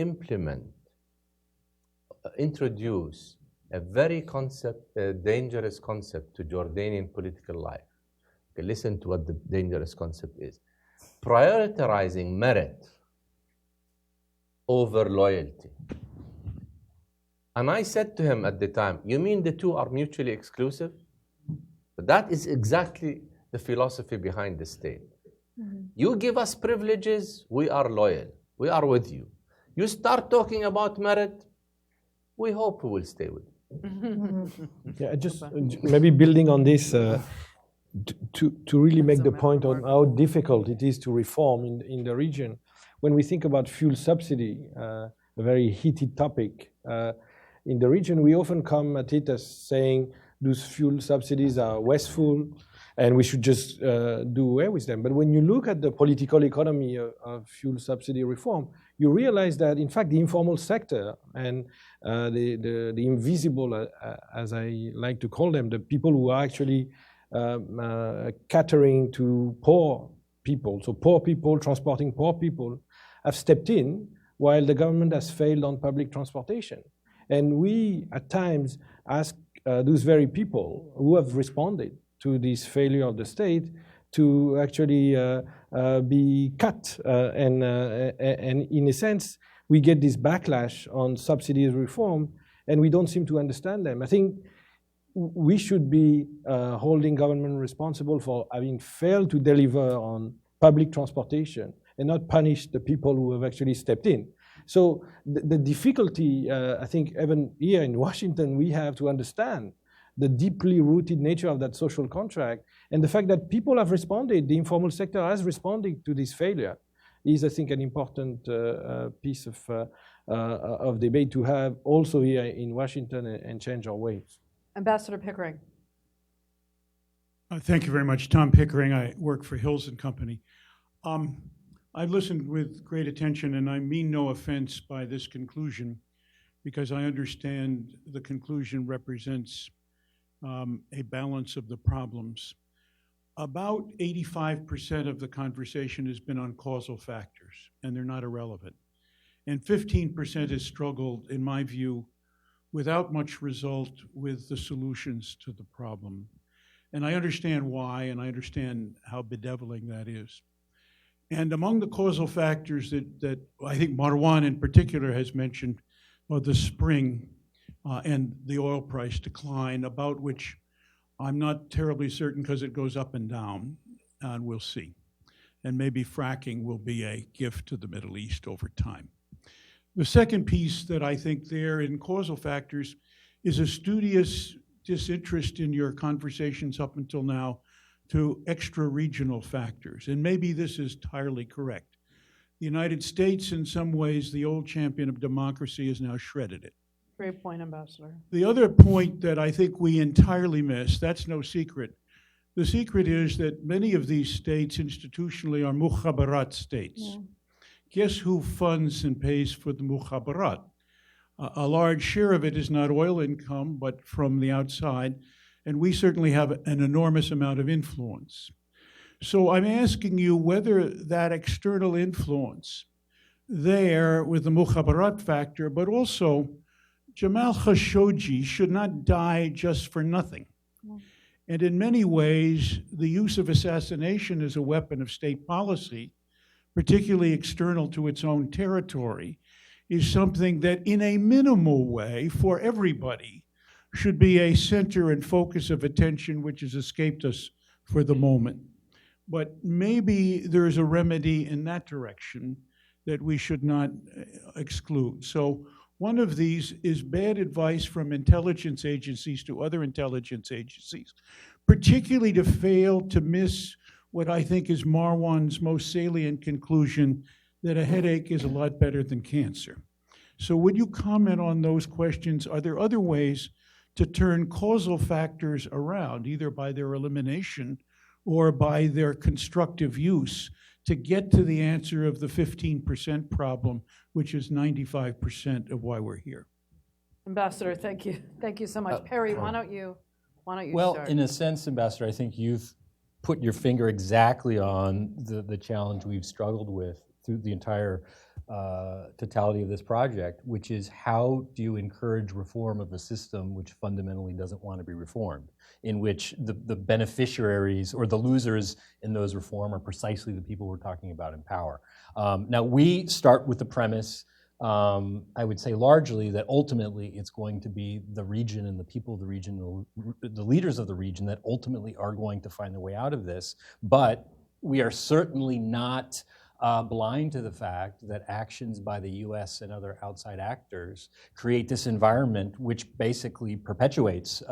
introduce a very dangerous concept to Jordanian political life. Okay, listen to what the dangerous concept is. Prioritizing merit over loyalty. And I said to him at the time, you mean the two are mutually exclusive? But that is exactly the philosophy behind the state. You give us privileges, we are loyal. We are with you. You start talking about merit, we hope we will stay with you. Yeah, just maybe building on this, to really make the point on how difficult it is to reform in the region. When we think about fuel subsidy, a very heated topic, in the region, we often come at it as saying those fuel subsidies are wasteful and we should just do away with them. But when you look at the political economy of fuel subsidy reform, you realize that, in fact, the informal sector and the invisible, as I like to call them, the people who are actually catering to poor people. So poor people transporting poor people have stepped in while the government has failed on public transportation. And we, at times, ask those very people who have responded to this failure of the state to actually be cut. And in a sense, we get this backlash on subsidies reform, and we don't seem to understand them. I think we should be holding government responsible for having failed to deliver on public transportation and not punish the people who have actually stepped in. So the difficulty, I think, even here in Washington, we have to understand the deeply rooted nature of that social contract, and the fact that people have responded, the informal sector has responded to this failure, is, I think, an important piece of debate to have also here in Washington and change our ways. Ambassador Pickering. Thank you very much. Tom Pickering. I work for Hills and Company. I've listened with great attention, and I mean no offense by this conclusion, because I understand the conclusion represents a balance of the problems. About 85% of the conversation has been on causal factors, and they're not irrelevant. And 15% has struggled, in my view, without much result with the solutions to the problem. And I understand why, and I understand how bedeviling that is. And among the causal factors that I think Marwan in particular has mentioned are the spring and the oil price decline, about which I'm not terribly certain because it goes up and down, and we'll see. And maybe fracking will be a gift to the Middle East over time. The second piece that I think there in causal factors is a studious disinterest in your conversations up until now to extra-regional factors. And maybe this is entirely correct. The United States, in some ways, the old champion of democracy, has now shredded it. Great point, Ambassador. The other point that I think we entirely miss, that's no secret. The secret is that many of these states institutionally are mukhabarat states. Yeah. Guess who funds and pays for the mukhabarat? A large share of it is not oil income, but from the outside, and we certainly have an enormous amount of influence. So I'm asking you whether that external influence there with the mukhabarat factor, but also Jamal Khashoggi should not die just for nothing. Yeah. And in many ways, the use of assassination as a weapon of state policy, particularly external to its own territory, is something that in a minimal way for everybody should be a center and focus of attention which has escaped us for the moment. But maybe there's a remedy in that direction that we should not exclude. So one of these is bad advice from intelligence agencies to other intelligence agencies, particularly to fail to miss what I think is Marwan's most salient conclusion, that a headache is a lot better than cancer. So would you comment on those questions? Are there other ways to turn causal factors around, either by their elimination or by their constructive use, to get to the answer of the 15% problem, which is 95% of why we're here? Ambassador, thank you. Thank you so much. Perry, why don't you well, start? In a sense, Ambassador, I think you've put your finger exactly on the challenge we've struggled with through the entire totality of this project, which is how do you encourage reform of a system which fundamentally doesn't want to be reformed, in which the beneficiaries or the losers in those reform are precisely the people we're talking about in power. Now, we start with the premise, I would say largely, that ultimately it's going to be the region and the people of the region, the leaders of the region, that ultimately are going to find their way out of this. But we are certainly not blind to the fact that actions by the U.S. and other outside actors create this environment which basically perpetuates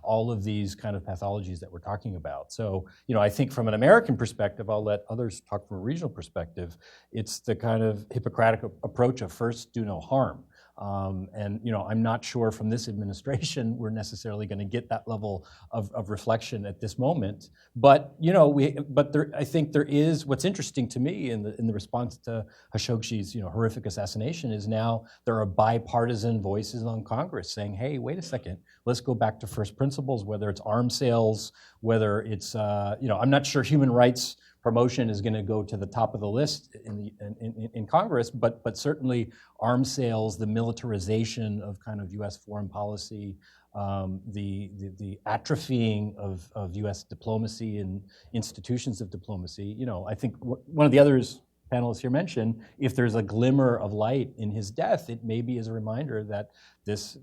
all of these kind of pathologies that we're talking about. So, I think from an American perspective, I'll let others talk from a regional perspective, it's the kind of Hippocratic approach of first do no harm. And I'm not sure from this administration we're necessarily going to get that level of reflection at this moment. But I think there is, what's interesting to me in the response to Khashoggi's horrific assassination is now there are bipartisan voices on Congress saying, hey, wait a second, let's go back to first principles, whether it's arms sales, whether it's I'm not sure human rights promotion is going to go to the top of the list in Congress, but certainly arms sales, the militarization of kind of U.S. foreign policy, the atrophying of U.S. diplomacy and institutions of diplomacy. I think one of the others panelists here mentioned, if there's a glimmer of light in his death, it maybe is a reminder that this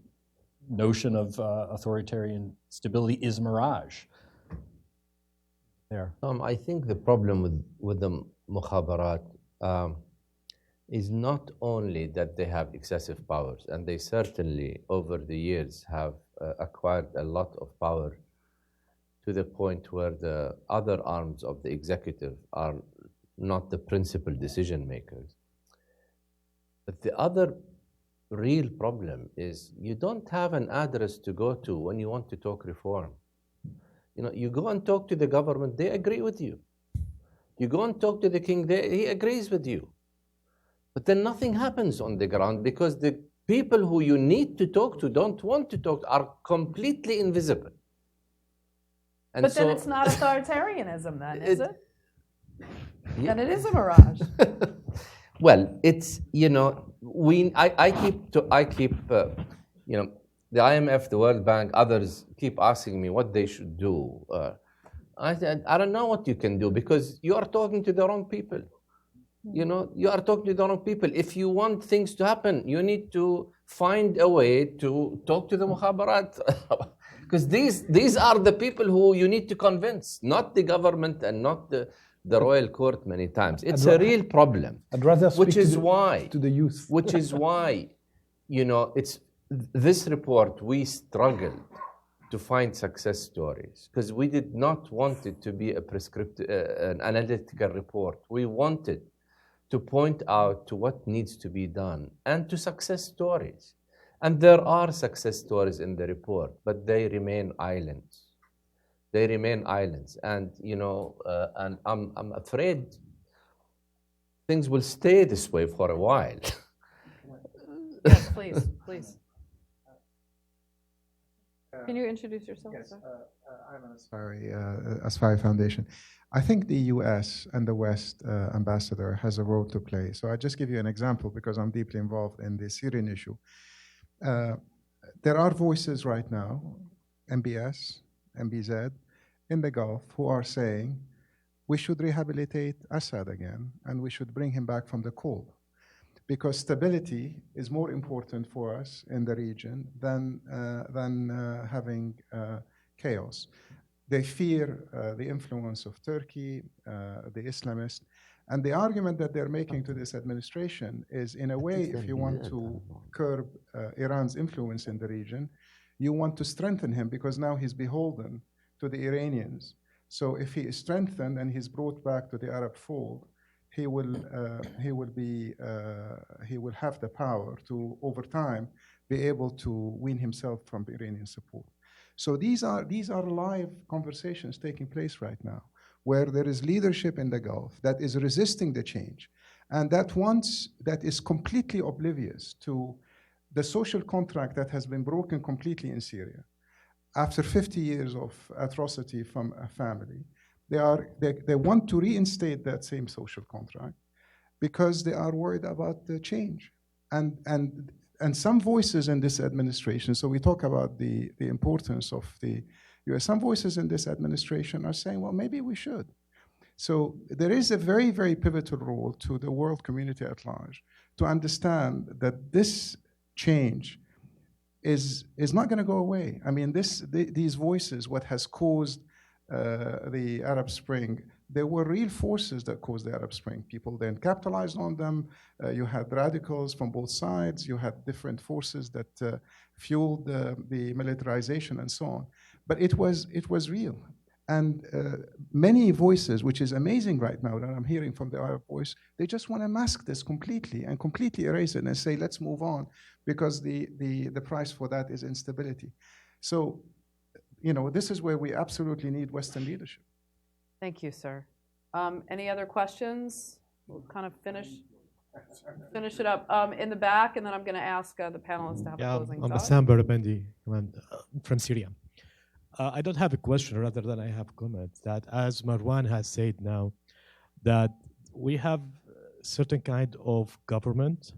notion of authoritarian stability is mirage. I think the problem with the mukhabarat is not only that they have excessive powers, and they certainly over the years have acquired a lot of power to the point where the other arms of the executive are not the principal decision makers. But the other real problem is you don't have an address to go to when you want to talk reform. You go and talk to the government, they agree with you. You go and talk to the king, he agrees with you. But then nothing happens on the ground because the people who you need to talk to don't want to talk, are completely invisible. And but so, then it's not authoritarianism then, is it? Then it is a mirage. Well, it's, I keep the IMF, the World Bank, others keep asking me what they should do. I said, I don't know what you can do because you are talking to the wrong people. You are talking to the wrong people. If you want things to happen, you need to find a way to talk to the mukhabarat. Because these are the people who you need to convince, not the government and not the royal court many times. It's a real problem. I'd rather speak to the youth. Which is why, it's this report, we struggled to find success stories because we did not want it to be a prescriptive, an analytical report. We wanted to point out to what needs to be done and to success stories. And there are success stories in the report, but they remain islands. They remain islands. And, and I'm afraid things will stay this way for a while. Yes, please, please. Can you introduce yourself? Yes, I'm an Asfari Foundation. I think the US and the West ambassador has a role to play. So I'll just give you an example because I'm deeply involved in the Syrian issue. There are voices right now, MBS, MBZ, in the Gulf, who are saying we should rehabilitate Assad again and we should bring him back from the cold. Because stability is more important for us in the region than having chaos. They fear the influence of Turkey, the Islamists, and the argument that they're making to this administration is, in a way, if you want to curb Iran's influence in the region, you want to strengthen him because now he's beholden to the Iranians. So if he is strengthened and he's brought back to the Arab fold, he will have the power to, over time, be able to wean himself from Iranian support. So these are live conversations taking place right now, where there is leadership in the Gulf that is resisting the change, and that is completely oblivious to the social contract that has been broken completely in Syria. After 50 years of atrocity from a family, they want to reinstate that same social contract because they are worried about the change. And some voices in this administration, so we talk about the importance of the US, some voices in this administration are saying, well, maybe we should. So there is a very, very pivotal role to the world community at large to understand that this change is not going to go away. I mean, these voices, what has caused the Arab Spring, there were real forces that caused the Arab Spring. People then capitalized on them. You had radicals from both sides. You had different forces that fueled the militarization and so on. But it was real. And many voices, which is amazing right now that I'm hearing from the Arab voice, they just want to mask this completely and completely erase it and say, let's move on, because the price for that is instability. So, this is where we absolutely need Western leadership. Thank you, sir. Any other questions? We'll kind of finish it up in the back, and then I'm going to ask the panelists to have a closing I'm thought. Bassam Barabendi from Syria. I don't have a question, rather than I have a comment, that as Marwan has said now, that we have certain kind of government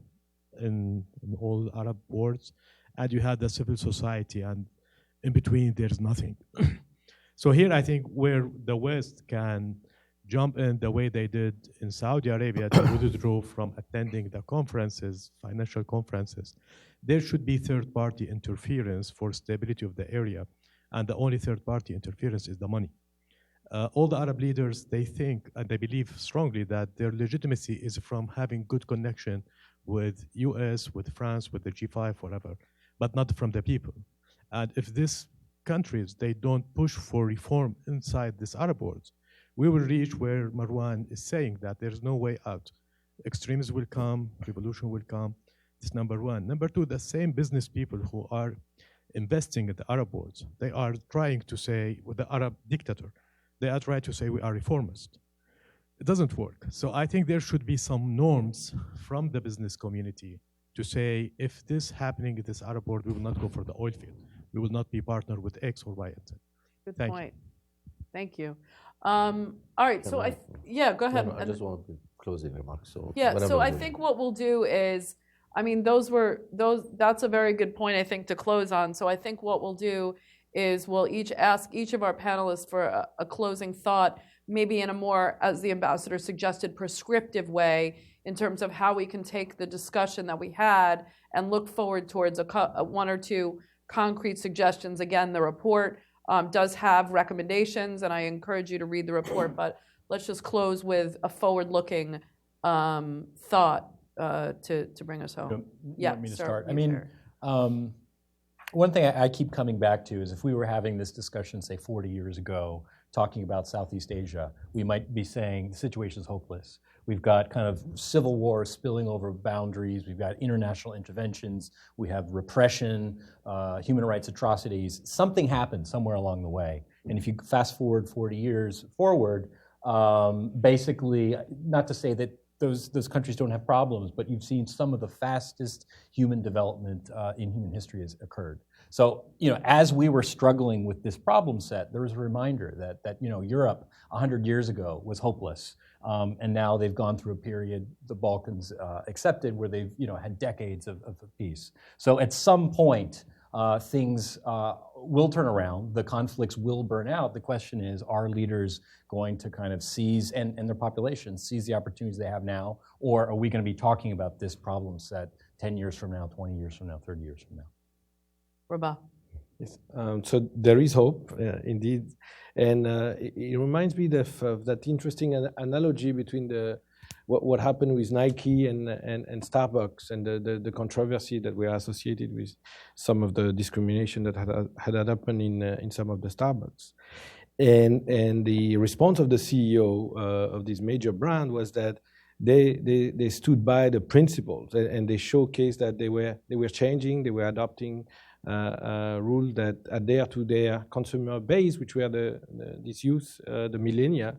in all Arab worlds, and you have the civil society, and in between there's nothing. So here I think where the West can jump in the way they did in Saudi Arabia to withdraw from attending the conferences, financial conferences, there should be third-party interference for stability of the area. And the only third-party interference is the money. All the Arab leaders, they think and they believe strongly that their legitimacy is from having good connection with US, with France, with the G5, whatever, but not from the people. And if these countries, they don't push for reform inside this Arab world, we will reach where Marwan is saying that there's no way out. Extremism will come, revolution will come. That's number one. Number two, the same business people who are investing in the Arab world, they are trying to say, with the Arab dictator, they are trying to say we are reformist. It doesn't work. So I think there should be some norms from the business community to say, if this happening in this Arab world, we will not go for the oil field. We will not be partnered with X or Y and Z. Good Thank point. Thank you. All right, so go ahead. I just want to closing remarks. So so I think what we'll do is, that's a very good point, I think, to close on. So I think what we'll do is we'll each ask each of our panelists for a closing thought, maybe in a more, as the ambassador suggested, prescriptive way in terms of how we can take the discussion that we had and look forward towards one or two concrete suggestions. Again, the report does have recommendations, and I encourage you to read the report, but let's just close with a forward-looking thought to bring us home. You want me to start? One thing I keep coming back to is if we were having this discussion, say, 40 years ago, talking about Southeast Asia, we might be saying the situation is hopeless. We've got kind of civil war spilling over boundaries. We've got international interventions. We have repression, human rights atrocities. Something happened somewhere along the way. And if you fast forward 40 years forward, basically, not to say that those countries don't have problems, but you've seen some of the fastest human development in human history has occurred. So, as we were struggling with this problem set, there was a reminder that Europe 100 years ago was hopeless. And now they've gone through a period, the Balkans accepted, where they've had decades of peace. So at some point, things will turn around. The conflicts will burn out. The question is, are leaders going to kind of seize, and their populations, seize the opportunities they have now? Or are we going to be talking about this problem set 10 years from now, 20 years from now, 30 years from now? Rabah. Yes. So there is hope, indeed. And it reminds me of that interesting analogy between what happened with Nike and Starbucks and the controversy that we are associated with some of the discrimination that had happened in some of the Starbucks. And the response of the CEO of this major brand was that they stood by the principles and they showcased that they were changing, they were adopting rule that adhere to their consumer base, which were this youth, the millennia.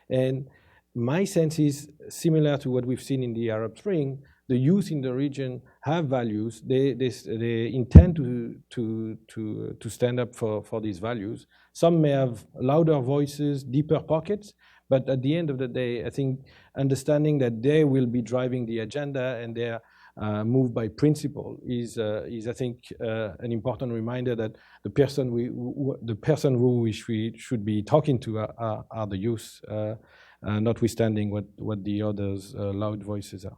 And my sense is similar to what we've seen in the Arab Spring. The youth in the region have values. They intend to stand up for these values. Some may have louder voices, deeper pockets, but at the end of the day, I think understanding that they will be driving the agenda and they're moved by principle is I think an important reminder that the person who we should be talking to are the youth, notwithstanding what the others' loud voices are.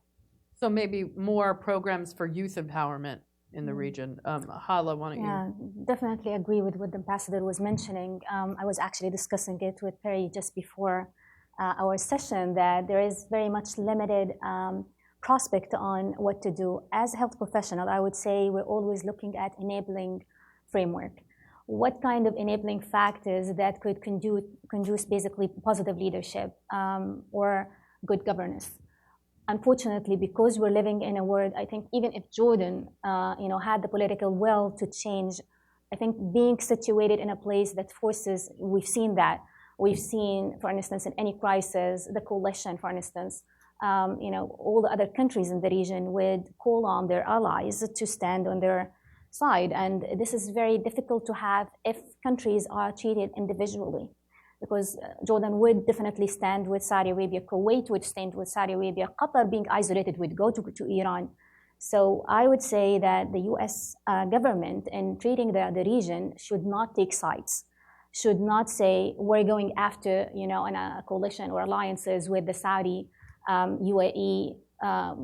So maybe more programs for youth empowerment in the region. Hala, why don't you? Yeah, definitely agree with what the ambassador was mentioning. I was actually discussing it with Perry just before our session, that there is very much limited prospect on what to do. As a health professional, I would say we're always looking at enabling framework. what kind of enabling factors that could conduce basically positive leadership or good governance. Unfortunately, because we're living in a world, I think even if Jordan had the political will to change, I think being situated in a place that forces, we've seen, for instance, in any crisis, the coalition, for instance, all the other countries in the region would call on their allies to stand on their side. And this is very difficult to have if countries are treated individually. Because Jordan would definitely stand with Saudi Arabia, Kuwait would stand with Saudi Arabia, Qatar being isolated would go to Iran. So I would say that the US government in treating the region should not take sides, should not say we're going after, in a coalition or alliances with the Saudi UAE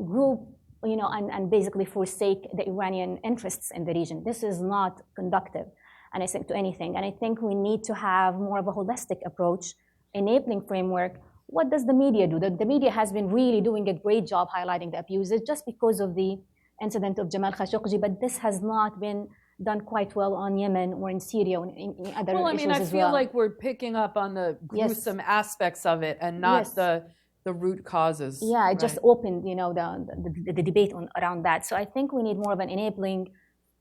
group, and basically forsake the Iranian interests in the region. This is not conducive, and I think, to anything. And I think we need to have more of a holistic approach, enabling framework. What does the media do? The media has been really doing a great job highlighting the abuses just because of the incident of Jamal Khashoggi, but this has not been done quite well on Yemen or in Syria or in other issues I as feel well. like we're picking up on the gruesome aspects of it and not the root causes. Yeah, it just opened, the debate around that. So I think we need more of an enabling,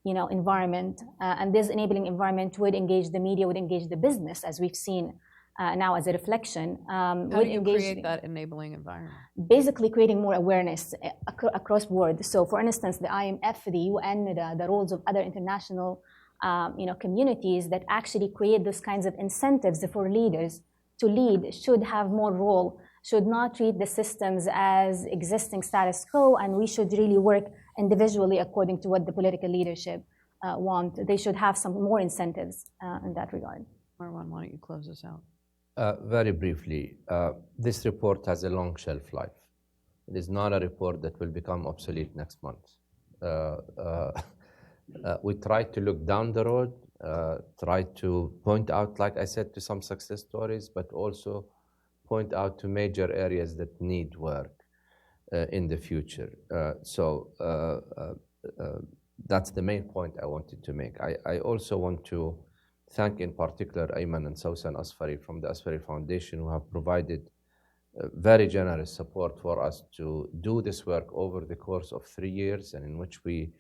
environment, and this enabling environment would engage the media, would engage the business, as we've seen now as a reflection. How do you create that enabling environment? Basically creating more awareness across board. So for instance, the IMF, the UN, the roles of other international communities that actually create those kinds of incentives for leaders to lead should have more role, should not treat the systems as existing status quo, and we should really work individually according to what the political leadership want. They should have some more incentives in that regard. Marwan, why don't you close us out? Very briefly, this report has a long shelf life. It is not a report that will become obsolete next month. We try to look down the road, try to point out, like I said, to some success stories, but also point out to major areas that need work in the future. So that's the main point I wanted to make. I also want to thank in particular Ayman and Sausan Asfari from the Asfari Foundation, who have provided very generous support for us to do this work over the course of 3 years, and in which we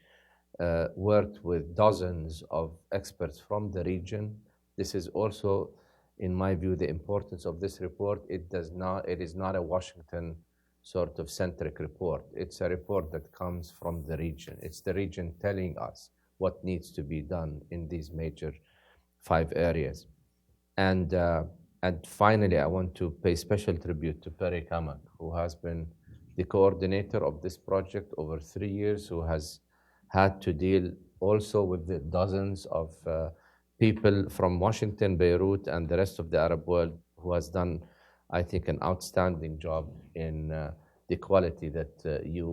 worked with dozens of experts from the region. This is also, in my view, the importance of this report. It is not a Washington sort of centric report. It's a report that comes from the region. It's the region telling us what needs to be done in these major 5 areas. And finally, I want to pay special tribute to Perry Kamak, who has been the coordinator of this project over 3 years, who has had to deal also with the dozens of people from Washington, Beirut, and the rest of the Arab world, who has done, I think, an outstanding job in the quality that you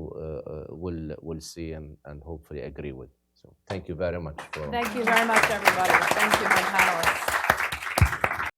will see and hopefully agree with. So thank you very much. Thank you very much, everybody. Thank you, my panelists.